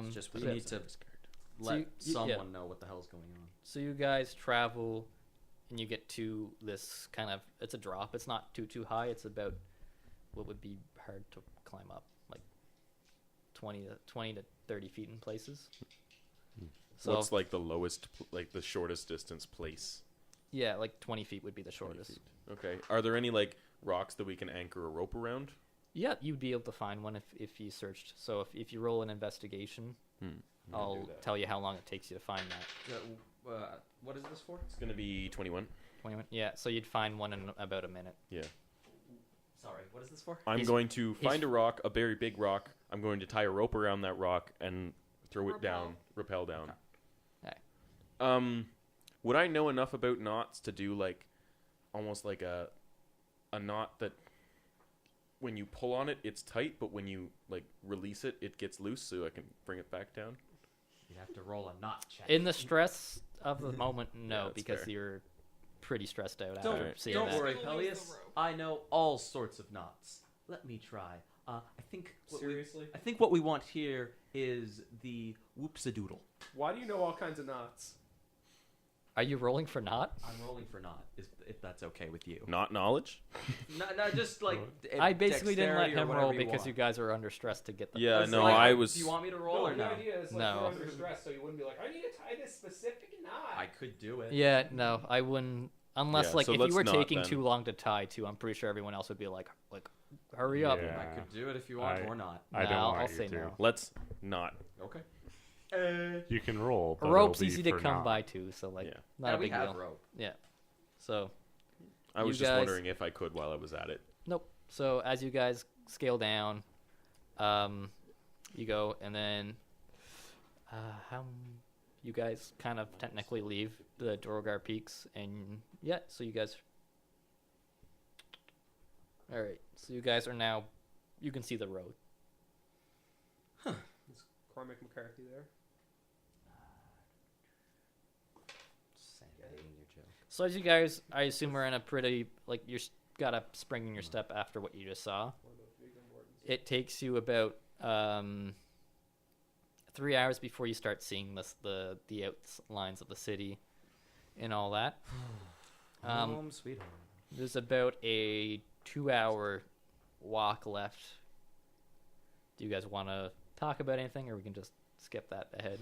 It's just we so- need to Iris Guard. let you- someone yeah. know what the hell's going on. So you guys travel, and you get to this kind of. It's a drop. It's not too high. It's about what would be hard to climb up, like 20 to 30 feet in places. So What's like the lowest, like the shortest distance place? yeah, like 20 feet would be the 20 shortest. feet. Okay. Are there any like rocks that we can anchor a rope around? Yeah, you'd be able to find one if you searched. So if you roll an investigation, I'll do that. tell you how long it takes you to find that. What is this for? It's gonna be 21. 21. Yeah, so you'd find one in about a minute. Yeah. Sorry, what is this for? I'm He's- going to find a rock, a very big rock. I'm going to tie a rope around that rock and throw it down, rappel down. Okay. Would I know enough about knots to do like almost like a knot that when you pull on it, it's tight, but when you like release it, it gets loose, so I can bring it back down? You have to roll a knot check. In the stress of the moment, no, that's because fair. you're pretty stressed out Don't, after seeing don't that. worry, Still lose the Peleus. rope. I know all sorts of knots. Let me try. I think Seriously? I think what we want here is the whoopsadoodle. Why do you know all kinds of knots? Are you rolling for knot? I'm rolling for knot, if that's okay with you. Not knowledge? No, just like I basically didn't let dexterity or him whatever roll you because want. you guys are under stress to get the. Yeah, It's no, like, I was. Do you want me to roll or the no? idea is like No. you're under stress, so you wouldn't be like, I need to tie this specific knot. I could do it. Yeah, no, I wouldn't. Unless Yeah, like so if you let's were not taking then. too long to tie to, I'm pretty sure everyone else would be like hurry up. Yeah. I could do it if you want I- or not. I don't No, want I'll you say to. no. Let's not. Okay. You can roll. A But rope's it'll be easy to for come not. by too, so like Yeah. not a we big have deal. rope. Yeah. So I was You just guys- wondering if I could while I was at it. nope. So as you guys scale down, you go and then how you guys kind of technically leave the Dorogar Peaks and yeah, so you guys. All right, so you guys are now. You can see the road. Is Cormac McCarthy there? Sandbagging your joke. So as you guys, I assume, are in a pretty like you're got a spring in your step after what you just saw. It takes you about 3 hours before you start seeing the outlines of the city and all that. Home sweet home. There's about a 2-hour walk left. Do you guys want to talk about anything, or we can just skip that ahead?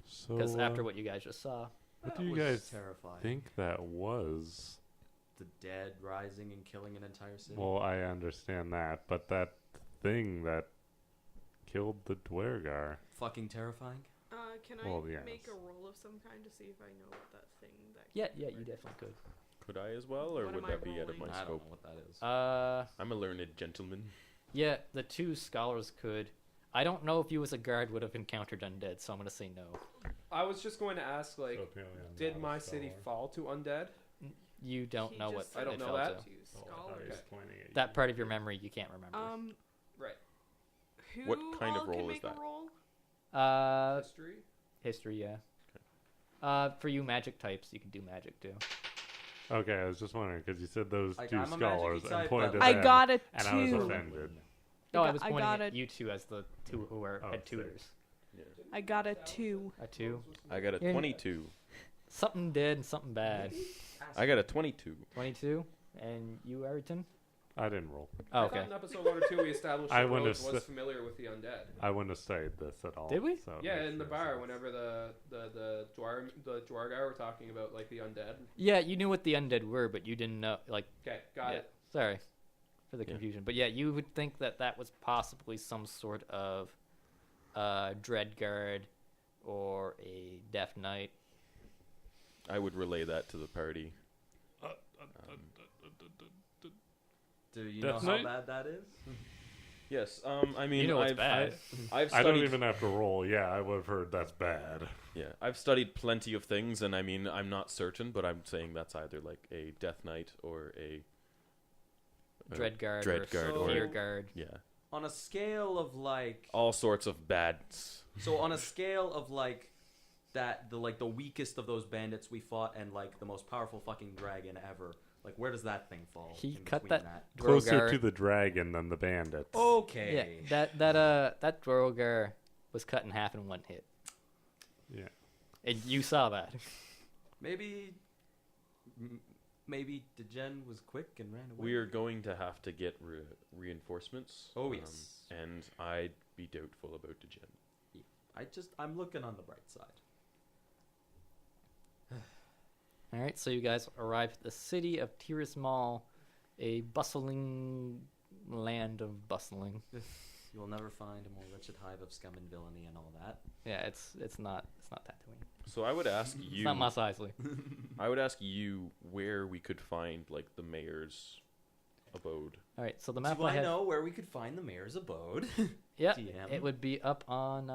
So, Because after what you guys just saw, what That do you was guys terrifying? think that was? The dead rising and killing an entire city. Well, I understand that, but that thing that killed the Dwergar. Fucking terrifying. Can Well, I yes. make a roll of some kind to see if I know what that thing that? yeah, you definitely could. Could I as well, or What would am I that be out of my rolling? I don't know scope? what that is. I'm a learned gentleman. Yeah, the 2 scholars could. I don't know if you as a guard would have encountered undead, so I'm gonna say no. I was just going to ask, like, So apparently I'm did not a my city scholar. fall to undead? You don't He know what just I don't it know fell that. to. Two Oh, I thought he scholars. was pointing at That you. part of your memory you can't remember. Right. Who What kind of all roll can is make that? A roll? History? History, yeah. For you magic types, you can do magic too. Okay, I was just wondering because you said those Like, two I'm a scholars magic-y and type, pointed but- at I them, got a and I was 2. offended. No, I got- was I pointing got at a- you two as the 2 who are Oh, head tutors. I got a 2. A 2. I got a Yeah. 22. Something did and something bad. I got a 22. 22. And you, Ayrton? I didn't roll. Oh, I okay. thought in episode 1 or 2 we established I that wouldn't Rhodes have was s- familiar with the undead. I wouldn't have studied this at all. Did we? So it Yeah, makes in the no bar, sense. whenever the Dwarf guy were talking about like the undead. Yeah, you knew what the undead were, but you didn't know. Like, Okay, got yeah, it. sorry for the Yeah. confusion. But yeah, you would think that was possibly some sort of dread guard or a death knight. I would relay that to the party. Do you Death know how Knight? bad that is? Yes. I mean, You know it's I've, bad. I've I studied. don't even have to roll. Yeah, I would have heard that's bad. Yeah, I've studied plenty of things, and I mean, I'm not certain, but I'm saying that's either like a death knight or a Dread guard dread or guard or- fear guard. yeah, On a scale of like, all sorts of bads. so on a scale of like that, the weakest of those bandits we fought, and like the most powerful fucking dragon ever. Like, where does that thing fall? He in cut between that Closer Dwargar- to the dragon than the bandits. Okay. Yeah, that Dwargar was cut in half in one hit, Yeah. and you saw that. Maybe maybe Degen was quick and ran away. We are going to have to get reinforcements. Oh, yes. And I'd be doubtful about Degen. I'm looking on the bright side. All right, so you guys arrive at the city of Tirismal, a bustling land of bustling. You'll never find a more wretched hive of scum and villainy and all that. Yeah, it's not Tatooine. So I would ask It's you. not Mos Eisley. I would ask you where we could find like the mayor's abode. All right, so the map Do I had. know where we could find the mayor's abode? Yeah, DM? it would be up on.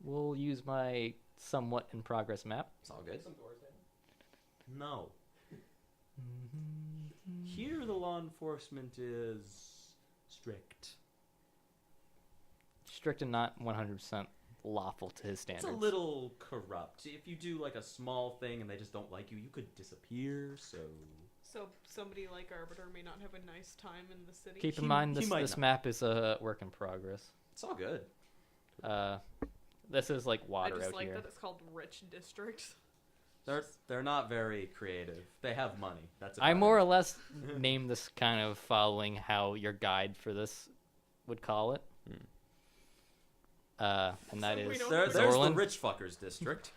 We'll use my somewhat in progress map. It's all good. Some doors there. No. Here the law enforcement is strict. Strict and not 100% lawful to his standards. It's a little corrupt. If you do like a small thing and they just don't like you, you could disappear. So So somebody like Arbiter may not have a nice time in the city. Keep in He- mind he this might not. map is a work in progress. it's all good. This is like I water just out like here. that it's called Rich District. They're not very creative. They have money. That's I about more it. or less named this kind of following how your guide for this would call it. And that So we is don't- There's the Zorlin. rich fuckers district.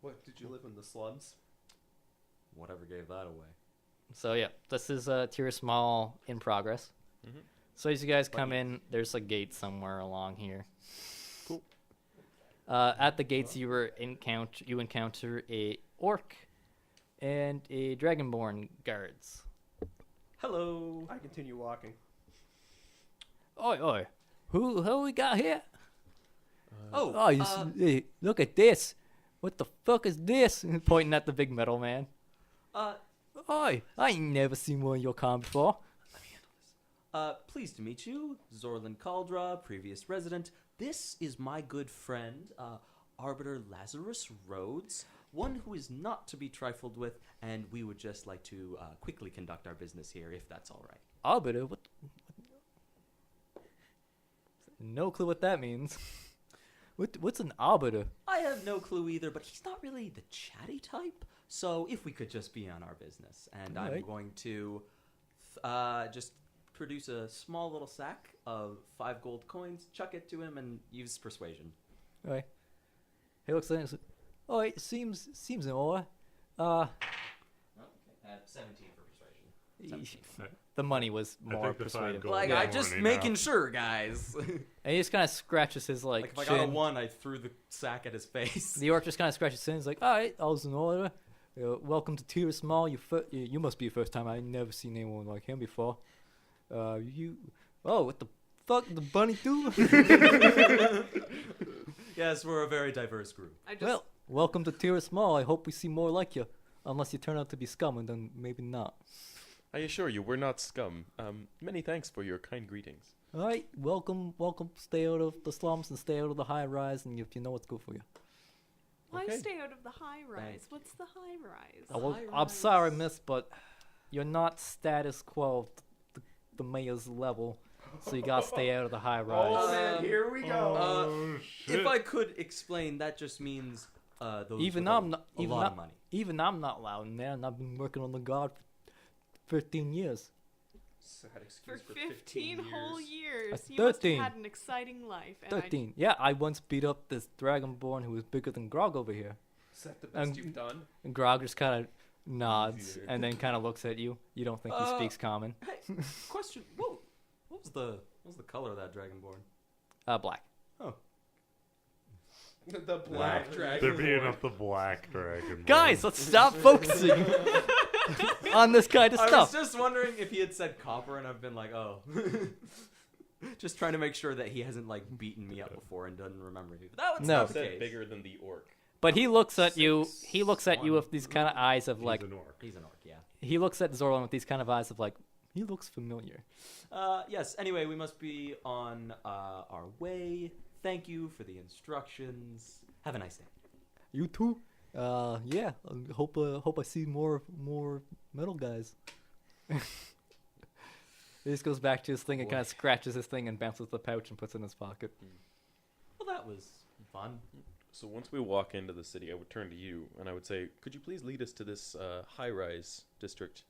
What, did you live in the slums? Whatever gave that away. So yeah, this is Tirismal in progress. Mhm. So as you guys come in, there's a gate somewhere along here. Cool. At the gates, you encounter a orc and a dragonborn guards. Hello. I continue walking. Oi, oi, who we got here? Oh, Hey, look at this. What the fuck is this? Pointing at the big metal man. Oi, I ain't never seen one of your kind before. Pleased to meet you, Zorlin Caldra, previous resident. This is my good friend, Arbiter Lazarus Rhodes, one who is not to be trifled with, and we would just like to quickly conduct our business here, if that's all right. Arbiter, what? No clue what that means. What's an arbiter? I have no clue either, but he's not really the chatty type. So if we could just be on our business, and I'm Alright. going to just produce a small little sack of 5 gold coins, chuck it to him, and use persuasion. Oi. He looks at it and says, "Oh, it seems in order. At 17 for persuasion. The money was I more think the 5 persuasive. gold Like, is I'm more just than making enough. sure, guys. And he just kind of scratches his Like, if I chin. got a 1, I threw the sack at his face. The orc just kind of scratches his chin. He's like, "All right, all's in order. Welcome to Tirismal. You must be the first time. I've never seen anyone like him before. What the fuck did the bunny do? Yes, we're a very diverse group. I just Well, welcome to Tirismal. I hope we see more like you. Unless you turn out to be scum, and then maybe not. I assure you, we're not scum. Many thanks for your kind greetings. All right, welcome. Stay out of the slums and stay out of the high rise, and if you know what's good for you." why Okay. stay out of the high rise? Thank What's the high rise? I'm sorry, miss, but you're not status quo the mayor's level, so you gotta stay out of the high rise. Oh man, here we go. Oh, shit. If I could explain, that just means those Even with I'm not. a Even lot not, of money. Even I'm not loud in there, and I've been working on the guard for 15 years. Sad For excuse 15 whole years. That's You must have 13. had an exciting life. And 13. Yeah, I once beat up this dragonborn who was bigger than Grog over here. Is that the best And- you've done? And Grog just kind of nods Easier. and then kind of looks at you. You don't think he speaks common. Hey, question. What was the color of that dragonborn? Black. The black dragon. They're beating up the black dragon. Guys, let's stop focusing on this kind of I was stuff. just wondering if he had said copper, and I've been like, oh. Just trying to make sure that he hasn't like beaten me up before and doesn't remember me. But that was No. not the Said case. bigger than the orc. But he looks at you. Six, He looks at you one. with these kind of eyes of He's like. an orc. He's an orc, yeah. He looks at Zorlin with these kind of eyes of like. He looks familiar. Yes. Anyway, we must be on our way. Thank you for the instructions. Have a nice day. You too. Yeah. Hope I see more metal guys. He just goes back to his thing and kind of scratches his thing and bounces the pouch and puts it in his pocket. Well, that was fun. So once we walk into the city, I would turn to you and I would say, could you please lead us to this high-rise district?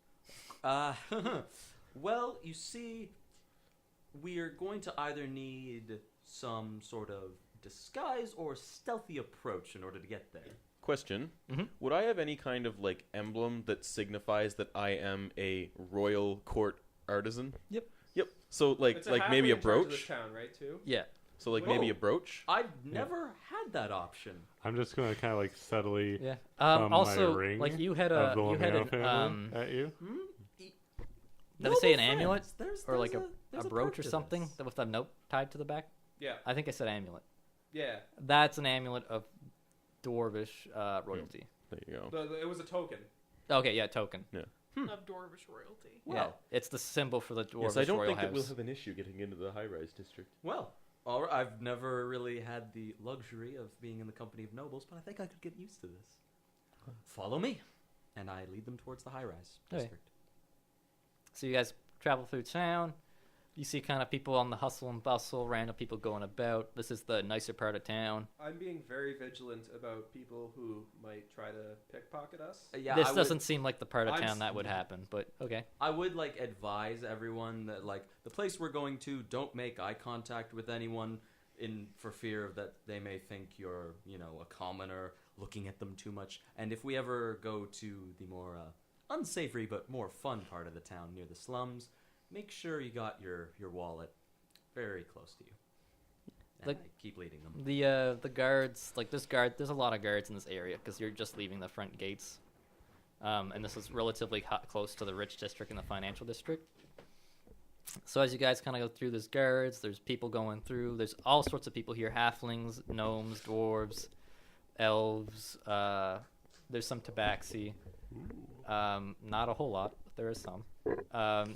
Well, you see, we are going to either need some sort of disguise or stealthy approach in order to get there. Question. Mhm. Would I have any kind of, like, emblem that signifies that I am a royal court artisan? Yep. So, like, It's a like maybe halfling a in charge of brooch? this town, right? Too. Yeah. So, like, Whoa. maybe a brooch? I've never had that option. I'm just going to kind of like subtly Yeah. my Also, ring like you had of the you had Lameo an family at you. did I say an Noble amulet friends. There's- or like there's a there's brooch perk or to something this. with a note tied to the back? Yeah. I think I said amulet. Yeah. That's an amulet of dwarvish royalty. There you go. It was a token. Okay, yeah, token. Of Dwarvish royalty. Yeah, Well, it's the symbol for the dwarvish Yes, I don't royal think house. that we'll have an issue getting into the high-rise district. well, all right, I've never really had the luxury of being in the company of nobles, but I think I could get used to this. Follow me, and I lead them towards the high-rise Okay. district. So you guys travel through town. You see kind of people on the hustle and bustle, random people going about. This is the nicer part of town. I'm being very vigilant about people who might try to pickpocket us. Yeah, This I would- doesn't seem like the part of I'm town that would happen, but okay. I would like advise everyone that like the place we're going to, don't make eye contact with anyone for fear of that they may think you're, a commoner looking at them too much. And if we ever go to the more unsavory but more fun part of the town near the slums, make sure you got your wallet very close to you. And Like- I keep leading them. The guards, like there's a lot of guards in this area because you're just leaving the front gates, and this is relatively close to the rich district and the financial district. So as you guys kind of go through, there's guards, there's people going through, there's all sorts of people here: halflings, gnomes, dwarves, elves. There's some tabaxi. Not a whole lot, but there is some.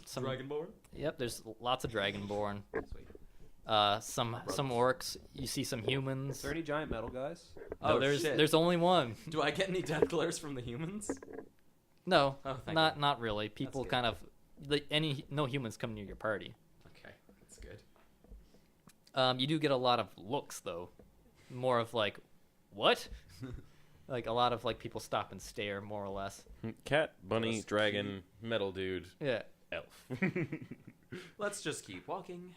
Some Dragonborn? Yep, there's lots of dragonborn. Sweet. Some orcs. You see some humans. Is there any giant metal guys? No, Oh, shit. there's only one. Do I get any death glares from the humans? No, Oh, thank not God. not really. People good. kind of no humans come near your party. Okay, that's good. You do get a lot of looks though, more of like, what? Like a lot of like people stop and stare, more or less. Cat, bunny, That's dragon, metal dude, Yeah. elf. Let's just keep walking.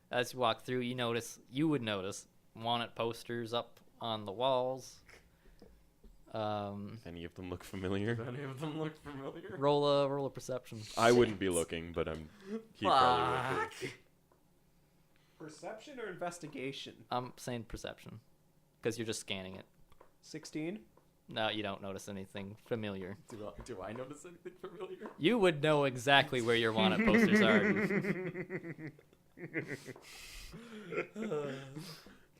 As you walk through, you would notice wanted posters up on the walls. Any of them look familiar? Any of them look familiar? Roll a perception. I wouldn't be looking, but he probably would be. Perception or investigation? I'm saying perception, because you're just scanning it. 16. No, you don't notice anything familiar. Do I notice anything familiar? You would know exactly where your wanted posters are.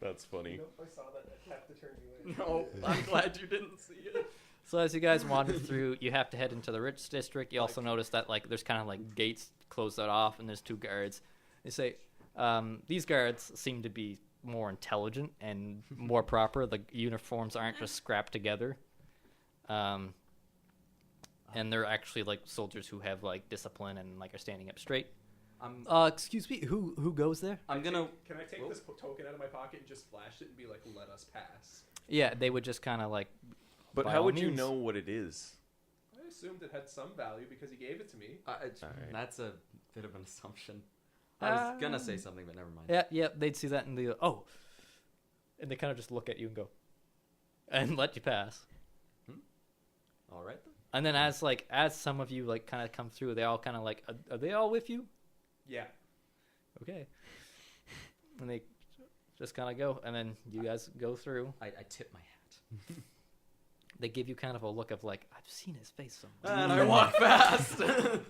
That's funny. Nope, I saw that. I have to turn you in. No, I'm glad you didn't see it. So as you guys wander through, you have to head into the rich district. You also notice that like there's kind of like gates closed that off, and there's two guards. They say these guards seem to be more intelligent and more proper. The uniforms aren't just scrapped together, and they're actually like soldiers who have like discipline and like are standing up straight. Excuse me, who goes there? I'm gonna. Can I take this token out of my pocket and just flash it and be like, "Let us pass"? Yeah, they would just kind of like. But By how all would you means. know what it is? I assumed it had some value because he gave it to me. Alright. That's a bit of an assumption. I was gonna say something, but never mind. Yeah, they'd see that and they and they kind of just look at you and go, and let you pass. All right then. And then as some of you like kind of come through, they all kind of like, are they all with you? Yeah. Okay. And they just kind of go, and then you guys go through. I tip my hat. They give you kind of a look of like, I've seen his face somewhere. And I walk fast.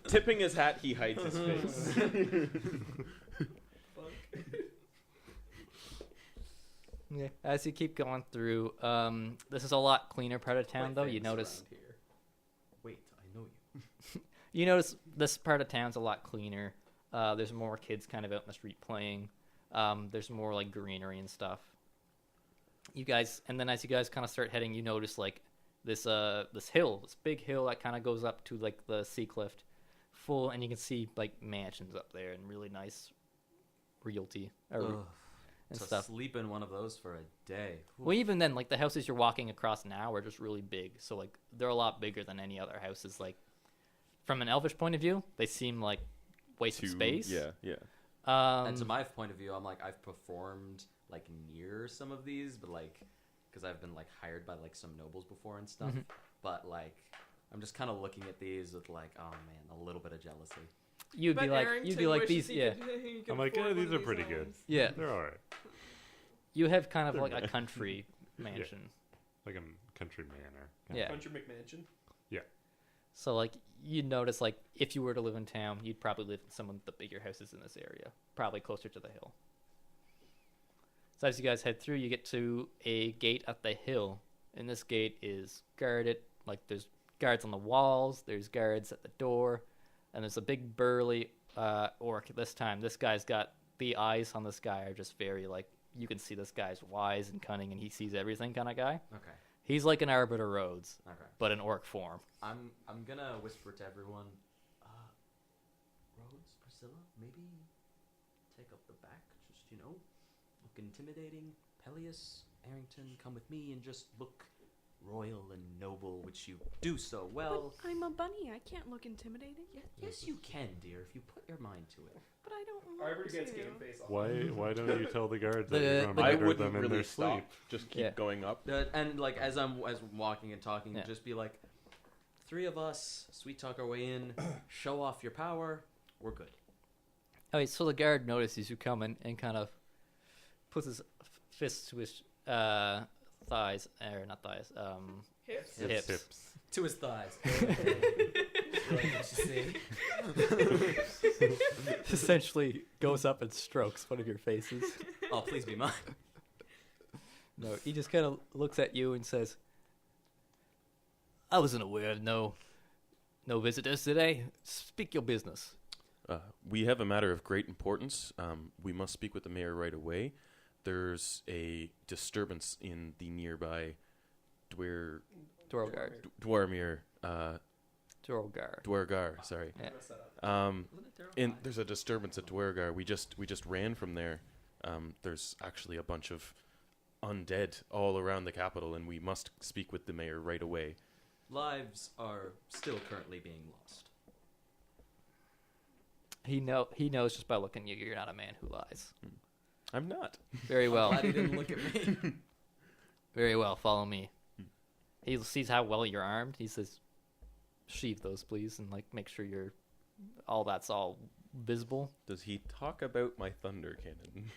Tipping his hat, he hides his face. Yeah. As you keep going through, this is a lot cleaner part of town, though. You notice. Here. Wait, I know you. You notice this part of town's a lot cleaner. There's more kids kind of out in the street playing. There's more like greenery and stuff. And then as you guys kind of start heading, you notice like this big hill that kind of goes up to like the sea cliff, and you can see like mansions up there and really nice realty. and to stuff. sleep in one of those for a day. Well, even then, like the houses you're walking across now are just really big. So like they're a lot bigger than any other houses. Like from an elvish point of view, they seem like wasted space. Yeah, yeah. And to my point of view, I'm like, I've performed like near some of these, but like, because I've been like hired by like some nobles before and stuff. But like, I'm just kind of looking at these with like, oh man, a little bit of jealousy. You'd be like Arrington these, wishes he yeah, could I'm like, afford yeah, one these of are pretty good. homes. yeah. They're all right. You have kind of like a country mansion. Like a country manor. Yeah. Country McMansion. So like you'd notice like if you were to live in town, you'd probably live in some of the bigger houses in this area, probably closer to the hill. So as you guys head through, you get to a gate at the hill, and this gate is guarded. Like there's guards on the walls, there's guards at the door, and there's a big burly orc this time. This guy's got the eyes on this guy are just very like you can see this guy's wise and cunning, and he sees everything kind of guy. Okay. He's like an Arbiter Rhodes, Okay. but in orc form. I'm gonna whisper to everyone, Rhodes, Priscilla, maybe take up the back. Just look intimidating. Peleus, Arrington, come with me and just look royal and noble, which you do so well. But I'm a bunny. I can't look intimidating. Yes, you can, dear, if you put your mind to it. But I don't Arbor want gets to. game face off. Why don't you tell the guards that The- you're going to I murder wouldn't them in really their stop. sleep? Just keep Yeah. going up. And like as I'm walking and talking, Yeah. just be like, three of us, sweet talk our way in, show off your power, we're good. Okay, so the guard notices you coming and kind of puts his fist to his thighs, or not thighs, Hips. hips. To his thighs. Essentially goes up and strokes one of your faces. Oh, please be mine. No, he just kind of looks at you and says, I wasn't aware of no visitors today. Speak your business. We have a matter of great importance. We must speak with the mayor right away. There's a disturbance in the nearby Dwargar. Dwarmere, Dwargar. Dwargar. Sorry. Yeah. There's a disturbance at Dwargar. We just ran from there. There's actually a bunch of undead all around the capital, and we must speak with the mayor right away. Lives are still currently being lost. He knows just by looking at you, you're not a man who lies. I'm not. Very well. Glad he didn't look at me. Very well. Follow me. He sees how well you're armed. He says, sheathe those, please, and like make sure that's all visible. Does he talk about my thunder cannon?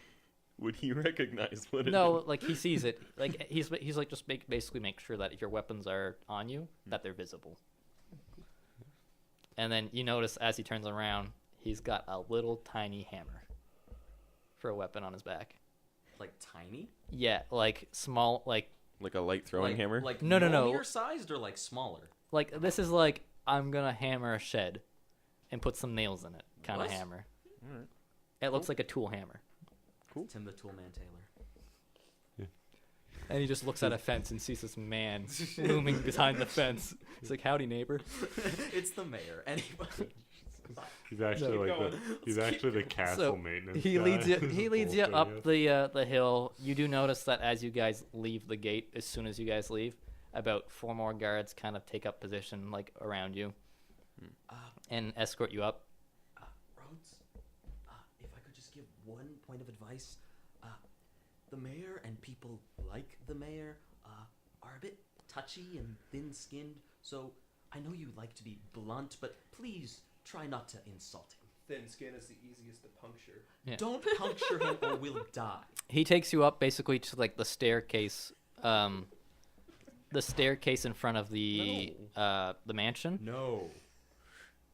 Would he recognize what it No, is? like he sees it. Like he's like just basically make sure that if your weapons are on you, that they're visible. And then you notice as he turns around, he's got a little tiny hammer for a weapon on his back. Like tiny? Yeah, like small, like Like a light throwing hammer? Like No. Mjolnir sized or like smaller? this is like I'm gonna hammer a shed and put some nails in it kind of What? hammer. Alright. It looks like a tool hammer. Tim the Toolman Taylor. And he just looks at a fence and sees this man looming behind the fence. He's like, "Howdy, neighbor." It's the mayor. Anybody? He's actually the castle maintenance. He guy. leads you. He leads you Bullshit, up the hill. You do notice that as you guys leave the gate, as soon as you guys leave, about 4 more guards kind of take up position like around you and escort you up. Rhodes, if I could just give one point of advice, the mayor and people like the mayor are a bit touchy and thin-skinned, so I know you like to be blunt, but please try not to insult him. Thin skin is the easiest to puncture. Yeah. Don't puncture him or we'll die. He takes you up basically to like the staircase in front of the mansion. No.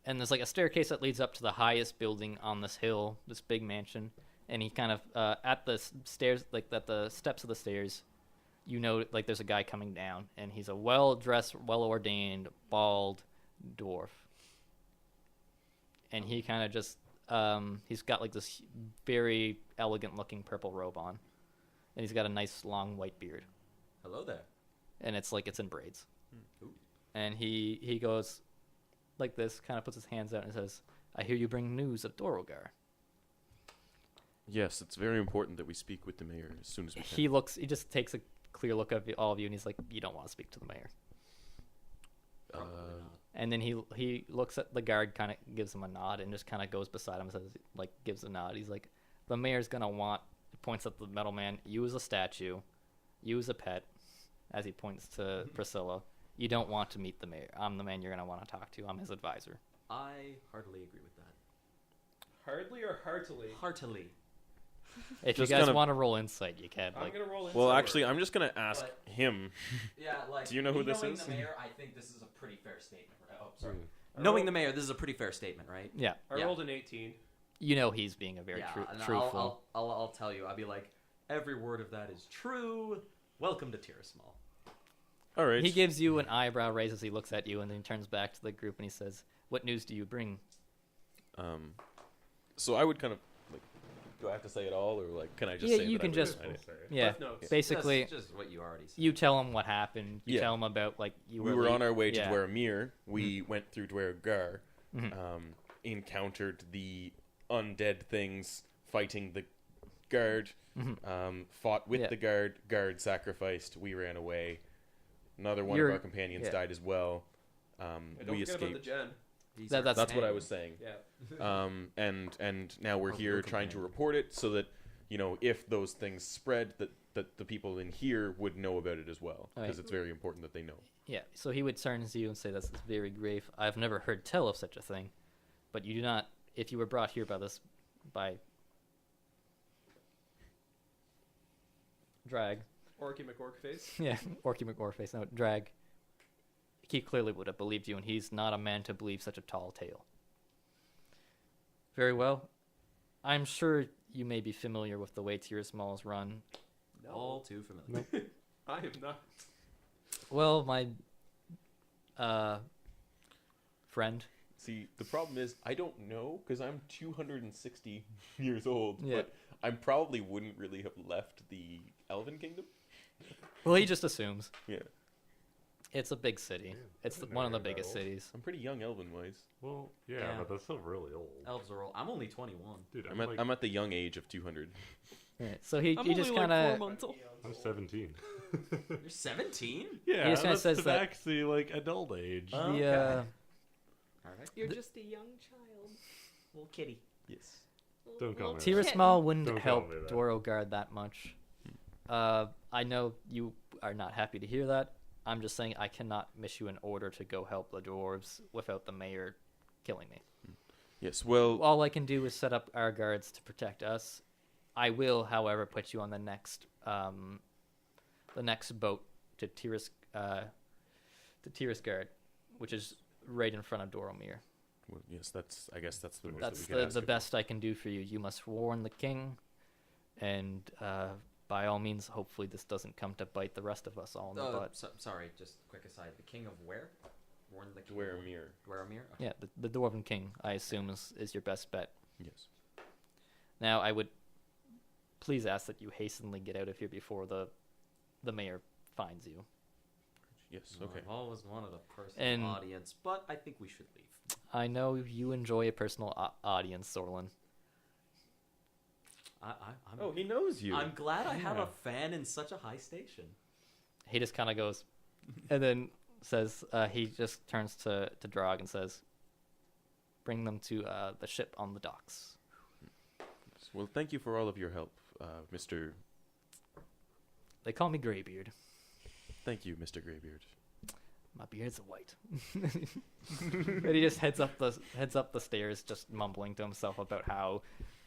And there's like a staircase that leads up to the highest building on this hill, this big mansion. And he kind of at the stairs, like at the steps of the stairs, you know, like there's a guy coming down, and he's a well-dressed, well-ordained, bald dwarf. And he kind of just he's got like this very elegant-looking purple robe on, and he's got a nice long white beard, Hello there. and it's in braids. Ooh. And he goes like this, kind of puts his hands out and says, "I hear you bring news of Dorogar." Yes, it's very important that we speak with the mayor as soon as we can. He just takes a clear look at all of you, and he's like, "You don't want to speak to the mayor." Uh, And then he looks at the guard, kind of gives him a nod, and just kind of goes beside him, and says, like, gives a nod. He's like, "The mayor's gonna want." Points at the metal man. You as a statue, you as a pet, as he points to Priscilla. You don't want to meet the mayor. I'm the man you're gonna want to talk to. I'm his advisor. I heartily agree with that. Hardly or heartily? Heartily. If you Just guys kind of- want to roll insight, you can. I'm Like, gonna roll in. well, actually, I'm just gonna ask But- him. Yeah, like. Do you know who me this knowing is? The mayor, I think this is a pretty fair statement, right? Oh, sorry. I Knowing rolled- the mayor, this is a pretty fair statement, right? yeah, I yeah. rolled an 18. you know he's being a very yeah, and truthful. I'll tell you. I'll be like, every word of that is true. Welcome to Tirismal. All right. He gives you an eyebrow raise as he looks at you, and then he turns back to the group and he says, "What news do you bring?" So I would kind of like. Do I have to say it all, or like, can I just Yeah, say? you that can I just- I- Yeah, Cliff notes. basically, That's just what you already said. you tell him what happened. You Yeah. tell him about like you we were on our way to yeah. Dwarf. We went through Dwarf, Mhm. encountered the undead things fighting the guard, fought with Yeah. the guard sacrificed, we ran away. Another one You're- of our companions yeah. died as well. And don't We forget about the escaped. gen. These That- are that's That's what I hanged. was saying. Yeah. And now we're Oh, here your trying to companion. report it so that, you know, if those things spread, that the people in here would know about it as well, Right. because it's very important that they know. Yeah, so he would turn to you and say, "This is very grave. I've never heard tell of such a thing, but you do not. If you were brought here by drag, Orky McOrkface. yeah, Orky McGorface, no, drag. He clearly would have believed you, and he's not a man to believe such a tall tale." Very well. I'm sure you may be familiar with the way Tirismal is run. All too familiar. I am not. Well, my friend. See, the problem is I don't know because I'm 260 years old, Yeah. but I probably wouldn't really have left the Elven Kingdom. Well, he just assumes. Yeah, It's a big city. It's didn't one of know the you were that biggest old. cities. I'm pretty young Elven-wise. Well, yeah, Yeah. but that's still really old. Elves are all. I'm only 21. Dude, I'm at the young age of 200. Right. So he I'm just only kind like 4 of months old. I'm 17. You're 17? Yeah, just kinda that's says that- actually like adult age. Oh. the All right. You're just a young child. Little kitty. Yes. Don't call me that. Tirismal wouldn't Don't help call me that. Doro Guard that much. I know you are not happy to hear that. I'm just saying I cannot issue an order to go help the dwarves without the mayor killing me. Yes. Well, All I can do is set up our guards to protect us. I will, however, put you on the next boat to Tirisgard, which is right in front of Doromir. yes. I guess that's the most That's that we can ask the of best I can do for you. You must warn the king, and by all means, hopefully this doesn't come to bite the rest of us all in the butt. Sorry, just a quick aside. The king of where? Warn the king. Dwarf. Dwaromir? Okay. Yeah, the Dwarven king, I assume, is your best bet. Yes. Now, I would please ask that you hastily get out of here before the mayor finds you. Yes. Well, Okay. I've always wanted a personal And- audience, but I think we should leave. I know you enjoy a personal audience, Sorlin. I'm, Oh, he knows you. I'm glad I have Yeah. a fan in such a high station. He just kind of goes, and then says, he just turns to Drog and says, "Bring them to the ship on the docks." Well, thank you for all of your help, Mr. They call me Greybeard. Thank you, Mr. Greybeard. My beard's white. And he just heads up the stairs, just mumbling to himself about how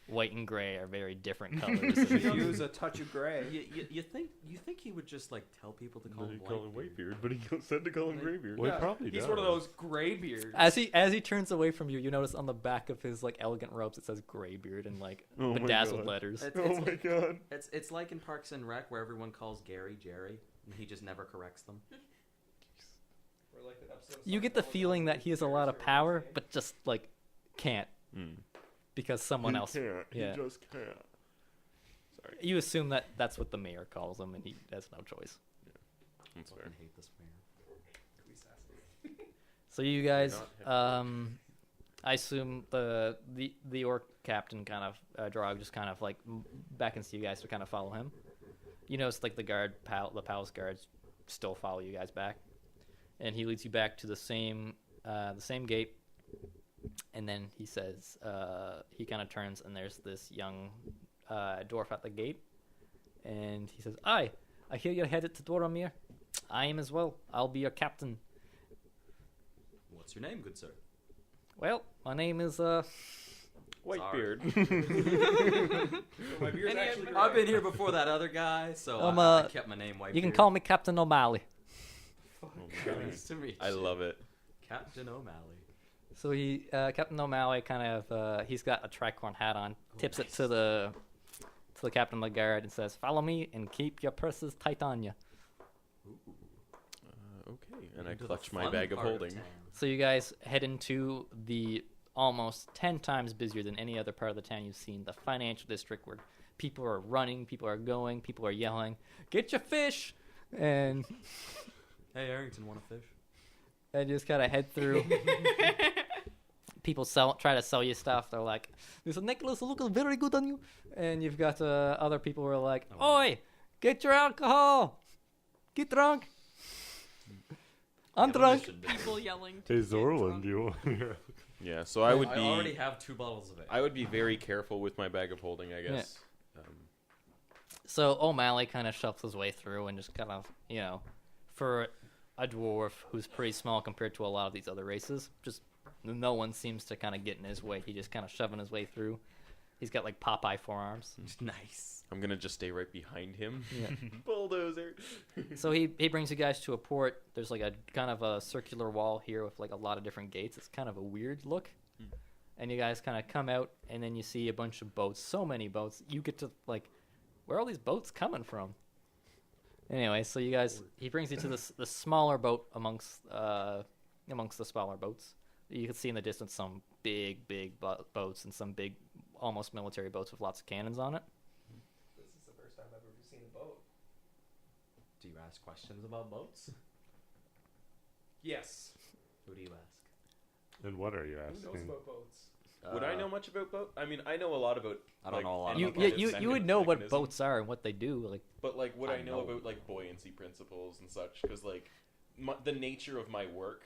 white and gray are very different colors. Should use a touch of gray. You think he would just like tell people to call him Whitebeard, but he said to call him Greybeard. Well, he probably He's does. one of those gray beards. As he turns away from you, you notice on the back of his like elegant robes it says Greybeard in like Oh my bedazzled God. letters. Oh my god. It's like in Parks and Rec where everyone calls Gary Jerry and he just never corrects them. Or like that episode of You get the Seinfeld feeling where that he has a Jerry's lot of very power, insane. but just like can't because someone else. Can't. Yeah. He just can't. Sorry. You assume that that's what the mayor calls him, and he has no choice. That's fair. Fucking hate this mayor. So you guys, not heavy. I assume the orc captain kind of Drog just kind of like beckons to you guys to kind of follow him. You notice like the palace guards still follow you guys back, and he leads you back to the same gate. And then he says, he kind of turns, and there's this young dwarf at the gate, and he says, I hear you're headed to Dwaromir. I am as well. I'll be your captain. What's your name, good sir? Well, my name is Whitebeard. My beard's Any actually other- gray. I've been here before that other guy, so I kept my name White. You can call me Captain O'Malley. Nice to meet you. I love it. Captain O'Malley. So Captain O'Malley kind of he's got a tricorn hat on, tips it to the captain of the guard and says, "Follow me and keep your purses tight on you." Okay, and I Into the clutch my fun bag of part holding. town. So you guys head into the almost 10 times busier than any other part of the town you've seen, the financial district, where people are running, people are going, people are yelling, "Get your fish!" And Hey, Arrington, want a fish? and just kind of head through. People try to sell you stuff. They're like, "This necklace looks very good on you." And you've got other people who are like, "Oi, get your alcohol. Get drunk." I'm drunk. People yelling. Hey To get Zorlin, drunk. do you want? Yeah, so I would I be. already have 2 bottles of it. I would be very careful with my bag of holding, I guess. So O'Malley kind of shuffles his way through and just kind of, for a dwarf who's pretty small compared to a lot of these other races, just no one seems to kind of get in his way. He just kind of shoving his way through. He's got like Popeye forearms. Nice. I'm gonna just stay right behind him. Yeah. Bulldozer. So he brings you guys to a port. There's like a kind of a circular wall here with like a lot of different gates. It's kind of a weird look. And you guys kind of come out, and then you see a bunch of boats. So many boats. You get to like, where are all these boats coming from? Anyway, so you guys, he brings you to the smaller boat amongst the smaller boats. You can see in the distance some big boats and some big, almost military boats with lots of cannons on it. This is the first time I've ever seen a boat. Do you ask questions about boats? Yes. Who do you ask? And what are you Who knows asking? about boats? Would I know much about boat? I mean, I know a lot about. I don't know a lot You about boats. you would know what boats are and what they do. Like, But like, would I I know know. about like buoyancy principles and such? Because like, the nature of my work.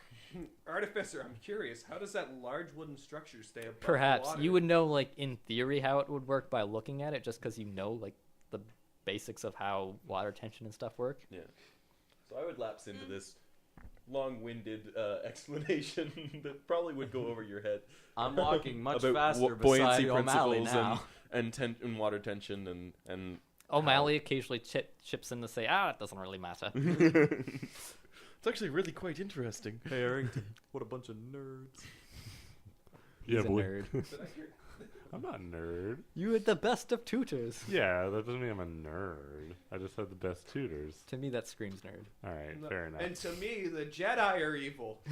Artificer, I'm curious. How does that large wooden structure stay above perhaps the water? you would know, like in theory, how it would work by looking at it, just because you know like the basics of how water tension and stuff work. Yeah. So I would lapse into this long-winded explanation that probably would go over your head. I'm walking much About faster buoyancy beside O'Malley principles now. and water tension and O'Malley occasionally chips in to say, it doesn't really matter. it's actually really quite interesting. Hey, Arrington, what a bunch of nerds. Yeah, He's a boy. nerd. Did I hear? I'm not a nerd. You are the best of tutors. Yeah, that doesn't mean I'm a nerd. I just had the best tutors. To me, that screams nerd. All right, No. fair enough. And to me, the Jedi are evil.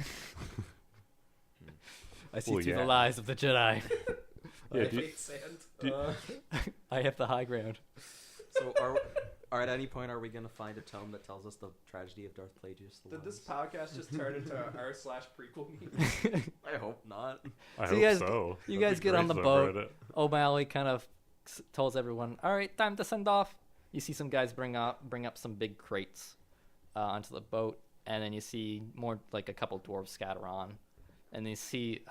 I see Well, through yeah. the lies of the Jedi. Yeah, I do- hate sand. do- I have the high ground. So, are at any point are we gonna find a tome that tells us the tragedy of Darth Plagueis? The Did this Wise? podcast just turn into r/prequel memes? I hope not. I So hope you guys- so. you That'd guys be get on great the subreddit. boat. O'Malley kind of tells everyone, "All right, time to send off." You see some guys bring up some big crates onto the boat, and then you see more like a couple dwarves scatter on, and you see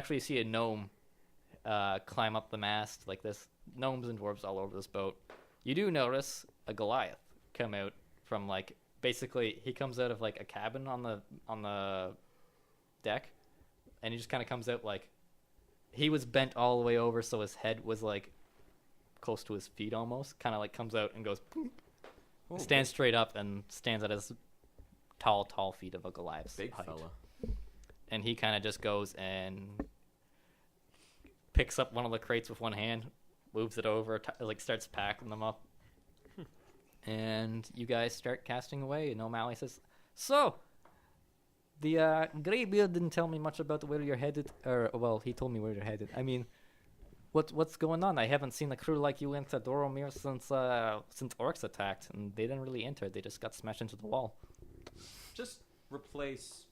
you see a gnome climb up the mast like this. Gnomes and dwarves all over this boat. You do notice a Goliath come out from like basically he comes out of like a cabin on the deck, and he just kind of comes out like he was bent all the way over, so his head was like close to his feet almost. Kind of like comes out and goes, stands straight up and stands at his tall feet of a Goliath's Big height. fella. And he kind of just goes and picks up one of the crates with one hand, moves it over, like starts packing them up. And you guys start casting away, and O'Malley says, "So, the Greybeard didn't tell me much about where you're headed, or well, he told me where you're headed. I mean, what's going on? I haven't seen a crew like you into Doromir since orcs attacked, and they didn't really enter. They just got smashed into the wall." Just replace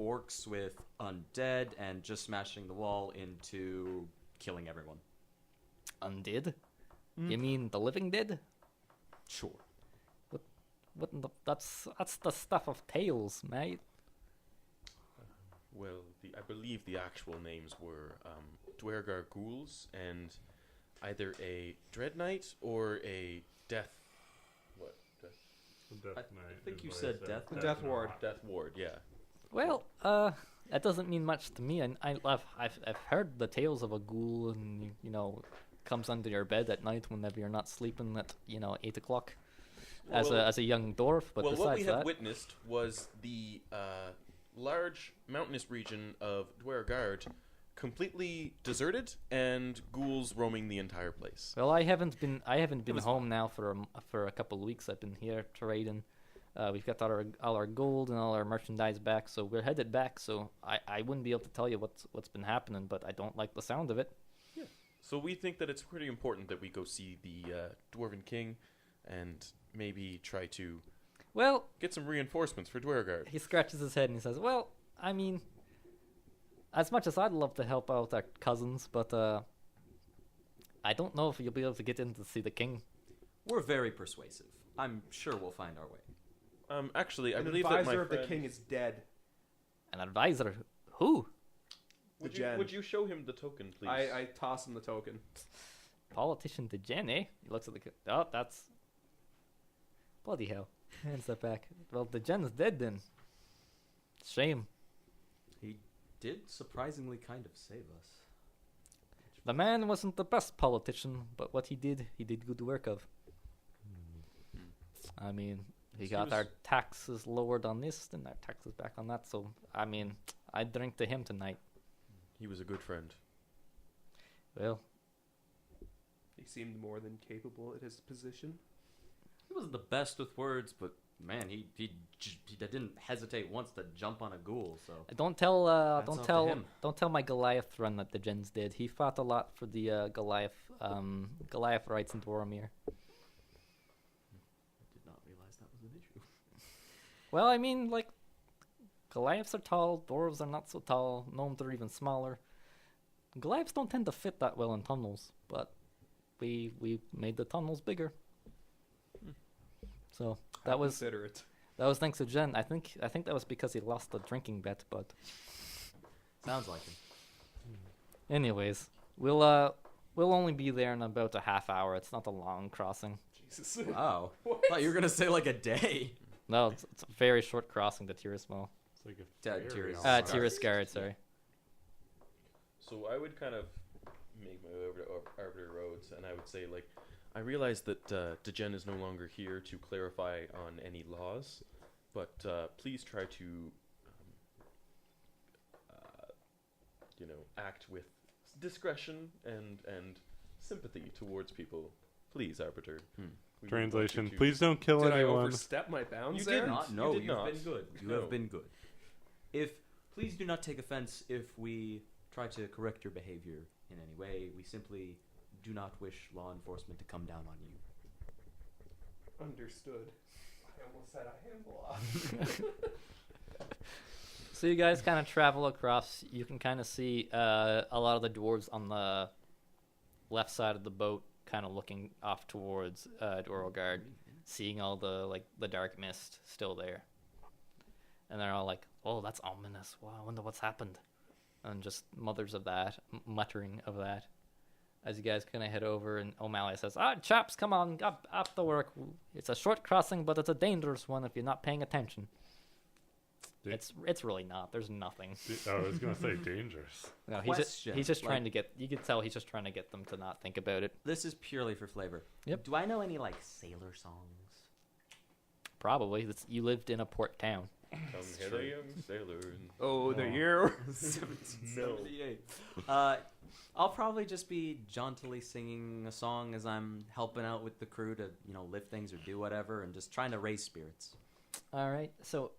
orcs with undead and just smashing the wall into killing everyone. Undead? You mean the living dead? Sure. What in the, that's the stuff of tales, mate. Well, I believe the actual names were Dwergar ghouls and either a Dread Knight or a Death. What? Death I Knight think is you what I said Death Knight. Death Ward. Death Ward, yeah. Well, that doesn't mean much to me. And I've heard the tales of a ghoul, and comes under your bed at night whenever you're not sleeping at 8 o'clock. As a young dwarf, but well, besides what we have that, witnessed was the large mountainous region of Dwergard completely deserted and ghouls roaming the entire place. well, I haven't been was home now for a couple of weeks. I've been here trading. We've got all our gold and all our merchandise back, so we're headed back. So I wouldn't be able to tell you what's been happening, but I don't like the sound of it. So we think that it's pretty important that we go see the Dwarven King and maybe try to Well, get some reinforcements for Dwergard. he scratches his head and he says, "Well, I mean, as much as I'd love to help out our cousins, but I don't know if you'll be able to get in to see the king." We're very persuasive. I'm sure we'll find our way. Actually, I An believe that my advisor of the friend- king is dead. An advisor? Who? Would The you, Gen. would you show him the token, please? I toss him the token. Politician to Jen, eh? He looks at the... Oh, that's... Bloody hell. Hands that back. Well, the Jen's dead then. Shame. He did surprisingly kind of save us. The man wasn't the best politician, but what he did good work of. I mean, he He got was- our taxes lowered on this, and our taxes back on that, so, I mean, I'd drink to him tonight. He was a good friend. Well, He seemed more than capable at his position. He wasn't the best with words, but man, he didn't hesitate once to jump on a ghoul. So don't tell Hats off to him. don't tell my Goliath run that the Gens did. He fought a lot for the Goliath rights in Dwaromir. I did not realize that was an issue. Well, I mean, like, Goliaths are tall, dwarves are not so tall, gnomes are even smaller. Goliaths don't tend to fit that well in tunnels, but we made the tunnels bigger. So How that was considerate. thanks to Jen. I think that was because he lost the drinking bet, but Sounds like him. anyways, we'll only be there in about a half hour. It's not a long crossing. Jesus. Wow. What? Thought you were gonna say like a day. No, it's a very short crossing to Tirismal. It's like a Dad, ferry Tiris. almost. Tirisgard, sorry. So I would kind of make my way over to Arbiter Roads, and I would say, like, I realize that Degen is no longer here to clarify on any laws, but please try to, act with discretion and sympathy towards people. Please, Arbiter. We would like Translation: you to- please don't kill Did I anyone. overstep my bounds You there? didn't. Not, no, You did you've not. been good. You No. have been good. Please do not take offense if we try to correct your behavior in any way. We simply do not wish law enforcement to come down on you. Understood. I almost said I am law. So you guys kind of travel across. You can kind of see a lot of the dwarves on the left side of the boat, kind of looking off towards Dorogard, seeing all the dark mist still there. And they're all like, "Oh, that's ominous. Wow, I wonder what's happened." And just muttering of that. As you guys kind of head over, and O'Malley says, chaps, come on, up to work. It's a short crossing, but it's a dangerous one if you're not paying attention." Dude. It's really not. There's nothing. I was gonna say dangerous. No, Question, he's just trying like- to get. You can tell he's just trying to get them to not think about it. This is purely for flavor. Yep. Do I know any like sailor songs? Probably. You lived in a port town. Come hither, young sailor. and- Oh, the year. 1778. I'll probably just be jauntily singing a song as I'm helping out with the crew to, lift things or do whatever, and just trying to raise spirits. All right. So,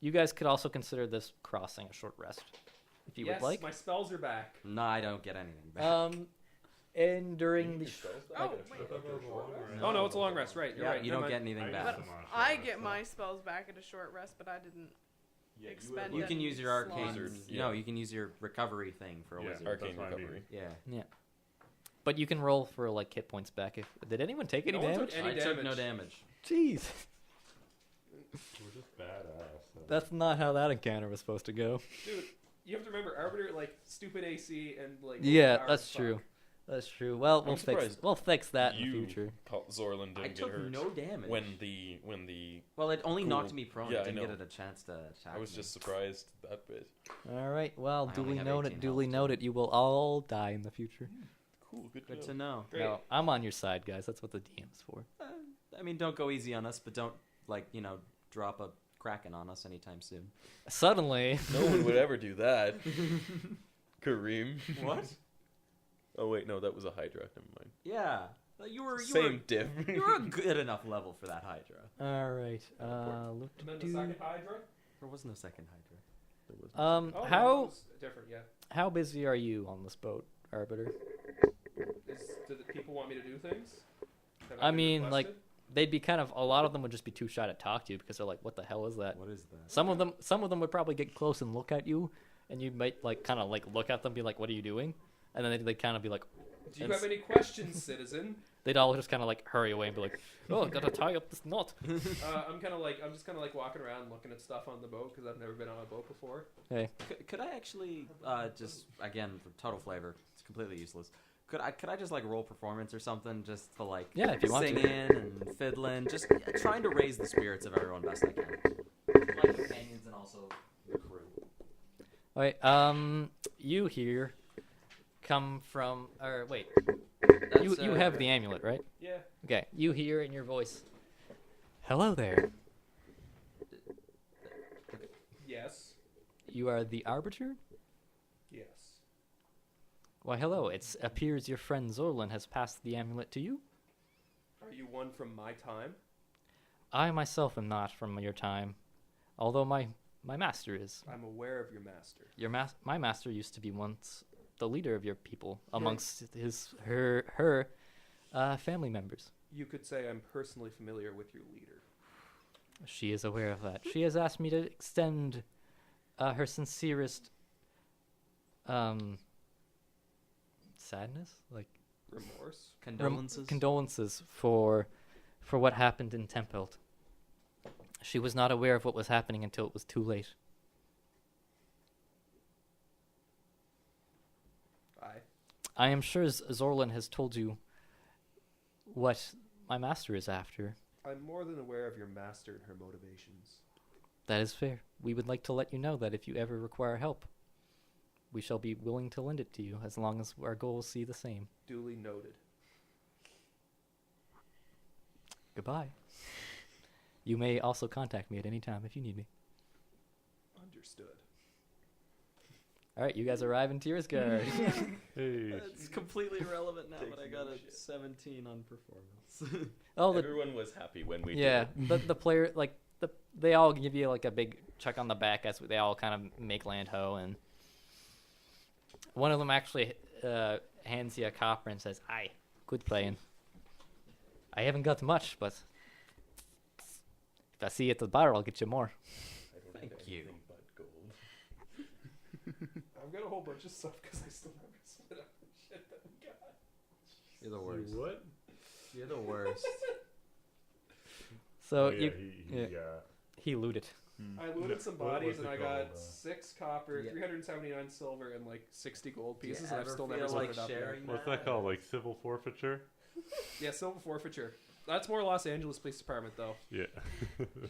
you guys could also consider this crossing a short rest, if you Yes, would like. my spells are back. No, I don't get anything back. And during the Oh, wait. Oh no, it's a long rest. Right, you're Yeah, right. you Never don't mind. get anything I back. used them on a I short get rest, my spells back at a short rest, but I didn't. expend You it can use your arcane. slots. Yeah. No, you can use your recovery thing for a Yeah. wizard. Arcane That's what I mean. recovery. Yeah. But you can roll for like hit points back. If did anyone take any No one damage? took any I took no damage. damage. Jeez, We're just badass. that's not how that encounter was supposed to go. Dude, you have to remember, Arbiter, like, stupid AC and, like... Yeah, power that's as true. fuck. That's true. Well, I'm we'll surprised fix that in you- the future. Zorlin didn't I get took hurt no damage. when the Well, it only Cool. knocked me prone. Yeah, I I didn't know. get it a chance to attack. I was me. just surprised that bit. All right. Well, I only duly have noted. 18 Duly health, too. noted. You will all die in the future. Cool, Good to know. Great. No, I'm on your side, guys. That's what the DM's for. I mean, don't go easy on us, but don't drop a kraken on us anytime soon. Suddenly, No one would ever do that. Kareem. What? Oh wait, no, that was a Hydra. Never mind. Yeah, you were Same diff. you were a good enough level for that Hydra. all right. Look And then to the do. second Hydra? There was no second Hydra. There was Oh, no, that How was different, yeah. how busy are you on this boat, Arbiter? Do the people want me to do things? Have I been mean, like, requested? they'd be kind of. A lot of them would just be too shy to talk to you because they're like, "What the hell is that?" What is that? Some of them would probably get close and look at you, and you might like kind of like look at them, and be like, "What are you doing?" And then they'd kind of be like, Do you and have any questions, citizen? they'd all just kind of like hurry away and be like, "Oh, gotta tie up this knot." I'm just kind of like walking around looking at stuff on the boat because I've never been on a boat before. Hey, Could I actually just again for total flavor? It's completely useless. Could I just like roll performance or something just to like Yeah, if you want to. singing and fiddling, just trying to raise the spirits of everyone best I can. My companions and also the crew. all right. You here come from, or wait, you have the amulet, right? Yeah. Okay, you hear in your voice, "Hello there. Yes. You are the Arbiter? Yes. Why, hello. It appears your friend Zorlin has passed the amulet to you. Are you one from my time? I myself am not from your time, although my master is. I'm aware of your master. My master used to be once the leader of your people amongst her family members. You could say I'm personally familiar with your leader. She is aware of that. She has asked me to extend her sincerest sadness, like Remorse? Condolences. for what happened in Tempelt. She was not aware of what was happening until it was too late. I am sure Zorlin has told you what my master is after. I'm more than aware of your master and her motivations. That is fair. We would like to let you know that if you ever require help, we shall be willing to lend it to you as long as our goals see the same. Duly noted. Goodbye. You may also contact me at any time if you need me. Understood. All right, you guys arrive in Tiersgard. Hey. It's completely irrelevant now, but I got a Shit. 17 on performance. Oh, Everyone was happy when we yeah. did it. The player they all give you like a big check on the back as they all kind of make land ho, and one of them actually hands you a copper and says, "Aye, good playing. I haven't got much, but if I see you at the bar, I'll get you more." I don't Thank have you. anything but gold. I've got a whole bunch of stuff because I still haven't split up the shit that we got. You're the worst. What? You're the worst. So Oh, yeah, yeah. He looted. I looted some What bodies was and the I gold, got 6 copper, Yeah. 379 silver, and like 60 gold Do you pieces, and I've ever still feel never split like it up yet. sharing What's that called? Like civil forfeiture? Yeah, silver forfeiture. That's more Los Angeles Police Department, though. Yeah.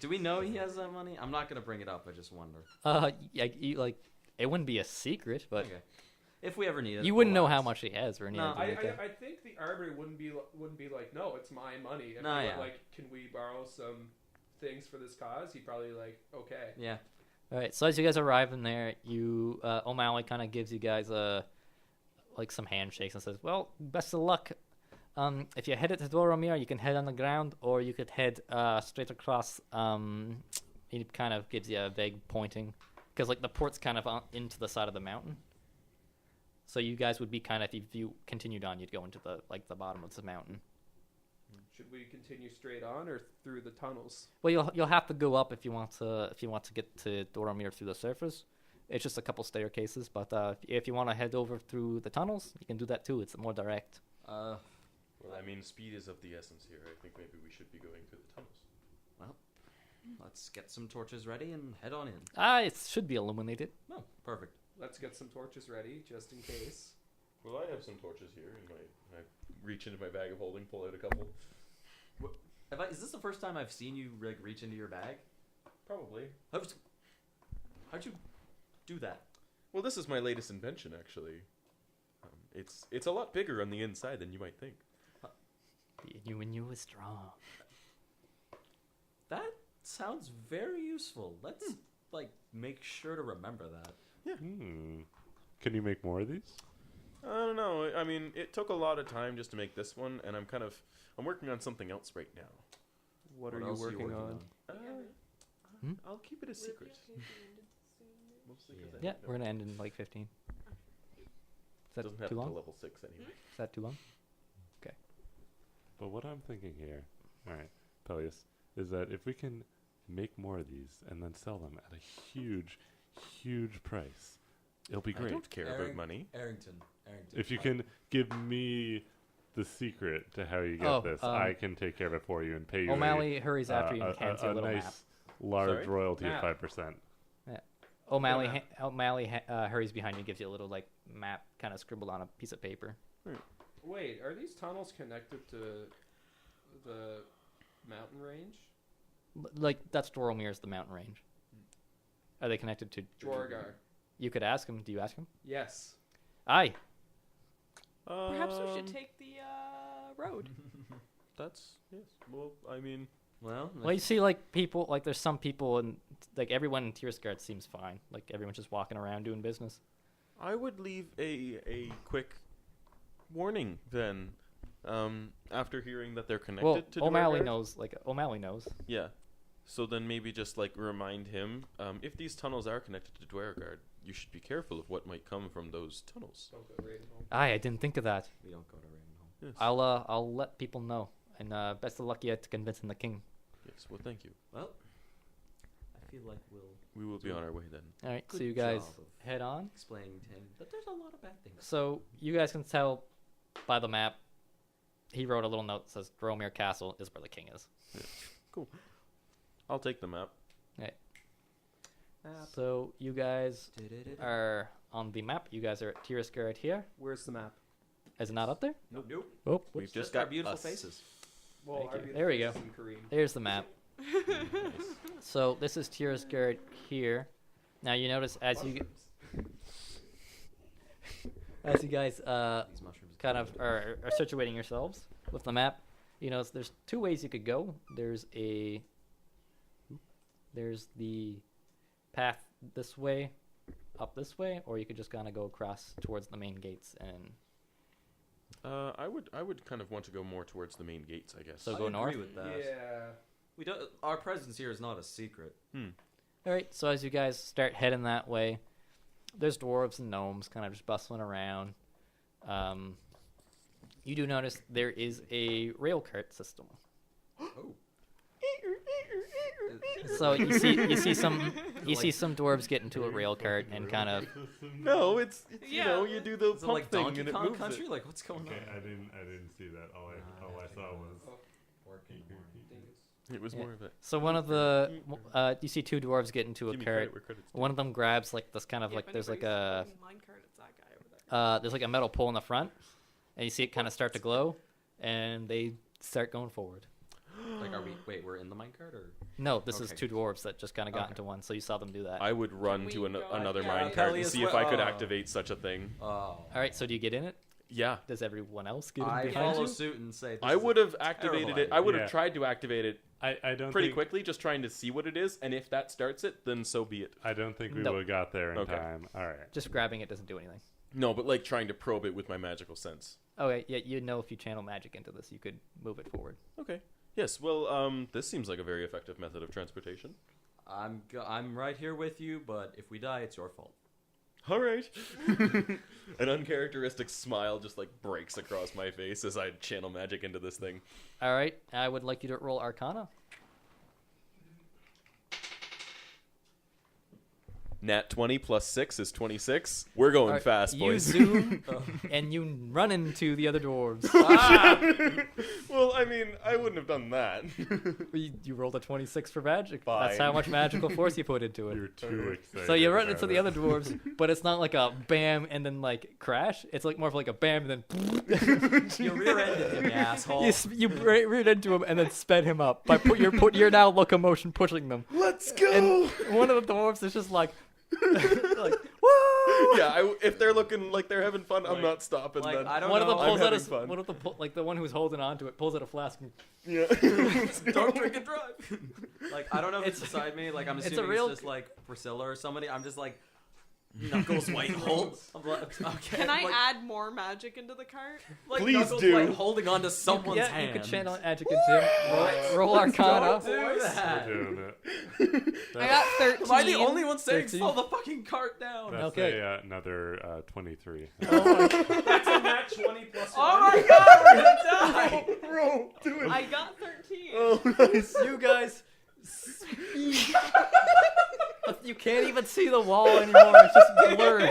Do we know he has that money? I'm not gonna bring it up. I just wonder. Yeah, like it wouldn't be a secret, but Okay. If we ever need it, you wouldn't know we'll how ask. much he has or any No, idea like that. I think the Arbiter wouldn't be like, no, it's my money. If No, he yeah. went, like, can we borrow some things for this cause? He'd probably like, okay. Yeah. All right, so as you guys arrive in there, you O'Malley kind of gives you guys like some handshakes and says, "Well, best of luck. If you head to Dwaromir, you can head on the ground, or you could head straight across." He kind of gives you a vague pointing, because like the port's kind of into the side of the mountain. So you guys would be kind of, if you continued on, you'd go into the bottom of the mountain. should we continue straight on or through the tunnels? Well, you'll have to go up if you want to get to Doromir through the surface. It's just a couple staircases, but if you want to head over through the tunnels, you can do that too. It's more direct. Well, I mean, speed is of the essence here. I think maybe we should be going through the tunnels. Well, let's get some torches ready and head on in. It should be illuminated. Oh, perfect. Let's get some torches ready, just in case. Well, I have some torches here in my. I reach into my bag of holding, pull out a couple. Is this the first time I've seen you reach into your bag? Probably. How'd you do that? Well, this is my latest invention, actually. It's a lot bigger on the inside than you might think. You and you is strong. That sounds very useful. Let's make sure to remember that. Yeah. Can you make more of these? I don't know. I mean, it took a lot of time just to make this one, and I'm working on something else right now. What are else you working on? I'll keep it a secret. Mostly 'cause I Yeah, don't we're know. gonna end in like 15. Is that Doesn't have too to long? level 6 anyway. Is that too long? But what I'm thinking here, all right, Peleus, is that if we can make more of these and then sell them at a huge, huge price, it'll be I great. don't care about money. Arrington. If you can give me the secret to how you get this, I can take care of it for you and pay you O'Malley hurries after you and hands you a a little nice map. large Sorry? royalty Map. of 5%. O'Malley hurries behind you and gives you a little map kind of scribbled on a piece of paper. Wait, are these tunnels connected to the mountain range? That's Doromir's the mountain range. Are they connected to Dwargar. You could ask him. Do you ask him? Yes. Aye. Perhaps we should take the road. That's yes. Well, I mean, Well, Well, you see, people, there's some people, and everyone in Tiersgard seems fine. Everyone's just walking around doing business. I would leave a quick warning then. After hearing that they're connected Well, to O'Malley Dwargar. knows. O'Malley knows. Yeah. So then maybe just remind him, if these tunnels are connected to Dwargard, you should be careful of what might come from those tunnels. Don't go right home. Aye, I didn't think of that. we don't go to Ravenholm. Yes. I'll let people know, and best of luck yet to convincing the king. Yes. Well, thank you. Well, I feel like we'll We will be on our way then. All right, so Good you guys job of head on. explaining to him that there's a lot of bad things. So you guys can tell by the map. He wrote a little note that says Dromir Castle is where the king is. I'll take the map. So you guys are on the map. You guys are at Tiersgard here. Where's the map? Is it not up there? Nope. Oh, We've whoops. just our got beautiful us. faces. Well, Thank our you. beautiful There we go. faces and Kareem. There's the map. So this is Tiersgard here. Now you notice as you guys These mushrooms. kind of are situating yourselves with the map, you know, there's two ways you could go. There's the path this way, up this way, or you could just kind of go across towards the main gates. And I would kind of want to go more towards the main gates, I guess. So I go agree north? with that. Yeah. We don't. Our presence here is not a secret. all right, so as you guys start heading that way, there's dwarves and gnomes kind of just bustling around. You do notice there is a rail cart system. Oh. So you see some dwarves get into a rail cart and kind of No, it's Yeah. you know, you do the Is it pump like thing Donkey and it Kong moves Country? it. Like, what's going Okay, on? I didn't see that. All I saw was It was Yeah. more of it. so one of the you see two dwarves get into a Give me cart. credit where credit's due. One of them grabs this kind of Yeah, if there's anybody's a fucking minecart, it's that guy over there. there's a metal pole in the front, and you see it kind of start to glow, and they start going forward. Like, are we? Wait, we're in the minecart, or No, this is Okay. two dwarves that just kind of got Okay. into one, so you saw them do that. I would run we to go another Yeah, minecart and Peleus, see if I could oh. activate such a thing. oh? All right, so do you get in it? Yeah. Does everyone else get in I behind follow you? suit and say, I would have activated it. I would have Yeah. tried to activate it I don't pretty think, quickly, just trying to see what it is, and if that starts it, then so be it. I don't think we Nope. would have got there in Okay. time. All right. Just grabbing it doesn't do anything. No, but trying to probe it with my magical sense. Okay, yeah, you know if you channel magic into this, you could move it forward. Okay. Yes. Well, this seems like a very effective method of transportation. I'm right here with you, but if we die, it's your fault. All right. An uncharacteristic smile just like breaks across my face as I channel magic into this thing. All right, I would like you to roll Arcana. Nat 20 plus 6 is 26. We're going All right, fast, you boys. zoom and you run into the other dwarves. Well, I mean, I wouldn't have done that. You rolled a 26 for magic. Fine. That's how much magical force you put into it. You're too excited. So you run into about the it. other dwarves, but it's not like a bam and then like crash. It's like more of like a bam and then You rear-ended him, you asshole. you reared into him and then sped him up by you're now locomotion pushing them. Let's go. And one of the dwarves is just like like woo. Yeah, if they're looking like they're having fun, I'm not stopping. like, Then I don't One of them know. pulls I'm out having fun. one of the like the one who's holding on to it pulls out a flask. And, Yeah. Don't drink and drive. Like, I don't know if it's beside me. Like, I'm it's a assuming real- it's just like Priscilla or somebody. I'm just like Knuckles White hold. I'm like, okay. Can I like, add more magic into the cart? like Please Knuckles do. White holding onto someone's yeah, hand? you could channel magic into him. Roll Arcana. Don't do that. We're doing it. I got 13. Am I the only one saying 13? slow the fucking cart down? That's Okay. another 23. That's a nat 20 plus Oh 1. my god, we're gonna die! Bro, do it. I got 13. Oh, nice. You guys. You can't even see the wall anymore. It's just blurred.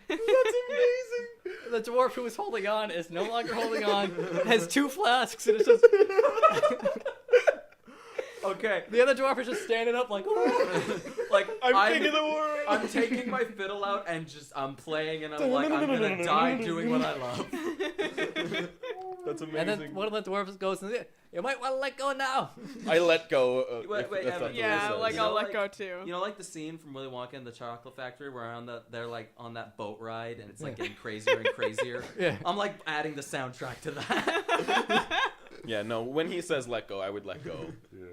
That's amazing. The dwarf who was holding on is no longer holding on. Has 2 flasks and it's just Okay. the other dwarf is just standing up like. Like, I'm king of the world. I'm taking my fiddle out and just I'm playing and I'm like I'm gonna die doing what I love. That's amazing. And then one of the dwarves goes, "You might want to let go now." I let go. Wait, if wait, that's Evan, not the Yeah, rule like says. You I'll know, let like- go too. You know, like the scene from Willy Wonka and the Chocolate Factory where they're like on that boat ride and it's like getting crazier and crazier. Yeah. I'm like adding the soundtrack to that. Yeah, no. When he says let go, I would let go. Yeah.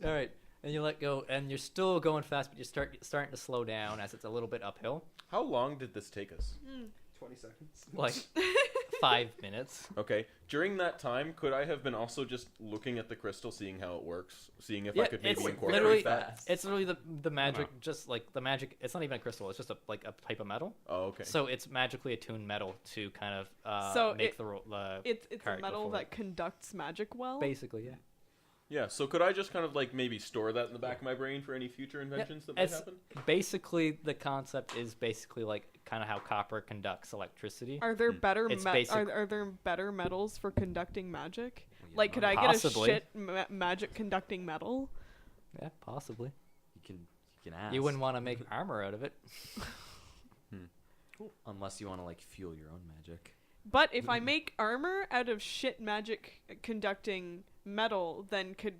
Yeah. All right, and you let go, and you're still going fast, but you're starting to slow down as it's a little bit uphill, How long did this take us? 20 seconds. like 5 minutes. Okay. During that time, could I have been also just looking at the crystal, seeing how it works, seeing if Yeah, I could it's maybe literally incorporate that? it's literally the magic, just like the magic. It's not even a crystal. It's just a type of metal. Oh, okay. So it's magically attuned metal to kind of So make it- the It's a cart metal before that conducts magic well. basically, yeah. Yeah. So could I just kind of like maybe store that in the back of my brain for any future inventions that might It's happen? basically the concept is basically like kind of how copper conducts electricity. Are there better It's are basic- there better metals for conducting magic? Well, yeah, Like, could no, I get Possibly. a shit magic conducting metal? Yeah, possibly. You can ask. You wouldn't want to make armor out of it. unless you want to like fuel your own magic. But if I make armor out of shit magic conducting metal, then could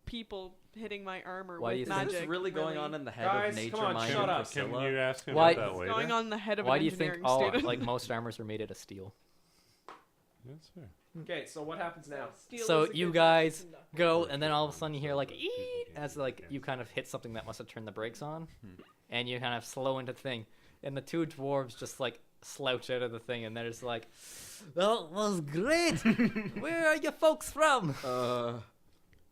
people hitting my armor Why do with you think- magic Is this really going on in the head Guys, of nature come on, mind shut and up. Can Priscilla? you ask him Why- about that It's later? going on the head of Why an do you think engineering all student? like most armors are made out of steel? That's fair. Okay, so what happens now? Steel So is a you good guys conductor. go, and then all of a sudden you hear like "Eeet," as like you kind of hit something that must have turned the brakes on, and you kind of slow into the thing, and the 2 dwarves just like slouch out of the thing, and they're just like, "That was great. Where are you folks from?"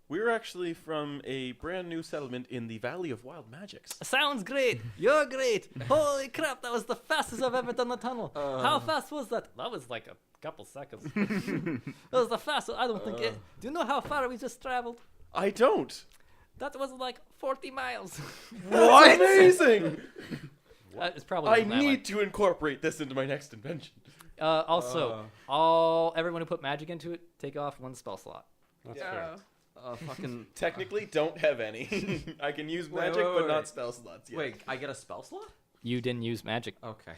We're actually from a brand new settlement in the Valley of Wild Magics. Sounds great. You're great. Holy crap, that was the fastest I've ever done the tunnel. How fast was that? That was like a couple seconds. That was the fastest. I don't think it. Do you know how far we just traveled? I don't. That was like 40 miles. What? Amazing! It's probably I wasn't that need to incorporate this into my next invention. much. Also, everyone who put magic into it, take off 1 spell slot. That's Yeah. fair. Fucking Technically, don't have any. I can use Wait, magic, wait, but wait. not spell slots yet. wait, I get a spell slot? You didn't use magic. Okay,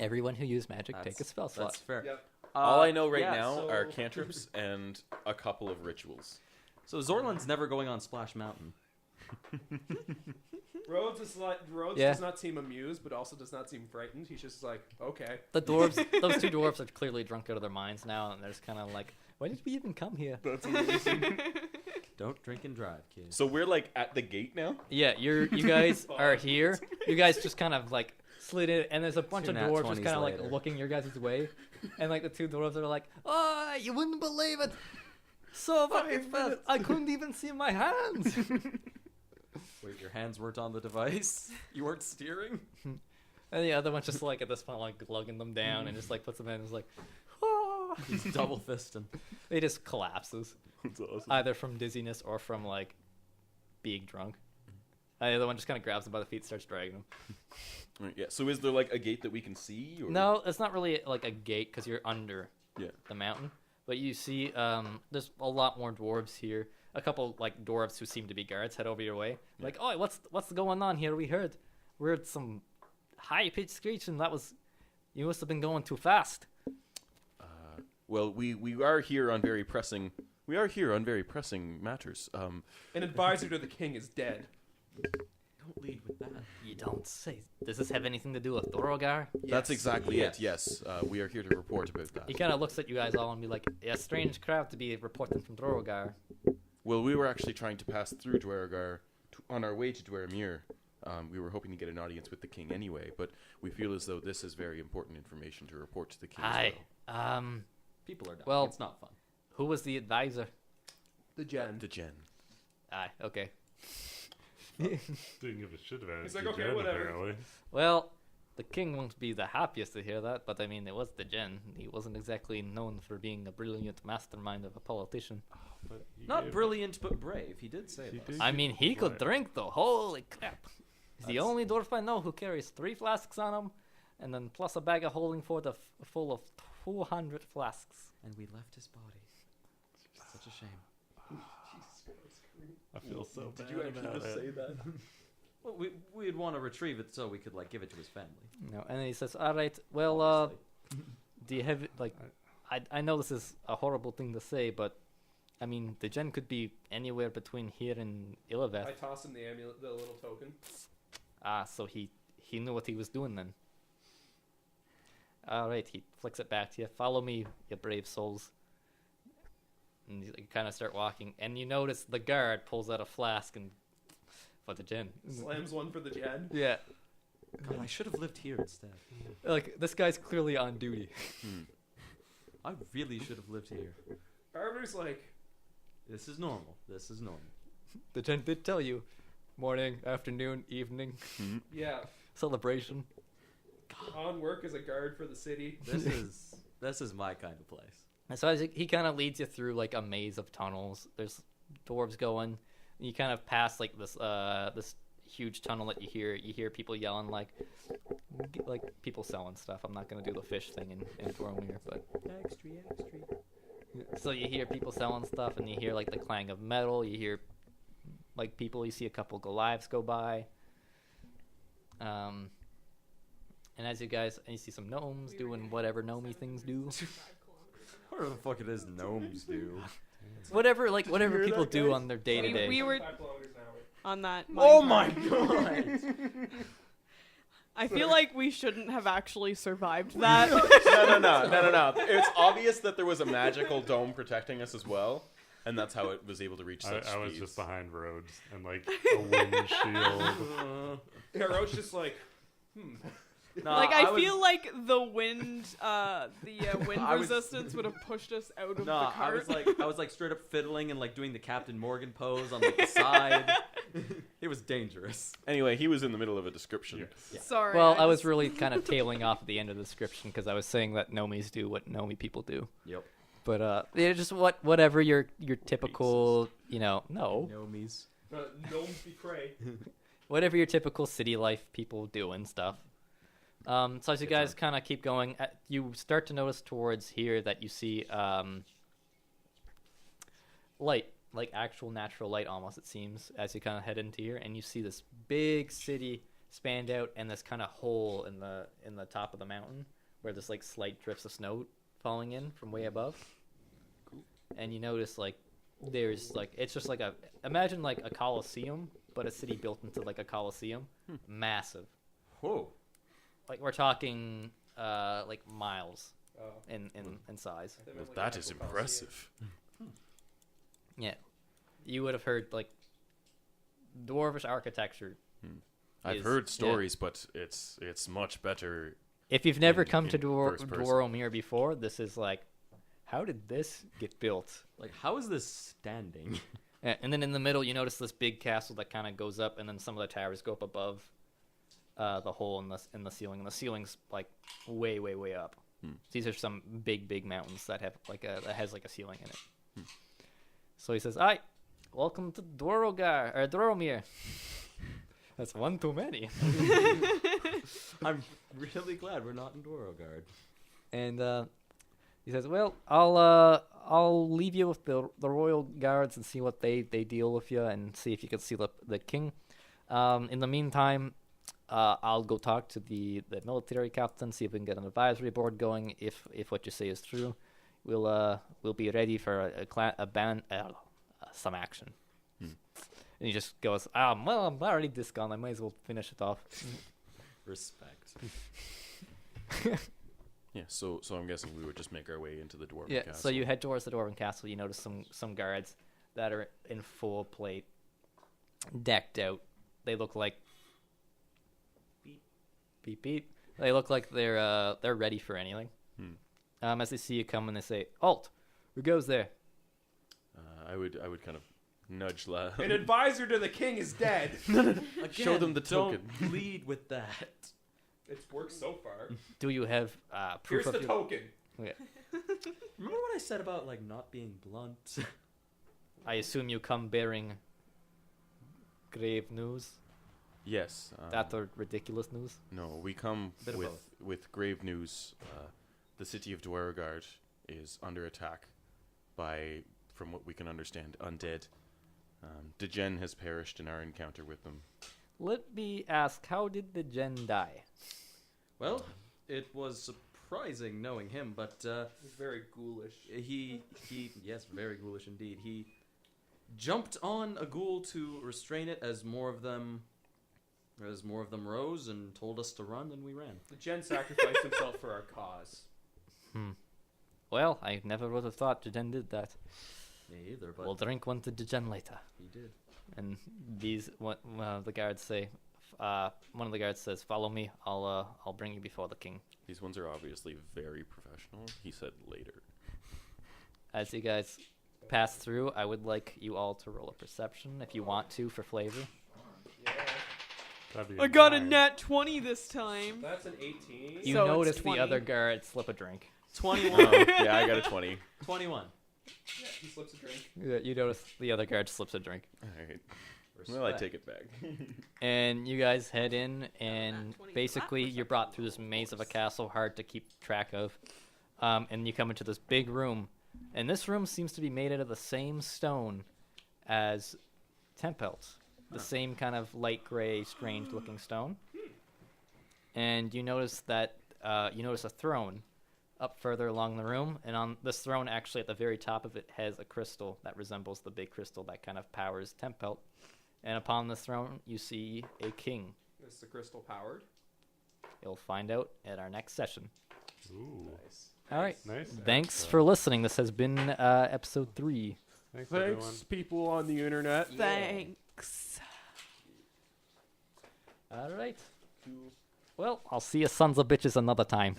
Everyone who used magic, take a That's- spell slot. that's fair. Yep. All I know right yeah, now so- are cantrips and a couple of rituals. So Zorland's never going on Splash Mountain. Rhodes Yeah. does not seem amused, but also does not seem frightened. He's just like, okay. The dwarves, those 2 dwarves are clearly drunk out of their minds now, and they're just kind of like, why did we even come here? That's amazing. Don't drink and drive, kids. So we're like at the gate now? Yeah, you guys are here. You guys just kind of like slid in, and there's a bunch 2 of nat dwarves just 20s kind of like later. looking your guys' way, and like the 2 dwarves are like, "Oh, you wouldn't believe it, so fucking fast, I couldn't even see my hands." Wait, your hands weren't on the device? You weren't steering? And the other one's just like at this point like lugging them down and just like puts them in and is like, "Ah." He's double fisting. He just collapses, That's awesome. either from dizziness or from like being drunk. And the other one just kind of grabs him by the feet, starts dragging him. Right, yeah. So is there like a gate that we can see? Or? No, it's not really like a gate because you're under Yeah. the mountain. But you see, there's a lot more dwarves here. A couple like dwarves who seem to be guards head over your way. Like, oh, what's going on here? We heard some high pitched screeching. You must have been going too fast. Well, we are here on very pressing. We are here on very pressing matters. An advisor to the king is dead. Don't lead with that. You don't say. Does this have anything to do with Dorogar? That's exactly Yes. it. Yes, we are here to report about that. He kind of looks at you guys all and be like, a strange crowd to be reporting from Dorogar. Well, we were actually trying to pass through Dwargar on our way to Dwaramir. We were hoping to get an audience with the king anyway, but we feel as though this is very important information to report to the king. Aye. As well. People are dying. Well- It's not fun. Who was the advisor? The gen. The Gen. Aye, okay. Didn't give a shit about it. He's like, You okay, did, whatever. apparently. Well, the king won't be the happiest to hear that, but I mean, it was the Gen. He wasn't exactly known for being a brilliant mastermind of a politician. But you Not gave- brilliant, but brave. He did say He that. did. I mean, he could Right. drink though. Holy crap! He's the That's- only dwarf I know who carries 3 flasks on him, and then plus a bag of holding for the full of 200 flasks. And we left his body. Such a shame. I feel so bad Did you actually about just it. say that? Well, we'd want to retrieve it so we could like give it to his family. No, and then he says, "All right, well, obviously. do you have like? I know this is a horrible thing to say, but I mean, the Gen could be anywhere between here and I Illaveth. toss him the amulet, the little token. Ah, so he knew what he was doing then. All right, he flicks it back to you. Follow me, you brave souls. And you kind of start walking, and you notice the guard pulls out a flask and for the Gen. Slams one for the gen. Yeah, God, I should have lived here instead. like this guy's clearly on duty. I really should have lived here. Barber's like, This is normal. This is normal. The Gen did tell you, morning, afternoon, evening, yeah, celebration. on work as a guard for the city. This is my kind of place. And so as he kind of leads you through like a maze of tunnels. There's dwarves going. And you kind of pass like this huge tunnel that you hear people yelling like people selling stuff. I'm not gonna do the fish thing in Dwarmir, but Extra. so you hear people selling stuff, and you hear like the clang of metal. You hear like people. You see a couple Goliaths go by. And as you see some gnomes doing whatever gnomey things do. Whatever the fuck it is gnomes do. Whatever people do on their day to We day. were 5 kilometers an hour. on that. Oh mine my cart. god! I feel like we shouldn't have actually survived that. No. It's obvious that there was a magical dome protecting us as well, and that's how it was able to reach such I was speeds. just behind roads and like a windshield. Yeah, Roach just like, No, Like I was- feel like the wind, wind I was- resistance would have pushed us out of No, the cart. I was like straight up fiddling and like doing the Captain Morgan pose on like the side. It was dangerous. Anyway, he was in the middle of a description. Yes. Sorry. Well, I was just- really kind of tailing off at the end of the description because I was saying that gnomies do what gnomey people do. Yep. But yeah, just whatever your typical, no, Gnomies. gnomes be prey. whatever your typical city life people do and stuff. So as you Good guys time. kind of keep going, you start to notice towards here that you see light, like actual natural light almost, it seems, as you kind of head into here, and you see this big city spanned out and this kind of hole in the top of the mountain where there's like slight drifts of snow falling in from way above. And you notice like there's like it's just like imagine like a coliseum, but a city built into like a coliseum. Massive. Whoa. Like we're talking like miles Oh, in size. they Well, meant, like, that an is actual impressive. Yeah. You would have heard like dwarvish architecture. I've is- heard yeah. stories, but it's much better. If you've never In- come to in first person. Dwaromir before, this is like how did this get built? Like, how is this standing? And then in the middle, you notice this big castle that kind of goes up, and then some of the towers go up above the hole in the ceiling. And the ceiling's like way, way, way up. These are some big mountains that have that has like a ceiling in it. So he says, "Hi, welcome to Dwaromir." That's one too many. I'm really glad we're not in Dwarogard. And he says, "Well, I'll leave you with the royal guards and see what they deal with you and see if you can see the king. In the meantime, I'll go talk to the military captain, see if we can get an advisory board going. If what you say is true, we'll be ready for some action." And he just goes, well, I'm already this gone. I might as well finish it off. Respect. Yeah, so I'm guessing we would just make our way into the dwarven Yeah, castle. so you head towards the dwarven castle. You notice some guards that are in full plate, decked out. They look like beep. They look like they're ready for anything. As they see you come and they say, "Halt! Who goes there?" I would kind of nudge La. An advisor to the king is dead. Show them the token. Don't lead with that. It's worked so far. Do you have proof Here's of the your... token. Okay. Remember what I said about not being blunt? I assume you come bearing grave news. Yes. That or ridiculous news. No, we come Bit of both. with grave news. The city of Dwarogard is under attack by, from what we can understand, undead. Degen has perished in our encounter with them. Let me ask, how did the Gen die? Well, it was surprising knowing him, but He's very ghoulish. he yes, very ghoulish indeed. He jumped on a ghoul to restrain it as more of them rose and told us to run, and we ran. The Jen sacrificed himself for our cause. Well, I never would have thought Degen did that. Me either, but We'll drink one to Degen later. he did. And the guards say, one of the guards says, "Follow me. I'll bring you before the king." These ones are obviously very professional. He said later. As you guys pass through, I would like you all to roll a perception if you want to for flavor. Yeah. That'd be I got a 9. nat 20 this time. That's an 18. You So it's notice 20. the other guard slip a drink. 21. Yeah, I got a 20. 21. Yeah, he slips a drink. You notice the other guard slips a drink. All right. Well, I take it back. And you guys head in, and 20 basically flat you're brought through this maze of a castle, hard to keep track of. And you come into this big room, and this room seems to be made out of the same stone as Tempelt, the same kind of light gray, strange-looking stone. And you notice that a throne up further along the room, and on this throne, actually at the very top of it, has a crystal that resembles the big crystal that kind of powers Tempelt. And upon this throne, you see a king. Is the crystal powered? You'll find out at our next session. Ooh. Nice. All right. Nice. Thanks for listening. This has been episode 3. Thanks, everyone. Thanks, people on the internet. Thanks. All right. Well, I'll see you sons of bitches another time.